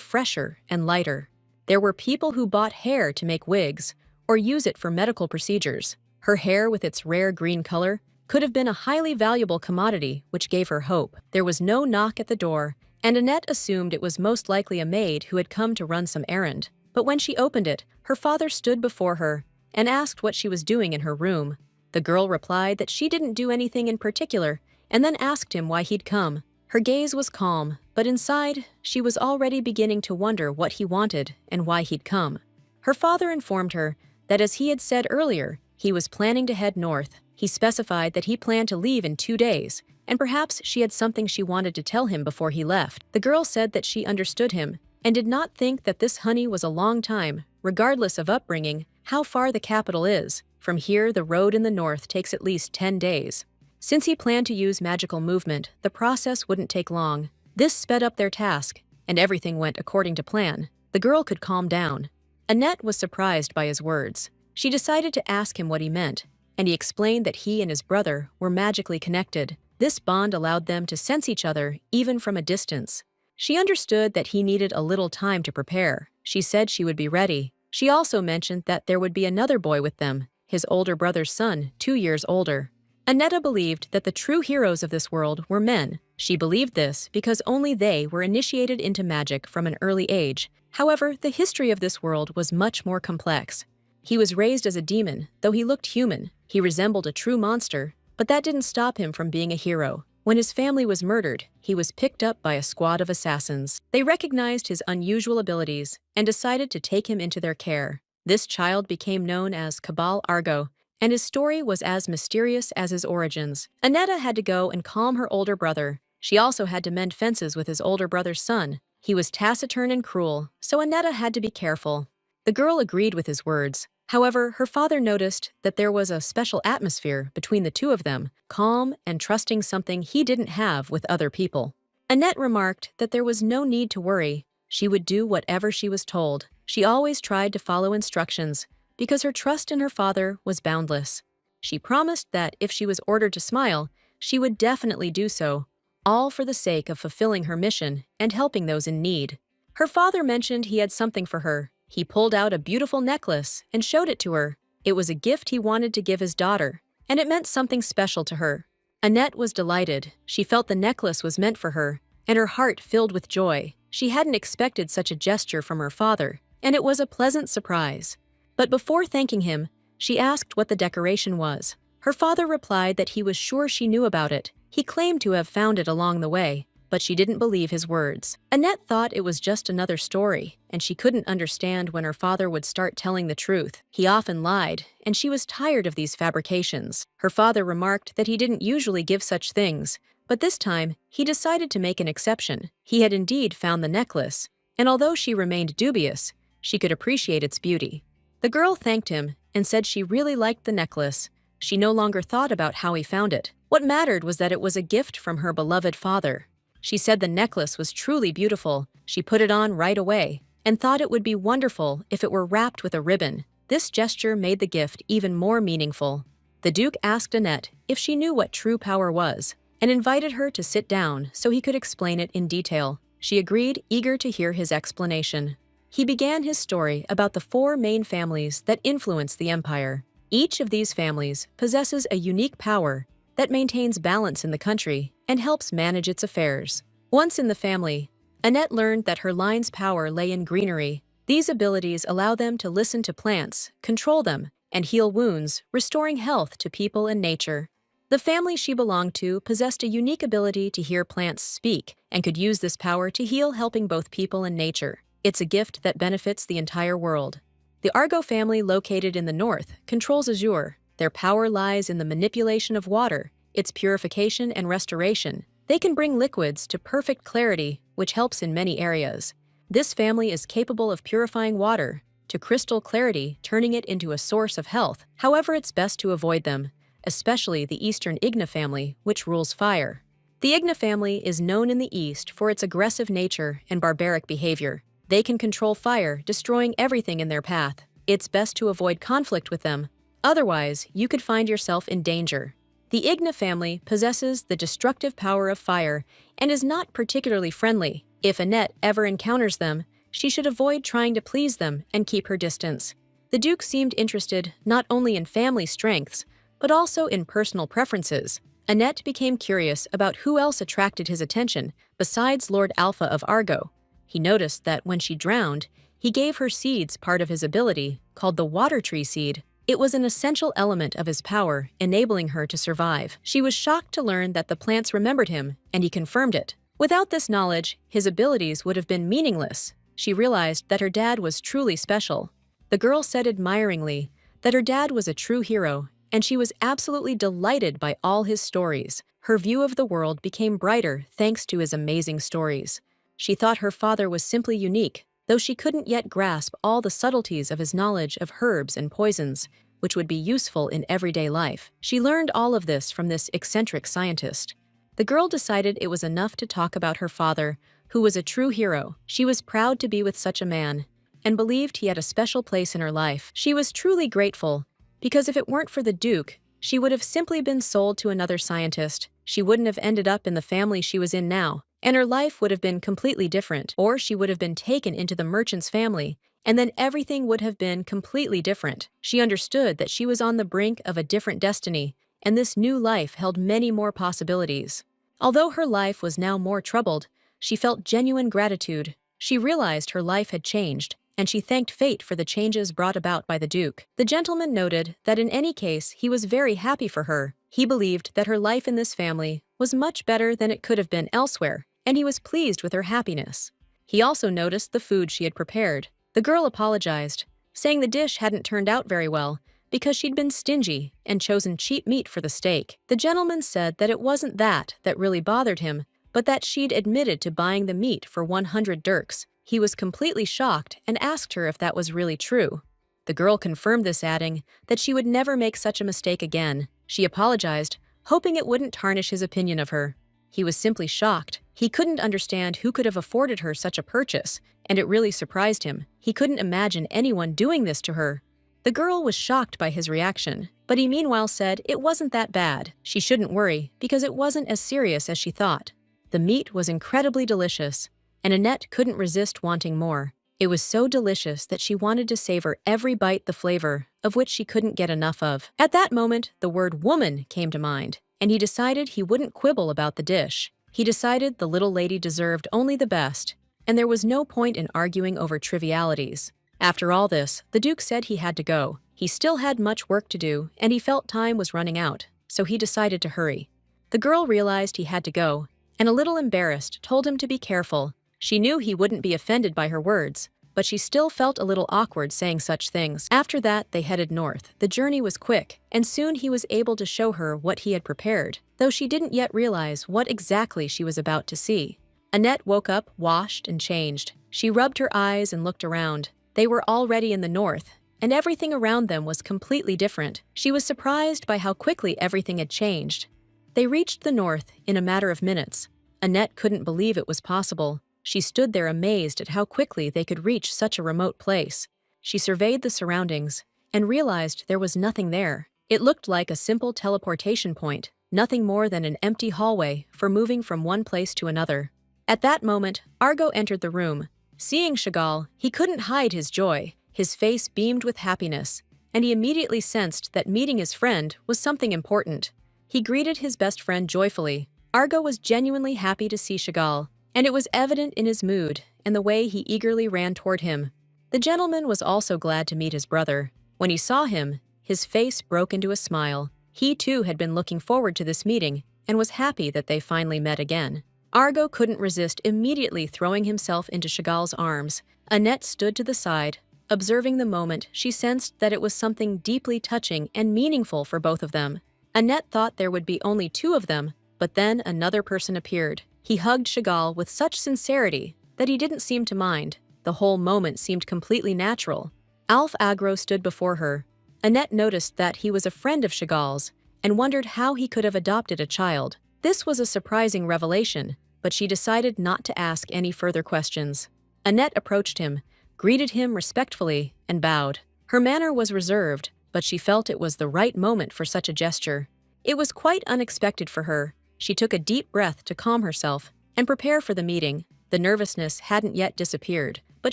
fresher and lighter. There were people who bought hair to make wigs or use it for medical procedures. Her hair, with its rare green color, could have been a highly valuable commodity, which gave her hope. There was no knock at the door, and Annette assumed it was most likely a maid who had come to run some errand. But when she opened it, her father stood before her and asked what she was doing in her room. The girl replied that she didn't do anything in particular, and then asked him why he'd come. Her gaze was calm, but inside, she was already beginning to wonder what he wanted and why he'd come. Her father informed her that, as he had said earlier, he was planning to head north. He specified that he planned to leave in 2 days, and perhaps she had something she wanted to tell him before he left. The girl said that she understood him and did not think that this honey was a long time, regardless of upbringing, how far the capital is. From here, the road in the north takes at least 10 days. Since he planned to use magical movement, the process wouldn't take long. This sped up their task, and everything went according to plan. The girl could calm down. Annette was surprised by his words. She decided to ask him what he meant, and he explained that he and his brother were magically connected. This bond allowed them to sense each other even from a distance. She understood that he needed a little time to prepare. She said she would be ready. She also mentioned that there would be another boy with them, his older brother's son, 2 years older. Annette believed that the true heroes of this world were men. She believed this because only they were initiated into magic from an early age. However, the history of this world was much more complex. He was raised as a demon, though he looked human. He resembled a true monster, but that didn't stop him from being a hero. When his family was murdered, he was picked up by a squad of assassins. They recognized his unusual abilities and decided to take him into their care. This child became known as Cabal Argo, and his story was as mysterious as his origins. Annette had to go and calm her older brother. She also had to mend fences with his older brother's son. He was taciturn and cruel, so Annette had to be careful. The girl agreed with his words, However, her father noticed that there was a special atmosphere between the two of them, calm and trusting, something he didn't have with other people. Annette remarked that there was no need to worry. She would do whatever she was told. She always tried to follow instructions because her trust in her father was boundless. She promised that if she was ordered to smile, she would definitely do so, all for the sake of fulfilling her mission and helping those in need. Her father mentioned he had something for her. He pulled out a beautiful necklace and showed it to her. It was a gift he wanted to give his daughter, and it meant something special to her. Annette was delighted. She felt the necklace was meant for her, and her heart filled with joy. She hadn't expected such a gesture from her father, and it was a pleasant surprise. But before thanking him, she asked what the decoration was. Her father replied that he was sure she knew about it. He claimed to have found it along the way, but she didn't believe his words. Annette thought it was just another story, and she couldn't understand when her father would start telling the truth. He often lied, and she was tired of these fabrications. Her father remarked that he didn't usually give such things, but this time he decided to make an exception. He had indeed found the necklace, and although she remained dubious, she could appreciate its beauty. The girl thanked him and said she really liked the necklace. She no longer thought about how he found it. What mattered was that it was a gift from her beloved father. She said the necklace was truly beautiful. She put it on right away and thought it would be wonderful if it were wrapped with a ribbon. This gesture made the gift even more meaningful. The Duke asked Annette if she knew what true power was and invited her to sit down so he could explain it in detail. She agreed, eager to hear his explanation. He began his story about the 4 main families that influence the empire. Each of these families possesses a unique power that maintains balance in the country and helps manage its affairs. Once in the family, Annette learned that her line's power lay in greenery. These abilities allow them to listen to plants, control them, and heal wounds, restoring health to people and nature. The family she belonged to possessed a unique ability to hear plants speak and could use this power to heal, helping both people and nature. It's a gift that benefits the entire world. The Argo family, located in the north, controls Azure. Their power lies in the manipulation of water, its purification and restoration. They can bring liquids to perfect clarity, which helps in many areas. This family is capable of purifying water to crystal clarity, turning it into a source of health. However, it's best to avoid them, especially the Eastern Igna family, which rules fire. The Igna family is known in the East for its aggressive nature and barbaric behavior. They can control fire, destroying everything in their path. It's best to avoid conflict with them. Otherwise, you could find yourself in danger. The Igna family possesses the destructive power of fire and is not particularly friendly. If Annette ever encounters them, she should avoid trying to please them and keep her distance. The Duke seemed interested not only in family strengths, but also in personal preferences. Annette became curious about who else attracted his attention besides Lord Alpha of Argo. He noticed that when she drowned, he gave her seeds, part of his ability, called the water tree seed. It was an essential element of his power, enabling her to survive. She was shocked to learn that the plants remembered him, and he confirmed it. Without this knowledge, his abilities would have been meaningless. She realized that her dad was truly special. The girl said admiringly that her dad was a true hero, and she was absolutely delighted by all his stories. Her view of the world became brighter thanks to his amazing stories. She thought her father was simply unique, though she couldn't yet grasp all the subtleties of his knowledge of herbs and poisons, which would be useful in everyday life. She learned all of this from this eccentric scientist. The girl decided it was enough to talk about her father, who was a true hero. She was proud to be with such a man, and believed he had a special place in her life. She was truly grateful, because if it weren't for the Duke, she would have simply been sold to another scientist. She wouldn't have ended up in the family she was in now, and her life would have been completely different. Or she would have been taken into the merchant's family, and then everything would have been completely different. She understood that she was on the brink of a different destiny, and this new life held many more possibilities. Although her life was now more troubled, she felt genuine gratitude. She realized her life had changed, and she thanked fate for the changes brought about by the Duke. The gentleman noted that in any case he was very happy for her. He believed that her life in this family was much better than it could have been elsewhere, and he was pleased with her happiness. He also noticed the food she had prepared. The girl apologized, saying the dish hadn't turned out very well because she'd been stingy and chosen cheap meat for the steak. The gentleman said that it wasn't that really bothered him, but that she'd admitted to buying the meat for 100 dirks. He was completely shocked and asked her if that was really true. The girl confirmed this, adding that she would never make such a mistake again. She apologized, hoping it wouldn't tarnish his opinion of her. He was simply shocked. He couldn't understand who could have afforded her such a purchase, and it really surprised him. He couldn't imagine anyone doing this to her. The girl was shocked by his reaction, but he meanwhile said it wasn't that bad. She shouldn't worry, because it wasn't as serious as she thought. The meat was incredibly delicious, and Annette couldn't resist wanting more. It was so delicious that she wanted to savor every bite, the flavor of which she couldn't get enough of. At that moment, the word woman came to mind, and he decided he wouldn't quibble about the dish. He decided the little lady deserved only the best, and there was no point in arguing over trivialities. After all this, the Duke said he had to go. He still had much work to do, and he felt time was running out, so he decided to hurry. The girl realized he had to go, and a little embarrassed, told him to be careful. She knew he wouldn't be offended by her words, but she still felt a little awkward saying such things. After that, they headed north. The journey was quick, and soon he was able to show her what he had prepared, though she didn't yet realize what exactly she was about to see. Annette woke up, washed, and changed. She rubbed her eyes and looked around. They were already in the north, and everything around them was completely different. She was surprised by how quickly everything had changed. They reached the north in a matter of minutes. Annette couldn't believe it was possible. She stood there amazed at how quickly they could reach such a remote place. She surveyed the surroundings and realized there was nothing there. It looked like a simple teleportation point, nothing more than an empty hallway for moving from one place to another. At that moment, Argo entered the room. Seeing Chagall, he couldn't hide his joy. His face beamed with happiness, and he immediately sensed that meeting his friend was something important. He greeted his best friend joyfully. Argo was genuinely happy to see Chagall, and it was evident in his mood and the way he eagerly ran toward him. The gentleman was also glad to meet his brother. When he saw him, his face broke into a smile. He too had been looking forward to this meeting and was happy that they finally met again. Argo couldn't resist immediately throwing himself into Chagall's arms. Annette stood to the side. Observing the moment, she sensed that it was something deeply touching and meaningful for both of them. Annette thought there would be only two of them, but then another person appeared. He hugged Chagall with such sincerity that he didn't seem to mind. The whole moment seemed completely natural. Alf Agro stood before her. Annette noticed that he was a friend of Chagall's and wondered how he could have adopted a child. This was a surprising revelation, but she decided not to ask any further questions. Annette approached him, greeted him respectfully, and bowed. Her manner was reserved, but she felt it was the right moment for such a gesture. It was quite unexpected for her. She took a deep breath to calm herself and prepare for the meeting. The nervousness hadn't yet disappeared, but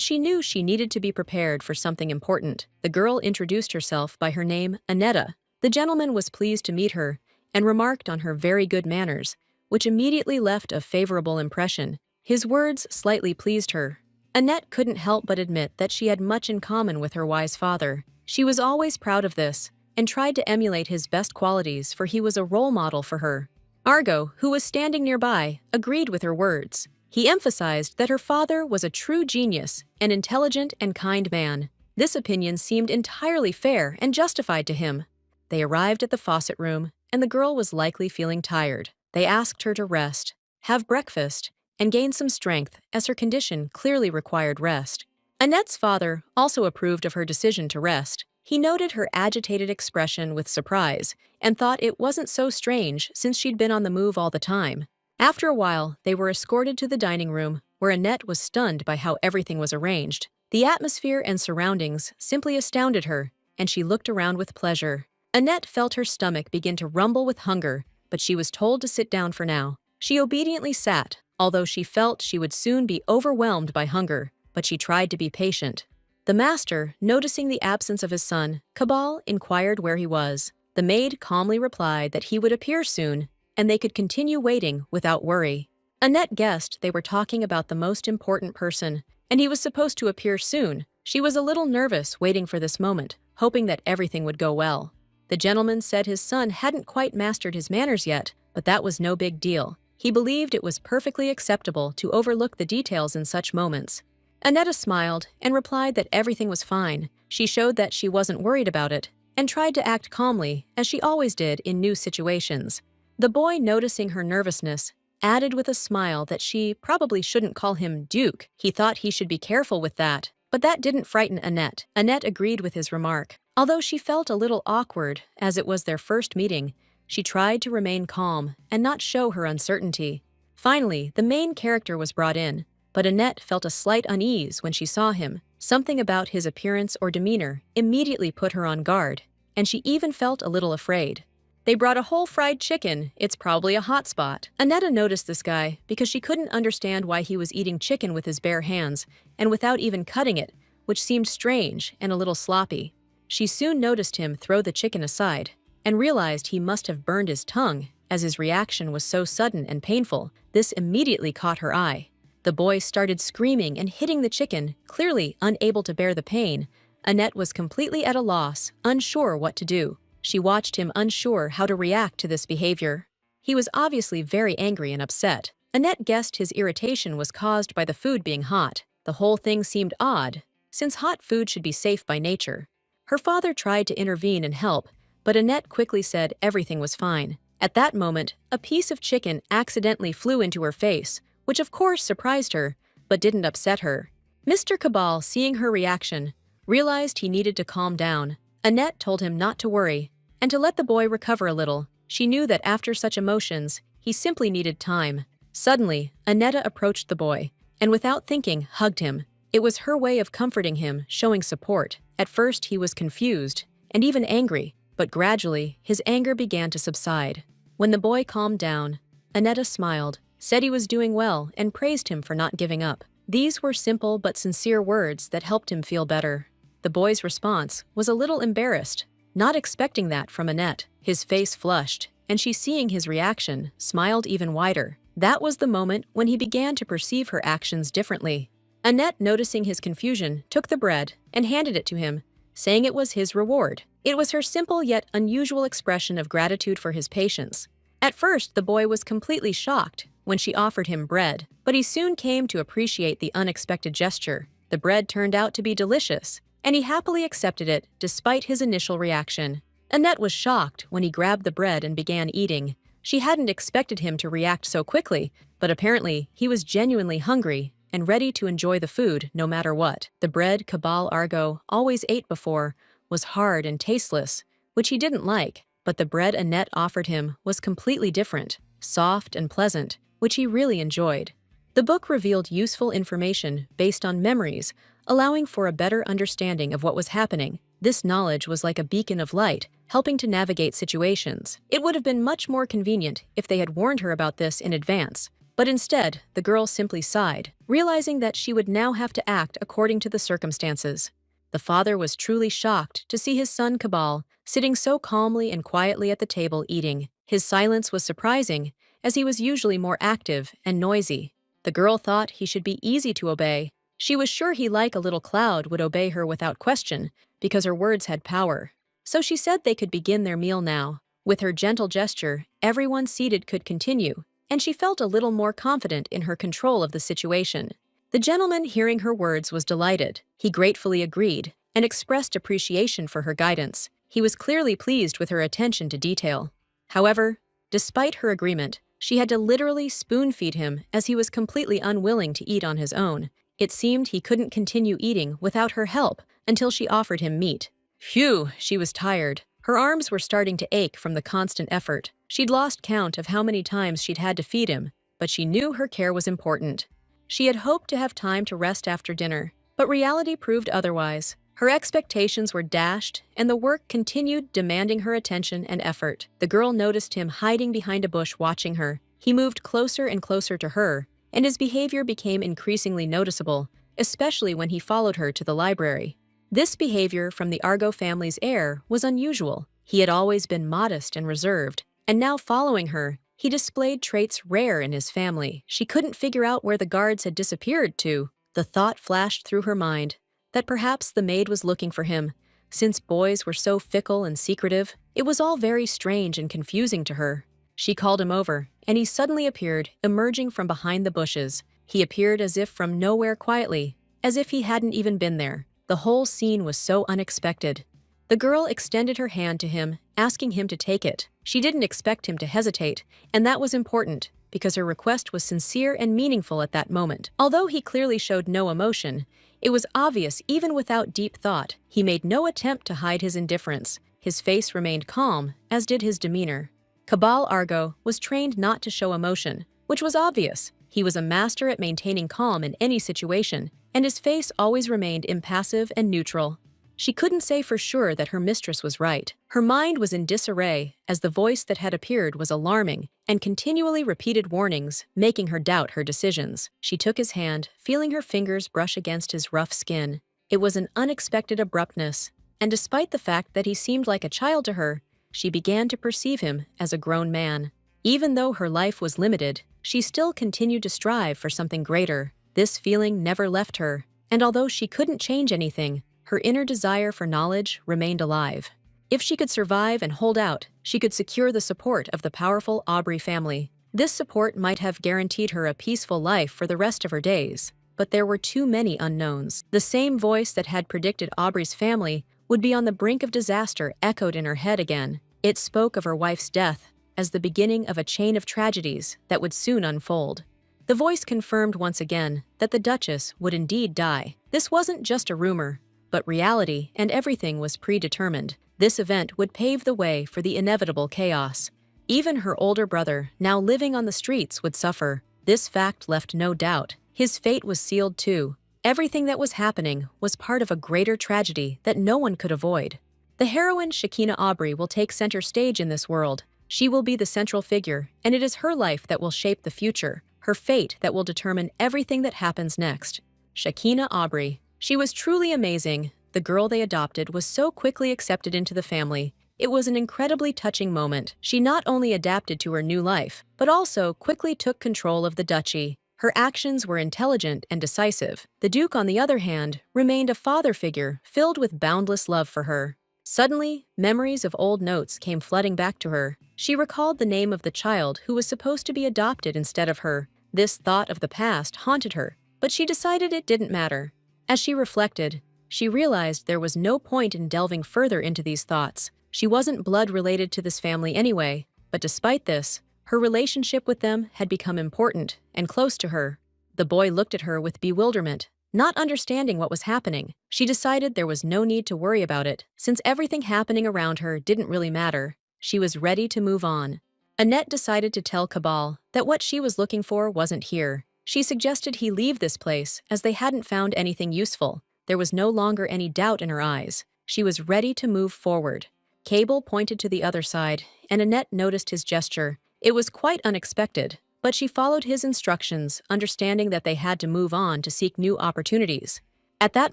she knew she needed to be prepared for something important. The girl introduced herself by her name, Annetta. The gentleman was pleased to meet her and remarked on her very good manners, which immediately left a favorable impression. His words slightly pleased her. Annette couldn't help but admit that she had much in common with her wise father. She was always proud of this and tried to emulate his best qualities, for he was a role model for her. Argo, who was standing nearby, agreed with her words. He emphasized that her father was a true genius, an intelligent and kind man. This opinion seemed entirely fair and justified to him. They arrived at the faucet room, and the girl was likely feeling tired. They asked her to rest, have breakfast, and gain some strength, as her condition clearly required rest. Annette's father also approved of her decision to rest. He noted her agitated expression with surprise and thought it wasn't so strange since she'd been on the move all the time. After a while, they were escorted to the dining room, where Annette was stunned by how everything was arranged. The atmosphere and surroundings simply astounded her, and she looked around with pleasure. Annette felt her stomach begin to rumble with hunger, but she was told to sit down for now. She obediently sat, although she felt she would soon be overwhelmed by hunger, but she tried to be patient. The master, noticing the absence of his son, Cabal, inquired where he was. The maid calmly replied that he would appear soon, and they could continue waiting without worry. Annette guessed they were talking about the most important person, and he was supposed to appear soon. She was a little nervous waiting for this moment, hoping that everything would go well. The gentleman said his son hadn't quite mastered his manners yet, but that was no big deal. He believed it was perfectly acceptable to overlook the details in such moments. Annetta smiled and replied that everything was fine. She showed that she wasn't worried about it and tried to act calmly, as she always did in new situations. The boy, noticing her nervousness, added with a smile that she probably shouldn't call him Duke. He thought he should be careful with that. But that didn't frighten Annette. Annette agreed with his remark. Although she felt a little awkward, as it was their first meeting, she tried to remain calm and not show her uncertainty. Finally, the main character was brought in, but Annette felt a slight unease when she saw him. Something about his appearance or demeanor immediately put her on guard, and she even felt a little afraid. They brought a whole fried chicken. It's probably a hot spot. Annette noticed this guy because she couldn't understand why he was eating chicken with his bare hands and without even cutting it, which seemed strange and a little sloppy. She soon noticed him throw the chicken aside and realized he must have burned his tongue, as his reaction was so sudden and painful. This immediately caught her eye. The boy started screaming and hitting the chicken, clearly unable to bear the pain. Annette was completely at a loss, unsure what to do. She watched him, unsure how to react to this behavior. He was obviously very angry and upset. Annette guessed his irritation was caused by the food being hot. The whole thing seemed odd, since hot food should be safe by nature. Her father tried to intervene and help, but Annette quickly said everything was fine. At that moment, a piece of chicken accidentally flew into her face, which of course surprised her, but didn't upset her. Mr. Cabal, seeing her reaction, realized he needed to calm down. Annette told him not to worry and to let the boy recover a little. She knew that after such emotions, he simply needed time. Suddenly, Annette approached the boy and without thinking, hugged him. It was her way of comforting him, showing support. At first, he was confused and even angry, but gradually, his anger began to subside. When the boy calmed down, Annette smiled, said he was doing well, and praised him for not giving up. These were simple but sincere words that helped him feel better. The boy's response was a little embarrassed, not expecting that from Annette. His face flushed, and she, seeing his reaction, smiled even wider. That was the moment when he began to perceive her actions differently. Annette, noticing his confusion, took the bread and handed it to him, saying it was his reward. It was her simple yet unusual expression of gratitude for his patience. At first, the boy was completely shocked when she offered him bread, but he soon came to appreciate the unexpected gesture. The bread turned out to be delicious, and he happily accepted it despite his initial reaction. Annette was shocked when he grabbed the bread and began eating. She hadn't expected him to react so quickly, but apparently he was genuinely hungry and ready to enjoy the food no matter what. The bread Cabal Argo always ate before was hard and tasteless, which he didn't like, but the bread Annette offered him was completely different, soft and pleasant, which he really enjoyed. The book revealed useful information based on memories, allowing for a better understanding of what was happening. This knowledge was like a beacon of light, helping to navigate situations. It would have been much more convenient if they had warned her about this in advance, but instead, the girl simply sighed, realizing that she would now have to act according to the circumstances. The father was truly shocked to see his son Cabal sitting so calmly and quietly at the table eating. His silence was surprising, as he was usually more active and noisy. The girl thought he should be easy to obey. She was sure he, like a little cloud, would obey her without question, because her words had power. So she said they could begin their meal now. With her gentle gesture, everyone seated could continue, and she felt a little more confident in her control of the situation. The gentleman, hearing her words, was delighted. He gratefully agreed and expressed appreciation for her guidance. He was clearly pleased with her attention to detail. However, despite her agreement, she had to literally spoon-feed him as he was completely unwilling to eat on his own. It seemed he couldn't continue eating without her help until she offered him meat. Phew, she was tired. Her arms were starting to ache from the constant effort. She'd lost count of how many times she'd had to feed him, but she knew her care was important. She had hoped to have time to rest after dinner, but reality proved otherwise. Her expectations were dashed, and the work continued, demanding her attention and effort. The girl noticed him hiding behind a bush watching her. He moved closer and closer to her, and his behavior became increasingly noticeable, especially when he followed her to the library. This behavior from the Argo family's heir was unusual. He had always been modest and reserved, and now following her, he displayed traits rare in his family. She couldn't figure out where the guards had disappeared to. The thought flashed through her mind that perhaps the maid was looking for him. Since boys were so fickle and secretive, it was all very strange and confusing to her. She called him over, and he suddenly appeared, emerging from behind the bushes. He appeared as if from nowhere, quietly, as if he hadn't even been there. The whole scene was so unexpected. The girl extended her hand to him, asking him to take it. She didn't expect him to hesitate, and that was important. because her request was sincere and meaningful at that moment. Although he clearly showed no emotion, it was obvious even without deep thought. He made no attempt to hide his indifference. His face remained calm, as did his demeanor. Cabal Argo was trained not to show emotion, which was obvious. He was a master at maintaining calm in any situation, and his face always remained impassive and neutral. She couldn't say for sure that her mistress was right. Her mind was in disarray, as the voice that had appeared was alarming and continually repeated warnings, making her doubt her decisions. She took his hand, feeling her fingers brush against his rough skin. It was an unexpected abruptness, and despite the fact that he seemed like a child to her, she began to perceive him as a grown man. Even though her life was limited, she still continued to strive for something greater. This feeling never left her, and although she couldn't change anything, her inner desire for knowledge remained alive. If she could survive and hold out, she could secure the support of the powerful Aubrey family. This support might have guaranteed her a peaceful life for the rest of her days, but there were too many unknowns. The same voice that had predicted Aubrey's family would be on the brink of disaster echoed in her head again. It spoke of her wife's death as the beginning of a chain of tragedies that would soon unfold. The voice confirmed once again that the Duchess would indeed die. This wasn't just a rumor, but reality, and everything was predetermined. This event would pave the way for the inevitable chaos. Even her older brother, now living on the streets, would suffer. This fact left no doubt. His fate was sealed too. Everything that was happening was part of a greater tragedy that no one could avoid. The heroine Shekinah Aubrey will take center stage in this world. She will be the central figure, and it is her life that will shape the future, her fate that will determine everything that happens next. Shekinah Aubrey. She was truly amazing. The girl they adopted was so quickly accepted into the family. It was an incredibly touching moment. She not only adapted to her new life, but also quickly took control of the duchy. Her actions were intelligent and decisive. The Duke, on the other hand, remained a father figure filled with boundless love for her. Suddenly, memories of old notes came flooding back to her. She recalled the name of the child who was supposed to be adopted instead of her. This thought of the past haunted her, but she decided it didn't matter. As she reflected, she realized there was no point in delving further into these thoughts. She wasn't blood-related to this family anyway, but despite this, her relationship with them had become important and close to her. The boy looked at her with bewilderment, not understanding what was happening. She decided there was no need to worry about it, since everything happening around her didn't really matter. She was ready to move on. Annette decided to tell Cabal that what she was looking for wasn't here. She suggested he leave this place as they hadn't found anything useful. There was no longer any doubt in her eyes. She was ready to move forward. Cable pointed to the other side, and Annette noticed his gesture. It was quite unexpected, but she followed his instructions, understanding that they had to move on to seek new opportunities. At that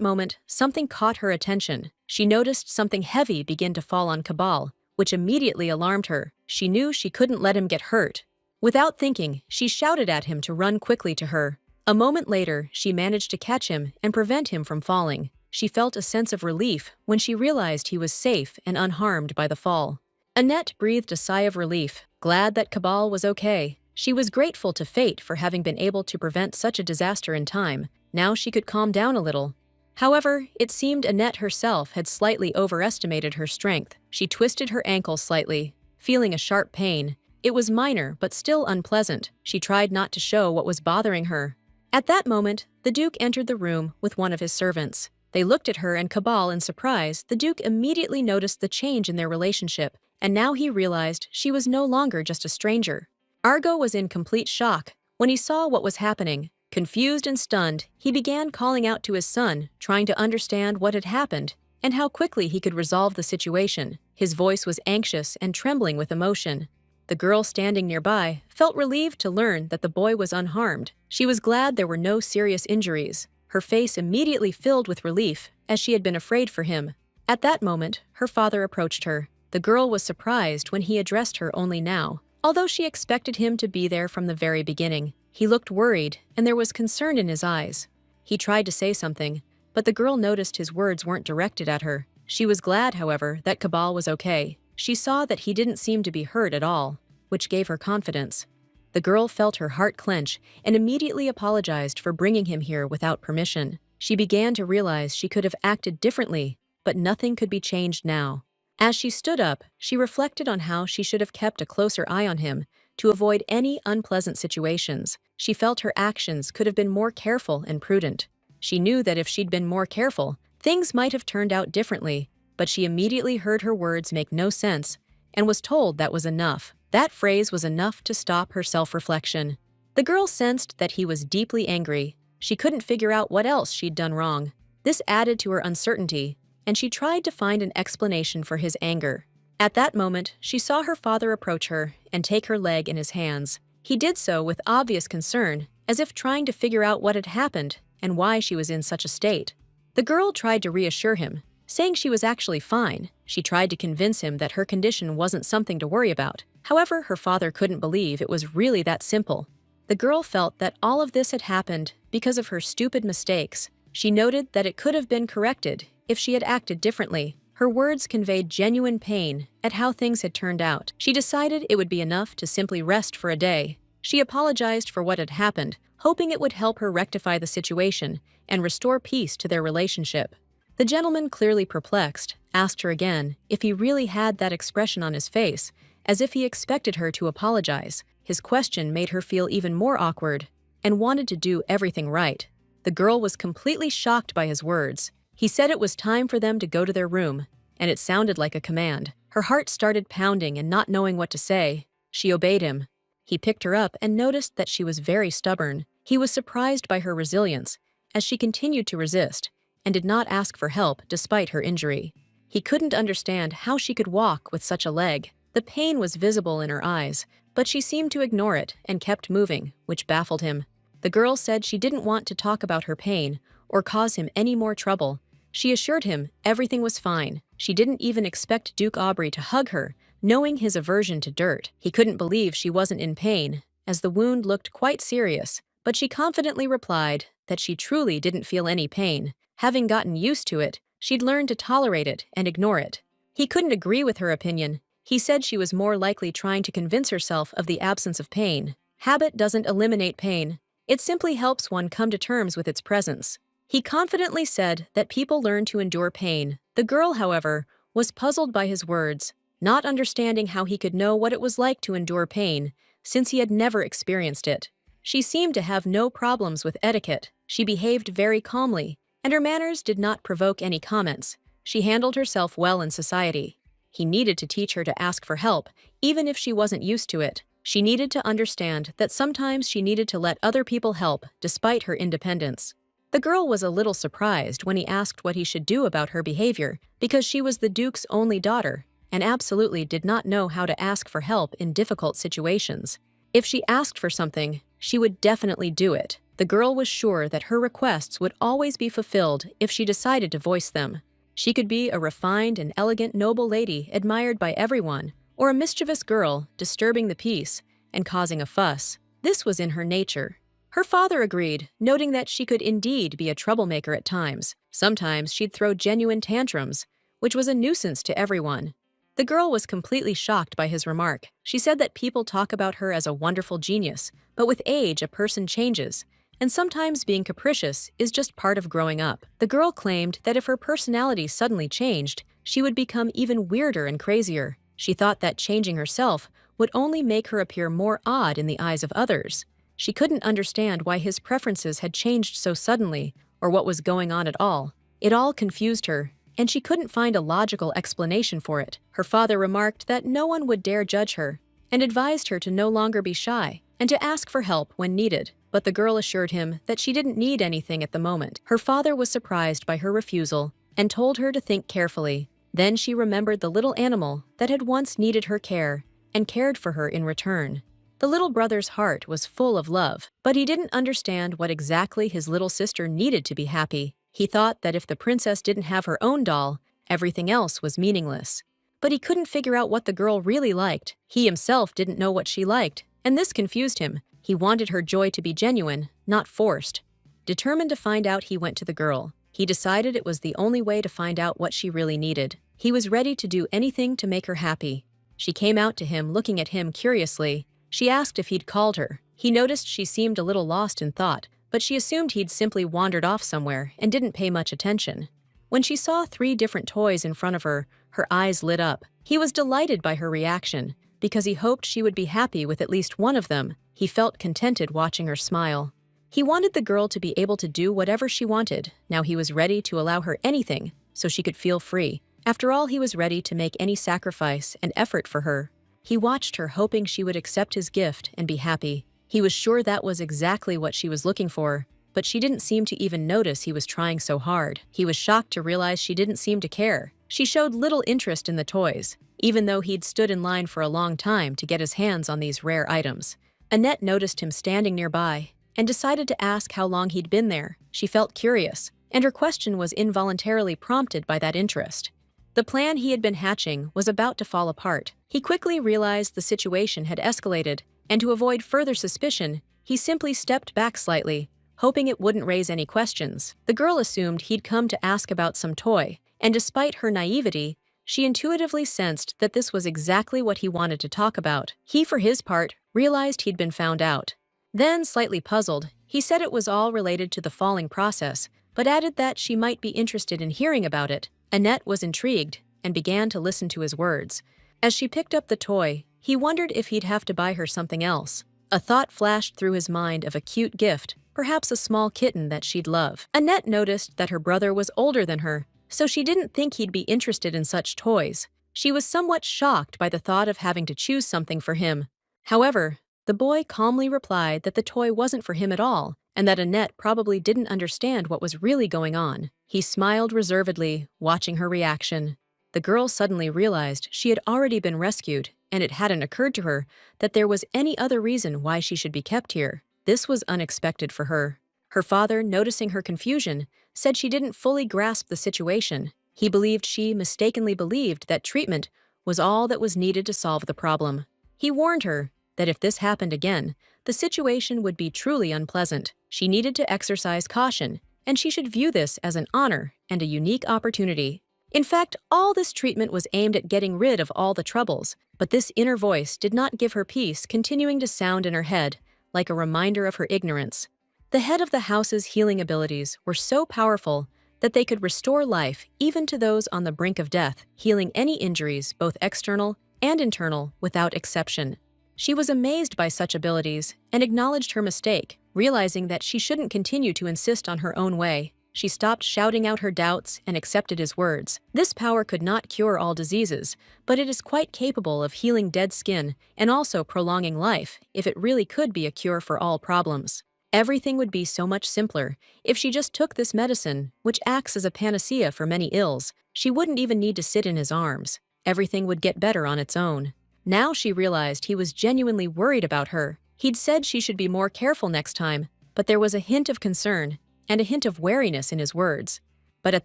moment, something caught her attention. She noticed something heavy begin to fall on Cabal, which immediately alarmed her. She knew she couldn't let him get hurt. Without thinking, she shouted at him to run quickly to her. A moment later, she managed to catch him and prevent him from falling. She felt a sense of relief when she realized he was safe and unharmed by the fall. Annette breathed a sigh of relief, glad that Cabal was okay. She was grateful to fate for having been able to prevent such a disaster in time. Now she could calm down a little. However, it seemed Annette herself had slightly overestimated her strength. She twisted her ankle slightly, feeling a sharp pain. It was minor, but still unpleasant. She tried not to show what was bothering her. At that moment, the Duke entered the room with one of his servants. They looked at her and Cabal in surprise. The Duke immediately noticed the change in their relationship, and now he realized she was no longer just a stranger. Argo was in complete shock when he saw what was happening. Confused and stunned, he began calling out to his son, trying to understand what had happened and how quickly he could resolve the situation. His voice was anxious and trembling with emotion. The girl standing nearby felt relieved to learn that the boy was unharmed. She was glad there were no serious injuries. Her face immediately filled with relief, as she had been afraid for him. At that moment, her father approached her. The girl was surprised when he addressed her only now, although she expected him to be there from the very beginning. He looked worried, and there was concern in his eyes. He tried to say something, but the girl noticed his words weren't directed at her. She was glad, however, that Cabal was okay. She saw that he didn't seem to be hurt at all, which gave her confidence. The girl felt her heart clench and immediately apologized for bringing him here without permission. She began to realize she could have acted differently, but nothing could be changed now. As she stood up, she reflected on how she should have kept a closer eye on him to avoid any unpleasant situations. She felt her actions could have been more careful and prudent. She knew that if she'd been more careful, things might have turned out differently, but she immediately heard her words make no sense and was told that was enough. That phrase was enough to stop her self-reflection. The girl sensed that he was deeply angry. She couldn't figure out what else she'd done wrong. This added to her uncertainty, and she tried to find an explanation for his anger. At that moment, she saw her father approach her and take her leg in his hands. He did so with obvious concern, as if trying to figure out what had happened and why she was in such a state. The girl tried to reassure him, saying she was actually fine. She tried to convince him that her condition wasn't something to worry about. However, her father couldn't believe it was really that simple. The girl felt that all of this had happened because of her stupid mistakes. She noted that it could have been corrected if she had acted differently. Her words conveyed genuine pain at how things had turned out. She decided it would be enough to simply rest for a day. She apologized for what had happened, hoping it would help her rectify the situation and restore peace to their relationship. The gentleman, clearly perplexed, asked her again if he really had that expression on his face, as if he expected her to apologize. His question made her feel even more awkward and wanted to do everything right. The girl was completely shocked by his words. He said it was time for them to go to their room, and it sounded like a command. Her heart started pounding, and not knowing what to say, she obeyed him. He picked her up and noticed that she was very stubborn. He was surprised by her resilience, as she continued to resist and did not ask for help despite her injury. He couldn't understand how she could walk with such a leg. The pain was visible in her eyes, but she seemed to ignore it and kept moving, which baffled him. The girl said she didn't want to talk about her pain or cause him any more trouble. She assured him everything was fine. She didn't even expect Duke Aubrey to hug her, knowing his aversion to dirt. He couldn't believe she wasn't in pain, as the wound looked quite serious, but she confidently replied that she truly didn't feel any pain. Having gotten used to it, she'd learned to tolerate it and ignore it. He couldn't agree with her opinion. He said she was more likely trying to convince herself of the absence of pain. Habit doesn't eliminate pain. It simply helps one come to terms with its presence. He confidently said that people learn to endure pain. The girl, however, was puzzled by his words, not understanding how he could know what it was like to endure pain, since he had never experienced it. She seemed to have no problems with etiquette. She behaved very calmly, and her manners did not provoke any comments. She handled herself well in society. He needed to teach her to ask for help, even if she wasn't used to it. She needed to understand that sometimes she needed to let other people help, despite her independence. The girl was a little surprised when he asked what he should do about her behavior, because she was the Duke's only daughter, and absolutely did not know how to ask for help in difficult situations. If she asked for something, she would definitely do it. The girl was sure that her requests would always be fulfilled if she decided to voice them. She could be a refined and elegant noble lady admired by everyone, or a mischievous girl disturbing the peace and causing a fuss. This was in her nature. Her father agreed, noting that she could indeed be a troublemaker at times. Sometimes she'd throw genuine tantrums, which was a nuisance to everyone. The girl was completely shocked by his remark. She said that people talk about her as a wonderful genius, but with age a person changes, and sometimes being capricious is just part of growing up. The girl claimed that if her personality suddenly changed, she would become even weirder and crazier. She thought that changing herself would only make her appear more odd in the eyes of others. She couldn't understand why his preferences had changed so suddenly, or what was going on at all. It all confused her, and she couldn't find a logical explanation for it. Her father remarked that no one would dare judge her, and advised her to no longer be shy, and to ask for help when needed. But the girl assured him that she didn't need anything at the moment. Her father was surprised by her refusal, and told her to think carefully. Then she remembered the little animal that had once needed her care, and cared for her in return. The little brother's heart was full of love, but he didn't understand what exactly his little sister needed to be happy. He thought that if the princess didn't have her own doll, everything else was meaningless. But he couldn't figure out what the girl really liked. He himself didn't know what she liked, and this confused him. He wanted her joy to be genuine, not forced. Determined to find out, he went to the girl. He decided it was the only way to find out what she really needed. He was ready to do anything to make her happy. She came out to him, looking at him curiously. She asked if he'd called her. He noticed she seemed a little lost in thought, but she assumed he'd simply wandered off somewhere and didn't pay much attention. When she saw 3 different toys in front of her, her eyes lit up. He was delighted by her reaction, because he hoped she would be happy with at least one of them. He felt contented watching her smile. He wanted the girl to be able to do whatever she wanted. Now he was ready to allow her anything so she could feel free. After all, he was ready to make any sacrifice and effort for her. He watched her, hoping she would accept his gift and be happy. He was sure that was exactly what she was looking for, but she didn't seem to even notice he was trying so hard. He was shocked to realize she didn't seem to care. She showed little interest in the toys, even though he'd stood in line for a long time to get his hands on these rare items. Annette noticed him standing nearby and decided to ask how long he'd been there. She felt curious, and her question was involuntarily prompted by that interest. The plan he had been hatching was about to fall apart. He quickly realized the situation had escalated, and to avoid further suspicion, he simply stepped back slightly, hoping it wouldn't raise any questions. The girl assumed he'd come to ask about some toy, and despite her naivety, she intuitively sensed that this was exactly what he wanted to talk about. He, for his part, realized he'd been found out. Then, slightly puzzled, he said it was all related to the falling process, but added that she might be interested in hearing about it. Annette was intrigued and began to listen to his words. As she picked up the toy, he wondered if he'd have to buy her something else. A thought flashed through his mind of a cute gift, perhaps a small kitten that she'd love. Annette noticed that her brother was older than her, so she didn't think he'd be interested in such toys. She was somewhat shocked by the thought of having to choose something for him. However, the boy calmly replied that the toy wasn't for him at all, and that Annette probably didn't understand what was really going on. He smiled reservedly, watching her reaction. The girl suddenly realized she had already been rescued, and it hadn't occurred to her that there was any other reason why she should be kept here. This was unexpected for her. Her father, noticing her confusion, said she didn't fully grasp the situation. He believed she mistakenly believed that treatment was all that was needed to solve the problem. He warned her that if this happened again, the situation would be truly unpleasant. She needed to exercise caution, and she should view this as an honor and a unique opportunity. In fact, all this treatment was aimed at getting rid of all the troubles, but this inner voice did not give her peace, continuing to sound in her head, like a reminder of her ignorance. The head of the house's healing abilities were so powerful that they could restore life even to those on the brink of death, healing any injuries, both external and internal, without exception. She was amazed by such abilities and acknowledged her mistake, realizing that she shouldn't continue to insist on her own way. She stopped shouting out her doubts and accepted his words. This power could not cure all diseases, but it is quite capable of healing dead skin and also prolonging life if it really could be a cure for all problems. Everything would be so much simpler if she just took this medicine, which acts as a panacea for many ills. She wouldn't even need to sit in his arms. Everything would get better on its own. Now she realized he was genuinely worried about her. He'd said she should be more careful next time, but there was a hint of concern and a hint of wariness in his words. But at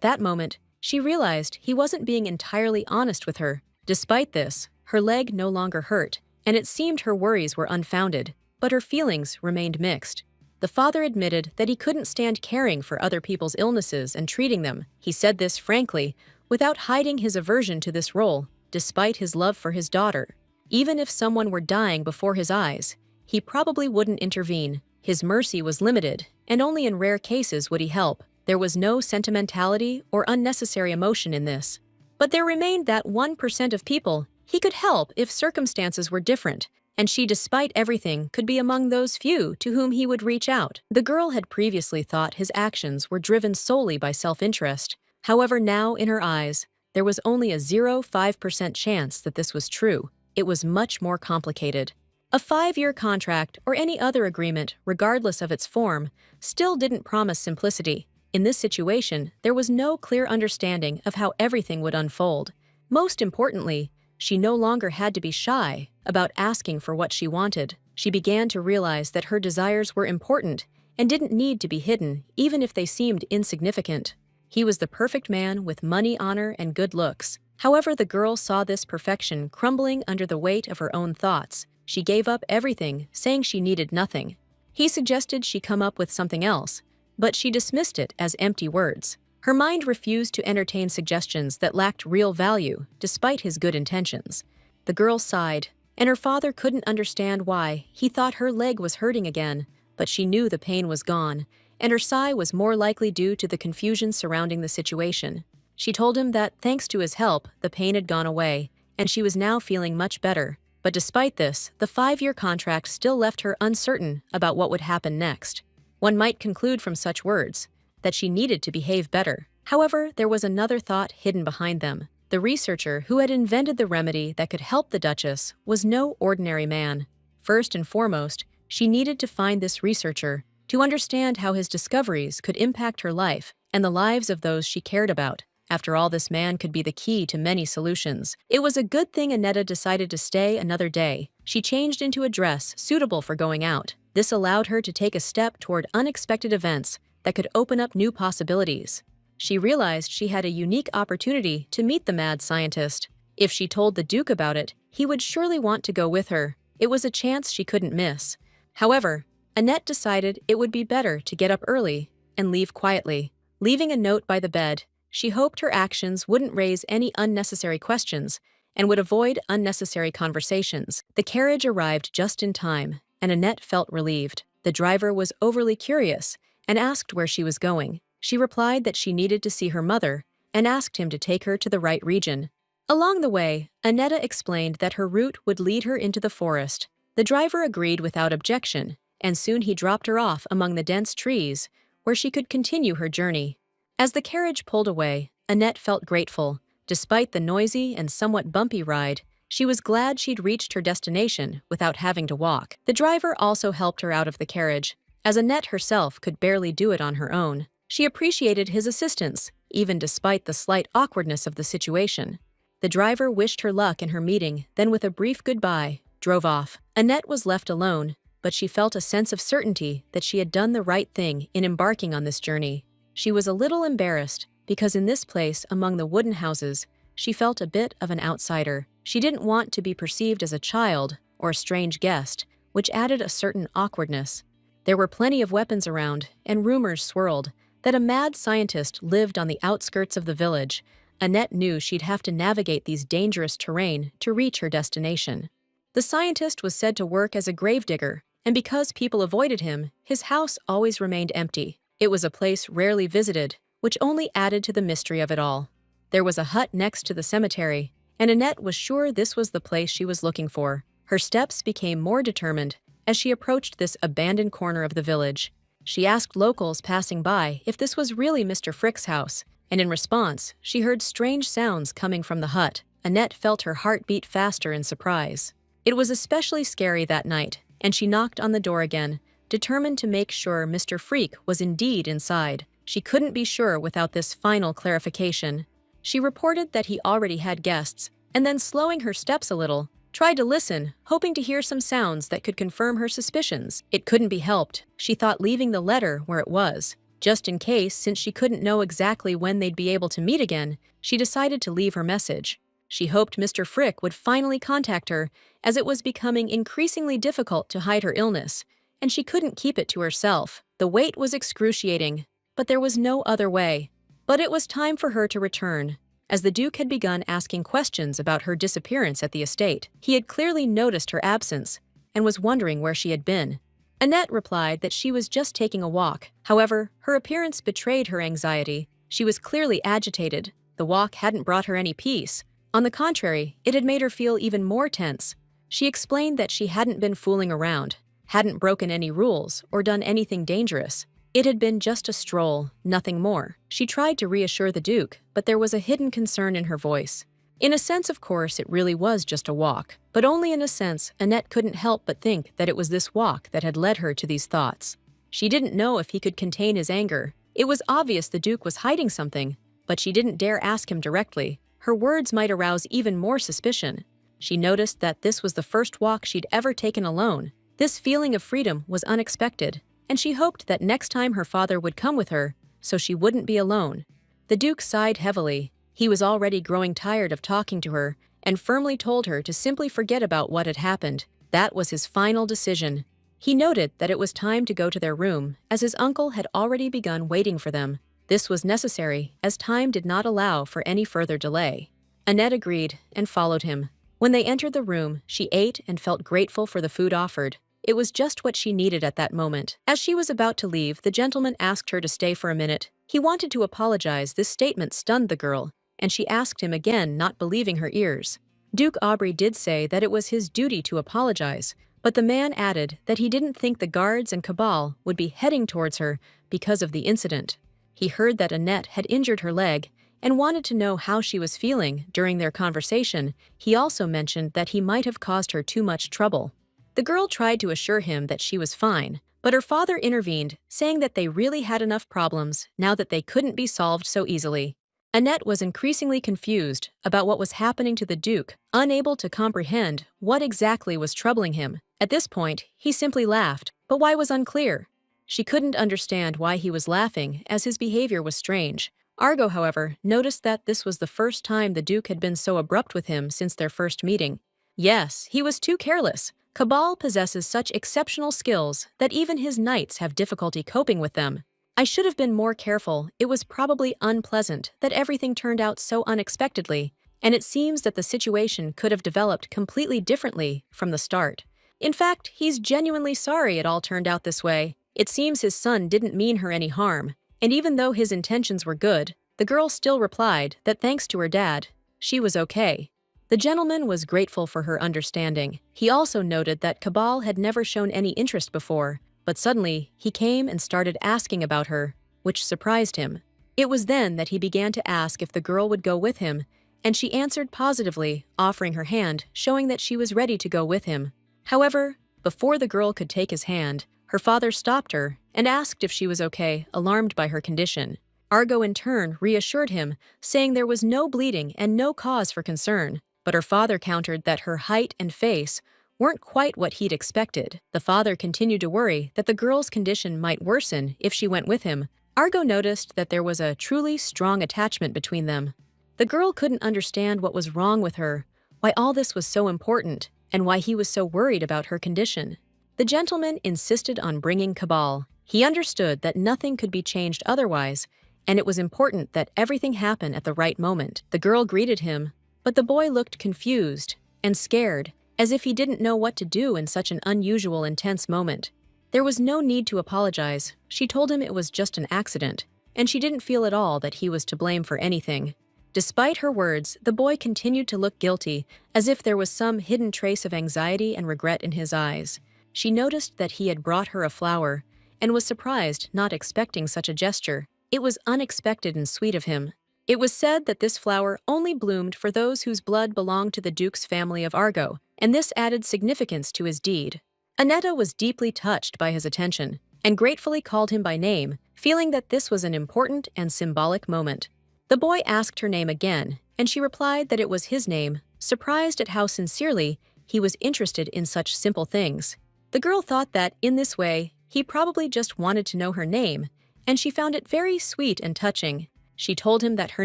that moment, she realized he wasn't being entirely honest with her. Despite this, her leg no longer hurt, and it seemed her worries were unfounded, but her feelings remained mixed. The father admitted that he couldn't stand caring for other people's illnesses and treating them. He said this frankly, without hiding his aversion to this role, despite his love for his daughter. Even if someone were dying before his eyes, he probably wouldn't intervene. His mercy was limited, and only in rare cases would he help. There was no sentimentality or unnecessary emotion in this. But there remained that 1% of people he could help if circumstances were different, and she, despite everything, could be among those few to whom he would reach out. The girl had previously thought his actions were driven solely by self-interest. However, now, in her eyes, there was only a 0.5% chance that this was true. It was much more complicated. A 5-year contract or any other agreement, regardless of its form, still didn't promise simplicity. In this situation, there was no clear understanding of how everything would unfold. Most importantly, she no longer had to be shy about asking for what she wanted. She began to realize that her desires were important and didn't need to be hidden, even if they seemed insignificant. He was the perfect man with money, honor, and good looks. However, the girl saw this perfection crumbling under the weight of her own thoughts. She gave up everything, saying she needed nothing. He suggested she come up with something else, but she dismissed it as empty words. Her mind refused to entertain suggestions that lacked real value, despite his good intentions. The girl sighed, and her father couldn't understand why. He thought her leg was hurting again, but she knew the pain was gone, and her sigh was more likely due to the confusion surrounding the situation. She told him that, thanks to his help, the pain had gone away, and she was now feeling much better. But despite this, the 5-year contract still left her uncertain about what would happen next. One might conclude from such words that she needed to behave better. However, there was another thought hidden behind them. The researcher who had invented the remedy that could help the Duchess was no ordinary man. First and foremost, she needed to find this researcher to understand how his discoveries could impact her life and the lives of those she cared about. After all, this man could be the key to many solutions. It was a good thing Annetta decided to stay another day. She changed into a dress suitable for going out. This allowed her to take a step toward unexpected events that could open up new possibilities. She realized she had a unique opportunity to meet the mad scientist. If she told the Duke about it, he would surely want to go with her. It was a chance she couldn't miss. However, Annette decided it would be better to get up early and leave quietly. Leaving a note by the bed, she hoped her actions wouldn't raise any unnecessary questions and would avoid unnecessary conversations. The carriage arrived just in time, and Annette felt relieved. The driver was overly curious and asked where she was going. She replied that she needed to see her mother and asked him to take her to the right region. Along the way, Annetta explained that her route would lead her into the forest. The driver agreed without objection, and soon he dropped her off among the dense trees where she could continue her journey. As the carriage pulled away, Annette felt grateful. Despite the noisy and somewhat bumpy ride, she was glad she'd reached her destination without having to walk. The driver also helped her out of the carriage, as Annette herself could barely do it on her own. She appreciated his assistance, even despite the slight awkwardness of the situation. The driver wished her luck in her meeting, then with a brief goodbye, drove off. Annette was left alone, but she felt a sense of certainty that she had done the right thing in embarking on this journey. She was a little embarrassed, because in this place among the wooden houses, she felt a bit of an outsider. She didn't want to be perceived as a child or a strange guest, which added a certain awkwardness. There were plenty of weapons around, and rumors swirled that a mad scientist lived on the outskirts of the village. Annette knew she'd have to navigate these dangerous terrain to reach her destination. The scientist was said to work as a gravedigger, and because people avoided him, his house always remained empty. It was a place rarely visited, which only added to the mystery of it all. There was a hut next to the cemetery, and Annette was sure this was the place she was looking for. Her steps became more determined as she approached this abandoned corner of the village. She asked locals passing by if this was really Mr. Frick's house, and in response, she heard strange sounds coming from the hut. Annette felt her heart beat faster in surprise. It was especially scary that night, and she knocked on the door again, determined to make sure Mr. Freak was indeed inside. She couldn't be sure without this final clarification. She reported that he already had guests, and then slowing her steps a little, tried to listen, hoping to hear some sounds that could confirm her suspicions. It couldn't be helped. She thought leaving the letter where it was. Just in case, since she couldn't know exactly when they'd be able to meet again, she decided to leave her message. She hoped Mr. Frick would finally contact her, as it was becoming increasingly difficult to hide her illness, and she couldn't keep it to herself. The wait was excruciating, but there was no other way. But it was time for her to return, as the Duke had begun asking questions about her disappearance at the estate. He had clearly noticed her absence and was wondering where she had been. Annette replied that she was just taking a walk. However, her appearance betrayed her anxiety. She was clearly agitated. The walk hadn't brought her any peace. On the contrary, it had made her feel even more tense. She explained that she hadn't been fooling around, hadn't broken any rules or done anything dangerous. It had been just a stroll, nothing more. She tried to reassure the Duke, but there was a hidden concern in her voice. In a sense, of course, it really was just a walk. But only in a sense, Annette couldn't help but think that it was this walk that had led her to these thoughts. She didn't know if he could contain his anger. It was obvious the Duke was hiding something, but she didn't dare ask him directly. Her words might arouse even more suspicion. She noticed that this was the first walk she'd ever taken alone. This feeling of freedom was unexpected, and she hoped that next time her father would come with her, so she wouldn't be alone. The Duke sighed heavily. He was already growing tired of talking to her, and firmly told her to simply forget about what had happened. That was his final decision. He noted that it was time to go to their room, as his uncle had already begun waiting for them. This was necessary, as time did not allow for any further delay. Annette agreed and followed him. When they entered the room, she ate and felt grateful for the food offered. It was just what she needed at that moment. As she was about to leave, the gentleman asked her to stay for a minute. He wanted to apologize. This statement stunned the girl, and she asked him again, not believing her ears. Duke Aubrey did say that it was his duty to apologize, but the man added that he didn't think the guards and cabal would be heading towards her because of the incident. He heard that Annette had injured her leg and wanted to know how she was feeling during their conversation. He also mentioned that he might have caused her too much trouble. The girl tried to assure him that she was fine, but her father intervened, saying that they really had enough problems now that they couldn't be solved so easily. Annette was increasingly confused about what was happening to the Duke, unable to comprehend what exactly was troubling him. At this point, he simply laughed, but why was unclear. She couldn't understand why he was laughing, as his behavior was strange. Argo, however, noticed that this was the first time the Duke had been so abrupt with him since their first meeting. Yes, he was too careless. Cabal possesses such exceptional skills that even his knights have difficulty coping with them. I should have been more careful. It was probably unpleasant that everything turned out so unexpectedly, and it seems that the situation could have developed completely differently from the start. In fact, he's genuinely sorry it all turned out this way. It seems his son didn't mean her any harm, and even though his intentions were good, the girl still replied that thanks to her dad, she was okay. The gentleman was grateful for her understanding. He also noted that Cabal had never shown any interest before, but suddenly he came and started asking about her, which surprised him. It was then that he began to ask if the girl would go with him, and she answered positively, offering her hand, showing that she was ready to go with him. However, before the girl could take his hand, her father stopped her and asked if she was okay, alarmed by her condition. Argo in turn reassured him, saying there was no bleeding and no cause for concern, but her father countered that her height and face weren't quite what he'd expected. The father continued to worry that the girl's condition might worsen if she went with him. Argo noticed that there was a truly strong attachment between them. The girl couldn't understand what was wrong with her, why all this was so important, and why he was so worried about her condition. The gentleman insisted on bringing Cabal. He understood that nothing could be changed otherwise, and it was important that everything happen at the right moment. The girl greeted him, but the boy looked confused and scared, as if he didn't know what to do in such an unusual, intense moment. There was no need to apologize. She told him it was just an accident, and she didn't feel at all that he was to blame for anything. Despite her words, the boy continued to look guilty, as if there was some hidden trace of anxiety and regret in his eyes. She noticed that he had brought her a flower, and was surprised, not expecting such a gesture. It was unexpected and sweet of him. It was said that this flower only bloomed for those whose blood belonged to the Duke's family of Argo, and this added significance to his deed. Annetta was deeply touched by his attention, and gratefully called him by name, feeling that this was an important and symbolic moment. The boy asked her name again, and she replied that it was his name, surprised at how sincerely he was interested in such simple things. The girl thought that, in this way, he probably just wanted to know her name, and she found it very sweet and touching. She told him that her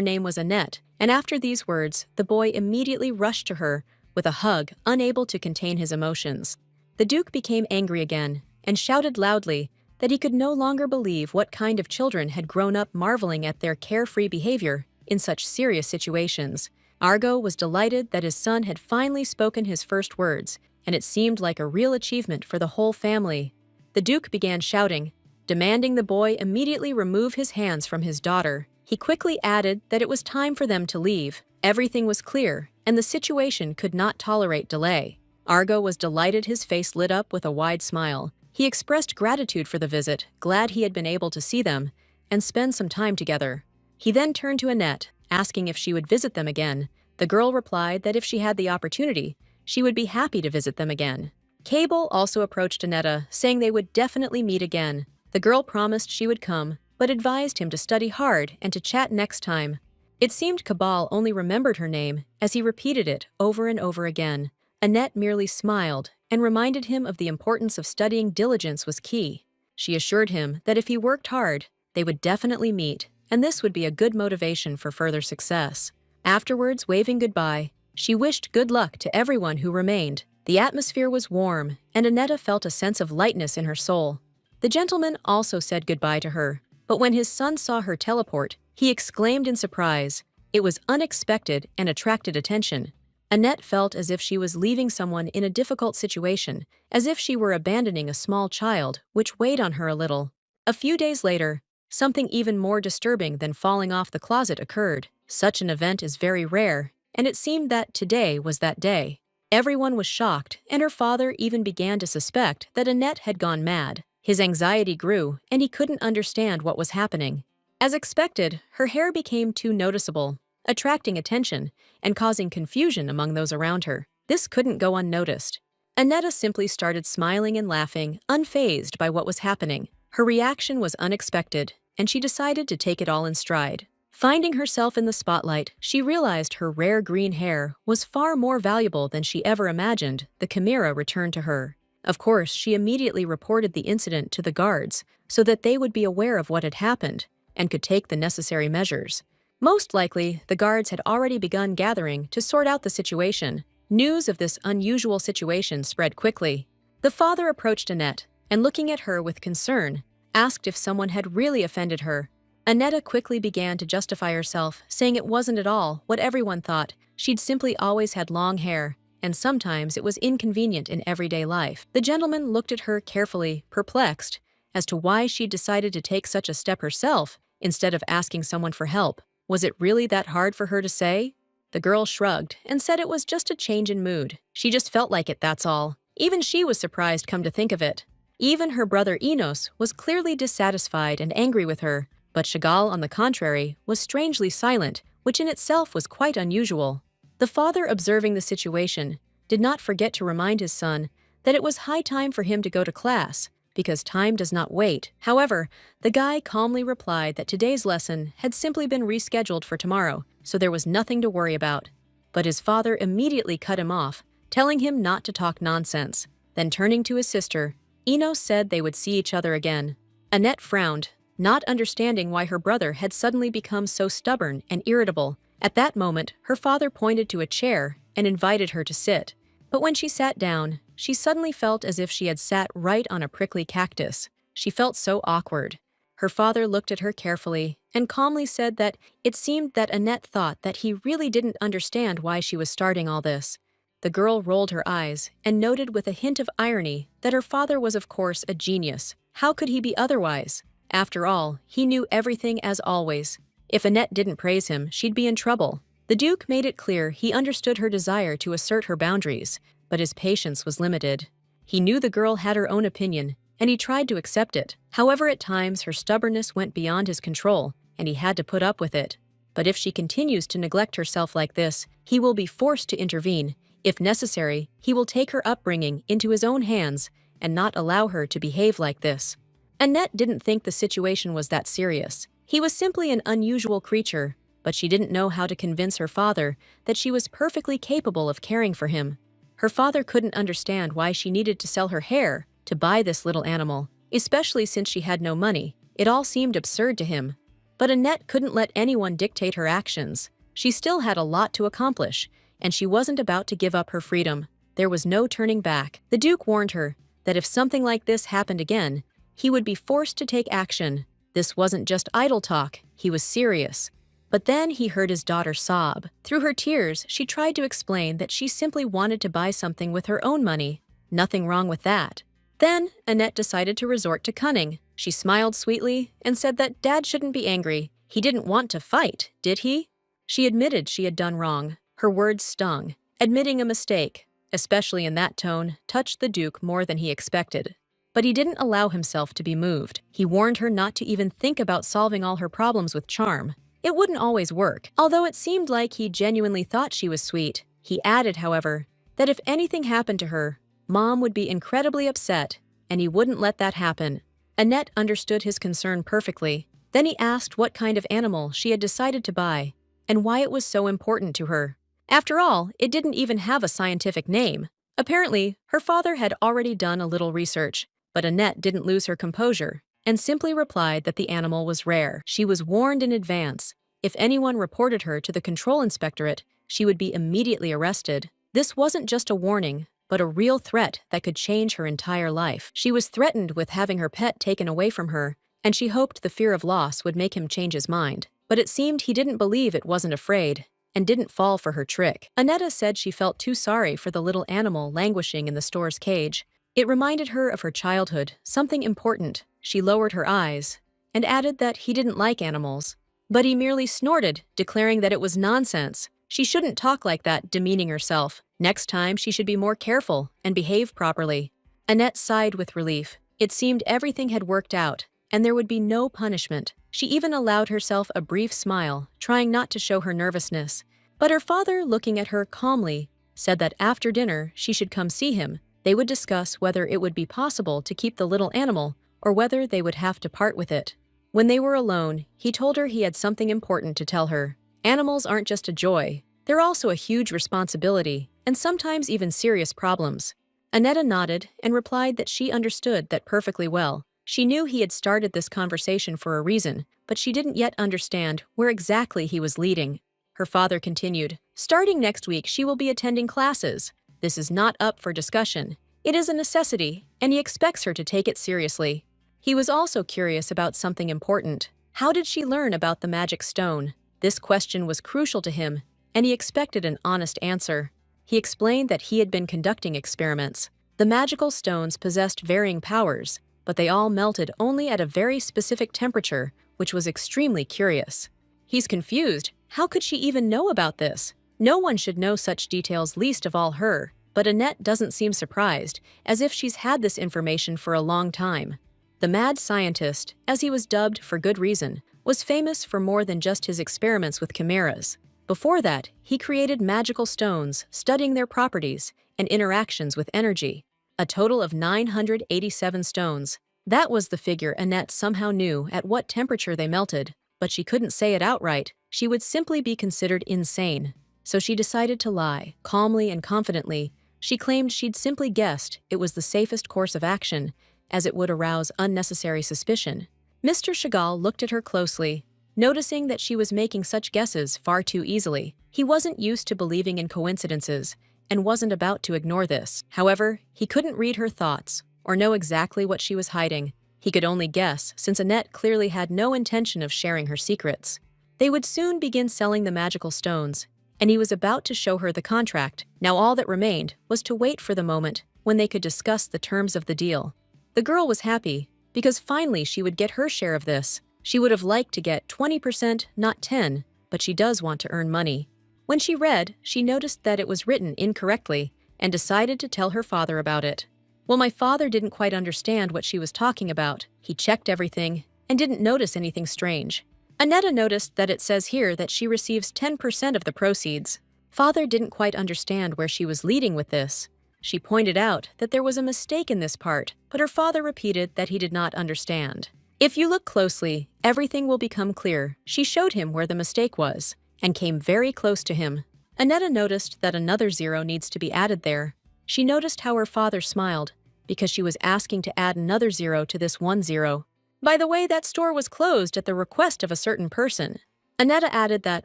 name was Annette, and after these words, the boy immediately rushed to her with a hug, unable to contain his emotions. The Duke became angry again, and shouted loudly that he could no longer believe what kind of children had grown up marveling at their carefree behavior in such serious situations. Argo was delighted that his son had finally spoken his first words, and it seemed like a real achievement for the whole family. The Duke began shouting, demanding the boy immediately remove his hands from his daughter. He quickly added that it was time for them to leave. Everything was clear, and the situation could not tolerate delay. Argo was delighted, his face lit up with a wide smile. He expressed gratitude for the visit, glad he had been able to see them and spend some time together. He then turned to Annette, asking if she would visit them again. The girl replied that if she had the opportunity, she would be happy to visit them again. Cable also approached Annetta, saying they would definitely meet again. The girl promised she would come, but advised him to study hard and to chat next time. It seemed Cabal only remembered her name as he repeated it over and over again. Annette merely smiled and reminded him of the importance of studying. Diligence was key. She assured him that if he worked hard, they would definitely meet, and this would be a good motivation for further success. Afterwards, waving goodbye, she wished good luck to everyone who remained. The atmosphere was warm, and Annetta felt a sense of lightness in her soul. The gentleman also said goodbye to her, but when his son saw her teleport, he exclaimed in surprise. It was unexpected and attracted attention. Annette felt as if she was leaving someone in a difficult situation, as if she were abandoning a small child, which weighed on her a little. A few days later, something even more disturbing than falling off the closet occurred. Such an event is very rare, and it seemed that today was that day. Everyone was shocked, and her father even began to suspect that Annette had gone mad. His anxiety grew, and he couldn't understand what was happening. As expected, her hair became too noticeable, attracting attention and causing confusion among those around her. This couldn't go unnoticed. Annetta simply started smiling and laughing, unfazed by what was happening. Her reaction was unexpected, and she decided to take it all in stride. Finding herself in the spotlight, she realized her rare green hair was far more valuable than she ever imagined. The chimera returned to her. Of course, she immediately reported the incident to the guards so that they would be aware of what had happened and could take the necessary measures. Most likely, the guards had already begun gathering to sort out the situation. News of this unusual situation spread quickly. The father approached Annette and, looking at her with concern, asked if someone had really offended her. Annetta quickly began to justify herself, saying it wasn't at all what everyone thought. She'd simply always had long hair, and sometimes it was inconvenient in everyday life. The gentleman looked at her carefully, perplexed as to why she'd decided to take such a step herself instead of asking someone for help. Was it really that hard for her to say? The girl shrugged and said it was just a change in mood. She just felt like it, that's all. Even she was surprised, come to think of it. Even her brother Enos was clearly dissatisfied and angry with her, but Chagall, on the contrary, was strangely silent, which in itself was quite unusual. The father, observing the situation, did not forget to remind his son that it was high time for him to go to class, because time does not wait. However, the guy calmly replied that today's lesson had simply been rescheduled for tomorrow, so there was nothing to worry about. But his father immediately cut him off, telling him not to talk nonsense. Then turning to his sister, Enos said they would see each other again. Annette frowned, not understanding why her brother had suddenly become so stubborn and irritable. At that moment, her father pointed to a chair and invited her to sit. But when she sat down, she suddenly felt as if she had sat right on a prickly cactus. She felt so awkward. Her father looked at her carefully and calmly said that it seemed that Annette thought that he really didn't understand why she was starting all this. The girl rolled her eyes and noted with a hint of irony that her father was, of course, a genius. How could he be otherwise? After all, he knew everything as always. If Annette didn't praise him, she'd be in trouble. The Duke made it clear he understood her desire to assert her boundaries, but his patience was limited. He knew the girl had her own opinion, and he tried to accept it. However, at times her stubbornness went beyond his control, and he had to put up with it. But if she continues to neglect herself like this, he will be forced to intervene. If necessary, he will take her upbringing into his own hands and not allow her to behave like this. Annette didn't think the situation was that serious. He was simply an unusual creature, but she didn't know how to convince her father that she was perfectly capable of caring for him. Her father couldn't understand why she needed to sell her hair to buy this little animal, especially since she had no money. It all seemed absurd to him. But Annette couldn't let anyone dictate her actions. She still had a lot to accomplish, and she wasn't about to give up her freedom. There was no turning back. The Duke warned her that if something like this happened again, he would be forced to take action. This wasn't just idle talk, he was serious. But then he heard his daughter sob. Through her tears, she tried to explain that she simply wanted to buy something with her own money. Nothing wrong with that. Then, Annette decided to resort to cunning. She smiled sweetly and said that Dad shouldn't be angry. He didn't want to fight, did he? She admitted she had done wrong. Her words stung. Admitting a mistake, especially in that tone, touched the Duke more than he expected. But he didn't allow himself to be moved. He warned her not to even think about solving all her problems with charm. It wouldn't always work. Although it seemed like he genuinely thought she was sweet, he added, however, that if anything happened to her, Mom would be incredibly upset, and he wouldn't let that happen. Annette understood his concern perfectly. Then he asked what kind of animal she had decided to buy, and why it was so important to her. After all, it didn't even have a scientific name. Apparently, her father had already done a little research, but Annette didn't lose her composure and simply replied that the animal was rare. She was warned in advance. If anyone reported her to the control inspectorate, she would be immediately arrested. This wasn't just a warning, but a real threat that could change her entire life. She was threatened with having her pet taken away from her, and she hoped the fear of loss would make him change his mind. But it seemed he didn't believe it, wasn't afraid, and didn't fall for her trick. Annetta said she felt too sorry for the little animal languishing in the store's cage. It reminded her of her childhood, something important. She lowered her eyes and added that he didn't like animals. But he merely snorted, declaring that it was nonsense. She shouldn't talk like that, demeaning herself. Next time, she should be more careful and behave properly. Annette sighed with relief. It seemed everything had worked out, and there would be no punishment. She even allowed herself a brief smile, trying not to show her nervousness. But her father, looking at her calmly, said that after dinner she should come see him. They would discuss whether it would be possible to keep the little animal or whether they would have to part with it. When they were alone, he told her he had something important to tell her. Animals aren't just a joy, they're also a huge responsibility, and sometimes even serious problems. Annetta nodded and replied that she understood that perfectly well. She knew he had started this conversation for a reason, but she didn't yet understand where exactly he was leading. Her father continued, "Starting next week, she will be attending classes. This is not up for discussion. It is a necessity, and he expects her to take it seriously." He was also curious about something important. How did she learn about the magic stone? This question was crucial to him, and he expected an honest answer. He explained that he had been conducting experiments. The magical stones possessed varying powers, but they all melted only at a very specific temperature, which was extremely curious. He's confused. How could she even know about this? No one should know such details, least of all her. But Annette doesn't seem surprised, as if she's had this information for a long time. The mad scientist, as he was dubbed for good reason, was famous for more than just his experiments with chimeras. Before that, he created magical stones, studying their properties and interactions with energy. A total of 987 stones. That was the figure Annette somehow knew at what temperature they melted, but she couldn't say it outright. She would simply be considered insane. So she decided to lie, calmly and confidently. She claimed she'd simply guessed it was the safest course of action, as it would arouse unnecessary suspicion. Mr. Chagall looked at her closely, noticing that she was making such guesses far too easily. He wasn't used to believing in coincidences, and wasn't about to ignore this. However, he couldn't read her thoughts, or know exactly what she was hiding. He could only guess, since Annette clearly had no intention of sharing her secrets. They would soon begin selling the magical stones, and he was about to show her the contract. Now all that remained was to wait for the moment when they could discuss the terms of the deal. The girl was happy, because finally she would get her share of this. She would have liked to get 20%, not 10%, but she does want to earn money. When she read, she noticed that it was written incorrectly and decided to tell her father about it. Well, my father didn't quite understand what she was talking about. He checked everything and didn't notice anything strange. Annetta noticed that it says here that she receives 10% of the proceeds. Father didn't quite understand where she was leading with this. She pointed out that there was a mistake in this part, but her father repeated that he did not understand. If you look closely, everything will become clear. She showed him where the mistake was, and came very close to him. Annetta noticed that another zero needs to be added there. She noticed how her father smiled, because she was asking to add another zero to this one zero. By the way, that store was closed at the request of a certain person. Annetta added that,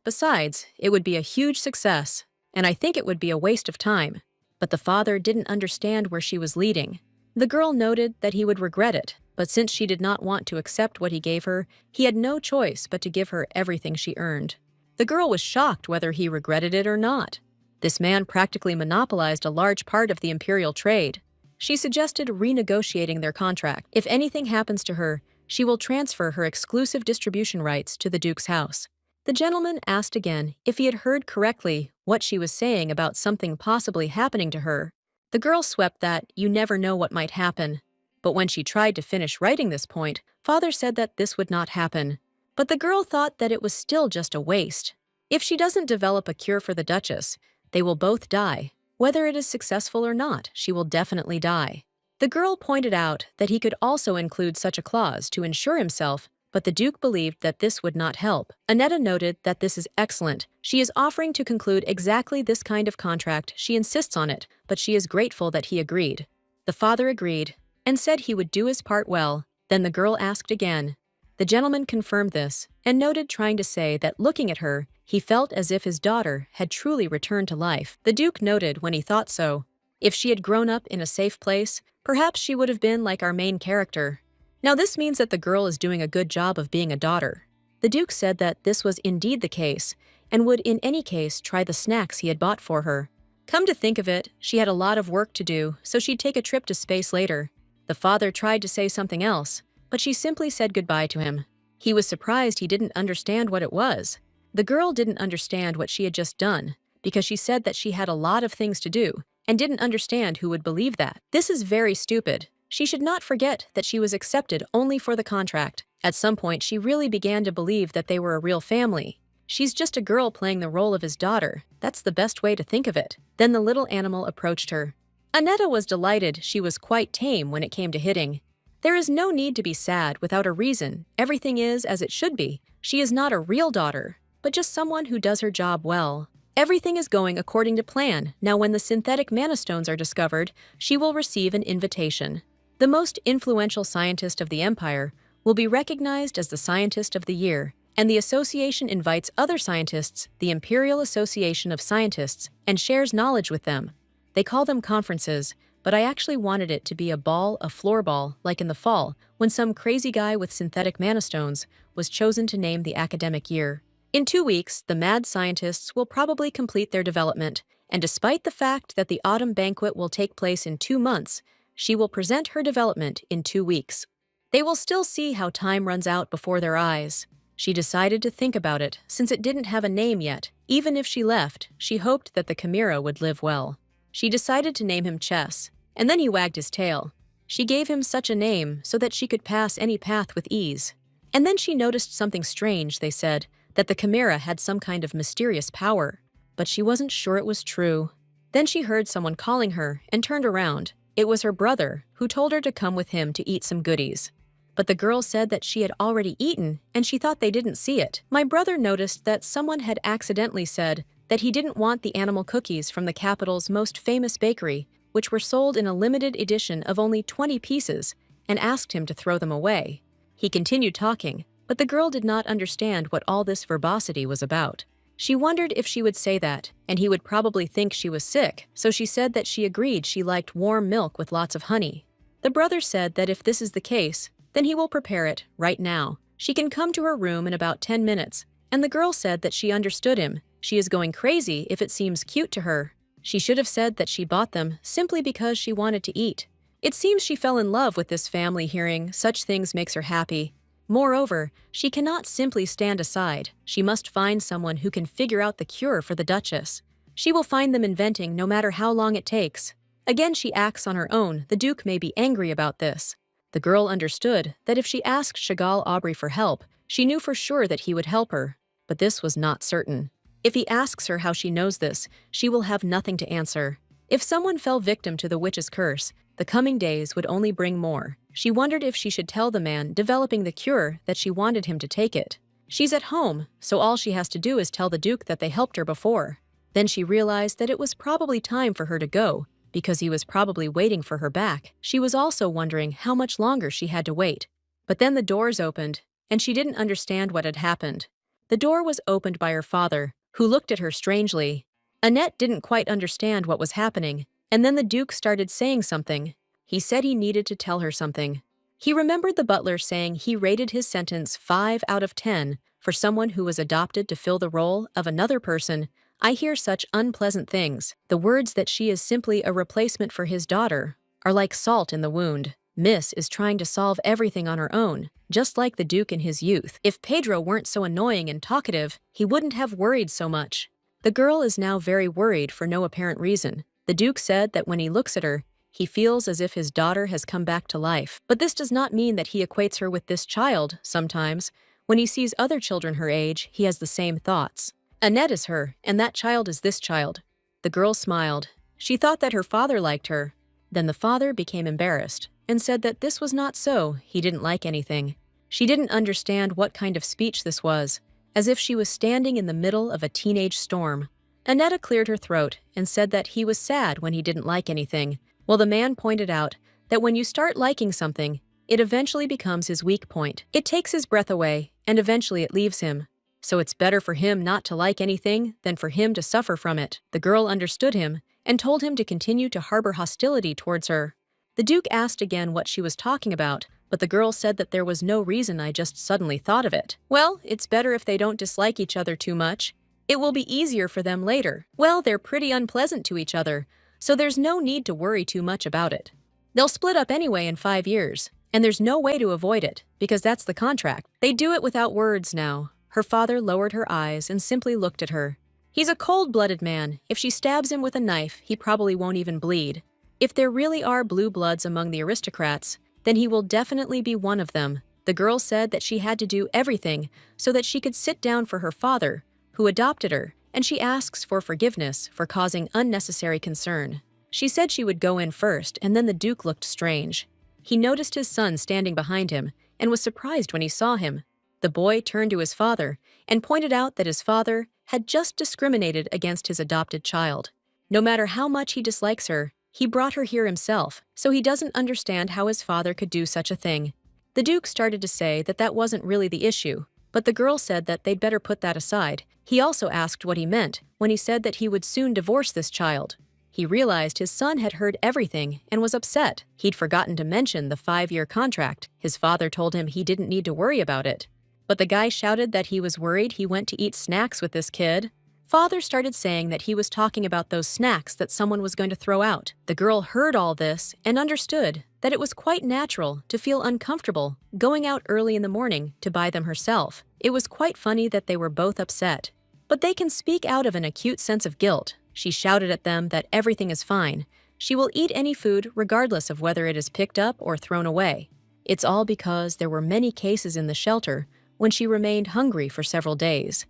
besides, it would be a huge success, and I think it would be a waste of time. But the father didn't understand where she was leading. The girl noted that he would regret it, but since she did not want to accept what he gave her, he had no choice but to give her everything she earned. The girl was shocked whether he regretted it or not. This man practically monopolized a large part of the imperial trade. She suggested renegotiating their contract. If anything happens to her, she will transfer her exclusive distribution rights to the Duke's house. The gentleman asked again if he had heard correctly what she was saying about something possibly happening to her. The girl swept that you never know what might happen. But when she tried to finish writing this point, Father said that this would not happen. But the girl thought that it was still just a waste. If she doesn't develop a cure for the Duchess, they will both die. Whether it is successful or not, she will definitely die. The girl pointed out that he could also include such a clause to ensure himself, but the Duke believed that this would not help. Annetta noted that this is excellent. She is offering to conclude exactly this kind of contract. She insists on it, but she is grateful that he agreed. The father agreed, and said he would do his part well. Then the girl asked again. The gentleman confirmed this, and noted, trying to say that looking at her, he felt as if his daughter had truly returned to life. The Duke noted when he thought so. If she had grown up in a safe place, perhaps she would have been like our main character. Now this means that the girl is doing a good job of being a daughter. The Duke said that this was indeed the case, and would in any case try the snacks he had bought for her. Come to think of it, she had a lot of work to do, so she'd take a trip to space later. The father tried to say something else, but she simply said goodbye to him. He was surprised he didn't understand what it was. The girl didn't understand what she had just done because she said that she had a lot of things to do and didn't understand who would believe that. This is very stupid. She should not forget that she was accepted only for the contract. At some point, she really began to believe that they were a real family. She's just a girl playing the role of his daughter. That's the best way to think of it. Then the little animal approached her. Annetta was delighted. She was quite tame when it came to hitting. There is no need to be sad without a reason. Everything is as it should be. She is not a real daughter, but just someone who does her job well. Everything is going according to plan. Now when the synthetic mana-stones are discovered, she will receive an invitation. The most influential scientist of the Empire will be recognized as the Scientist of the Year, and the association invites other scientists, the Imperial Association of Scientists, and shares knowledge with them. They call them conferences, but I actually wanted it to be a ball, a floor ball, like in the fall, when some crazy guy with synthetic mana-stones was chosen to name the academic year. In 2 weeks, the mad scientists will probably complete their development, and despite the fact that the autumn banquet will take place in 2 months, she will present her development in 2 weeks. They will still see how time runs out before their eyes. She decided to think about it, since it didn't have a name yet. Even if she left, she hoped that the chimera would live well. She decided to name him Chess, and then he wagged his tail. She gave him such a name so that she could pass any path with ease. And then she noticed something strange, they said, that the chimera had some kind of mysterious power. But she wasn't sure it was true. Then she heard someone calling her and turned around. It was her brother, who told her to come with him to eat some goodies. But the girl said that she had already eaten, and she thought they didn't see it. My brother noticed that someone had accidentally said that he didn't want the animal cookies from the capital's most famous bakery, which were sold in a limited edition of only 20 pieces, and asked him to throw them away. He continued talking, but the girl did not understand what all this verbosity was about. She wondered if she would say that, and he would probably think she was sick, so she said that she agreed she liked warm milk with lots of honey. The brother said that if this is the case, then he will prepare it right now. She can come to her room in about 10 minutes, and the girl said that she understood him. She is going crazy if it seems cute to her. She should have said that she bought them simply because she wanted to eat. It seems she fell in love with this family. Hearing such things makes her happy. Moreover, she cannot simply stand aside. She must find someone who can figure out the cure for the Duchess. She will find them inventing no matter how long it takes. Again, she acts on her own. The Duke may be angry about this. The girl understood that if she asked Chagall Aubrey for help, she knew for sure that he would help her. But this was not certain. If he asks her how she knows this, she will have nothing to answer. If someone fell victim to the witch's curse, the coming days would only bring more. She wondered if she should tell the man developing the cure that she wanted him to take it. She's at home, so all she has to do is tell the Duke that they helped her before. Then she realized that it was probably time for her to go, because he was probably waiting for her back. She was also wondering how much longer she had to wait. But then the doors opened, and she didn't understand what had happened. The door was opened by her father, who looked at her strangely. Annette didn't quite understand what was happening, and then the Duke started saying something. He said he needed to tell her something. He remembered the butler saying he rated his sentence 5 out of 10 for someone who was adopted to fill the role of another person. I hear such unpleasant things. The words that she is simply a replacement for his daughter are like salt in the wound. Miss is trying to solve everything on her own, just like the Duke in his youth. If Pedro weren't so annoying and talkative, he wouldn't have worried so much. The girl is now very worried for no apparent reason. The Duke said that when he looks at her, he feels as if his daughter has come back to life. But this does not mean that he equates her with this child. Sometimes, when he sees other children her age, he has the same thoughts. Annette is her, and that child is this child. The girl smiled. She thought that her father liked her. Then the father became embarrassed and said that this was not so. He didn't like anything. She didn't understand what kind of speech this was, as if she was standing in the middle of a teenage storm. Annetta cleared her throat and said that he was sad when he didn't like anything, while the man pointed out that when you start liking something, it eventually becomes his weak point. It takes his breath away, and eventually it leaves him. So it's better for him not to like anything than for him to suffer from it. The girl understood him and told him to continue to harbor hostility towards her. The Duke asked again what she was talking about, but the girl said that there was no reason. I just suddenly thought of it. Well, it's better if they don't dislike each other too much. It will be easier for them later. Well, they're pretty unpleasant to each other, so there's no need to worry too much about it. They'll split up anyway in 5 years, and there's no way to avoid it, because that's the contract. They do it without words now. Her father lowered her eyes and simply looked at her. He's a cold-blooded man. If she stabs him with a knife, he probably won't even bleed. If there really are blue bloods among the aristocrats, then he will definitely be one of them. The girl said that she had to do everything so that she could sit down for her father, who adopted her, and she asks for forgiveness for causing unnecessary concern. She said she would go in first, and then the Duke looked strange. He noticed his son standing behind him and was surprised when he saw him. The boy turned to his father and pointed out that his father had just discriminated against his adopted child. No matter how much he dislikes her, he brought her here himself, so he doesn't understand how his father could do such a thing. The Duke started to say that that wasn't really the issue, but the girl said that they'd better put that aside. He also asked what he meant when he said that he would soon divorce this child. He realized his son had heard everything and was upset. He'd forgotten to mention the 5-year contract. His father told him he didn't need to worry about it. But the guy shouted that he was worried he went to eat snacks with this kid. Father started saying that he was talking about those snacks that someone was going to throw out. The girl heard all this and understood that it was quite natural to feel uncomfortable going out early in the morning to buy them herself. It was quite funny that they were both upset. But they can speak out of an acute sense of guilt. She shouted at them that everything is fine. She will eat any food regardless of whether it is picked up or thrown away. It's all because there were many cases in the shelter when she remained hungry for several days.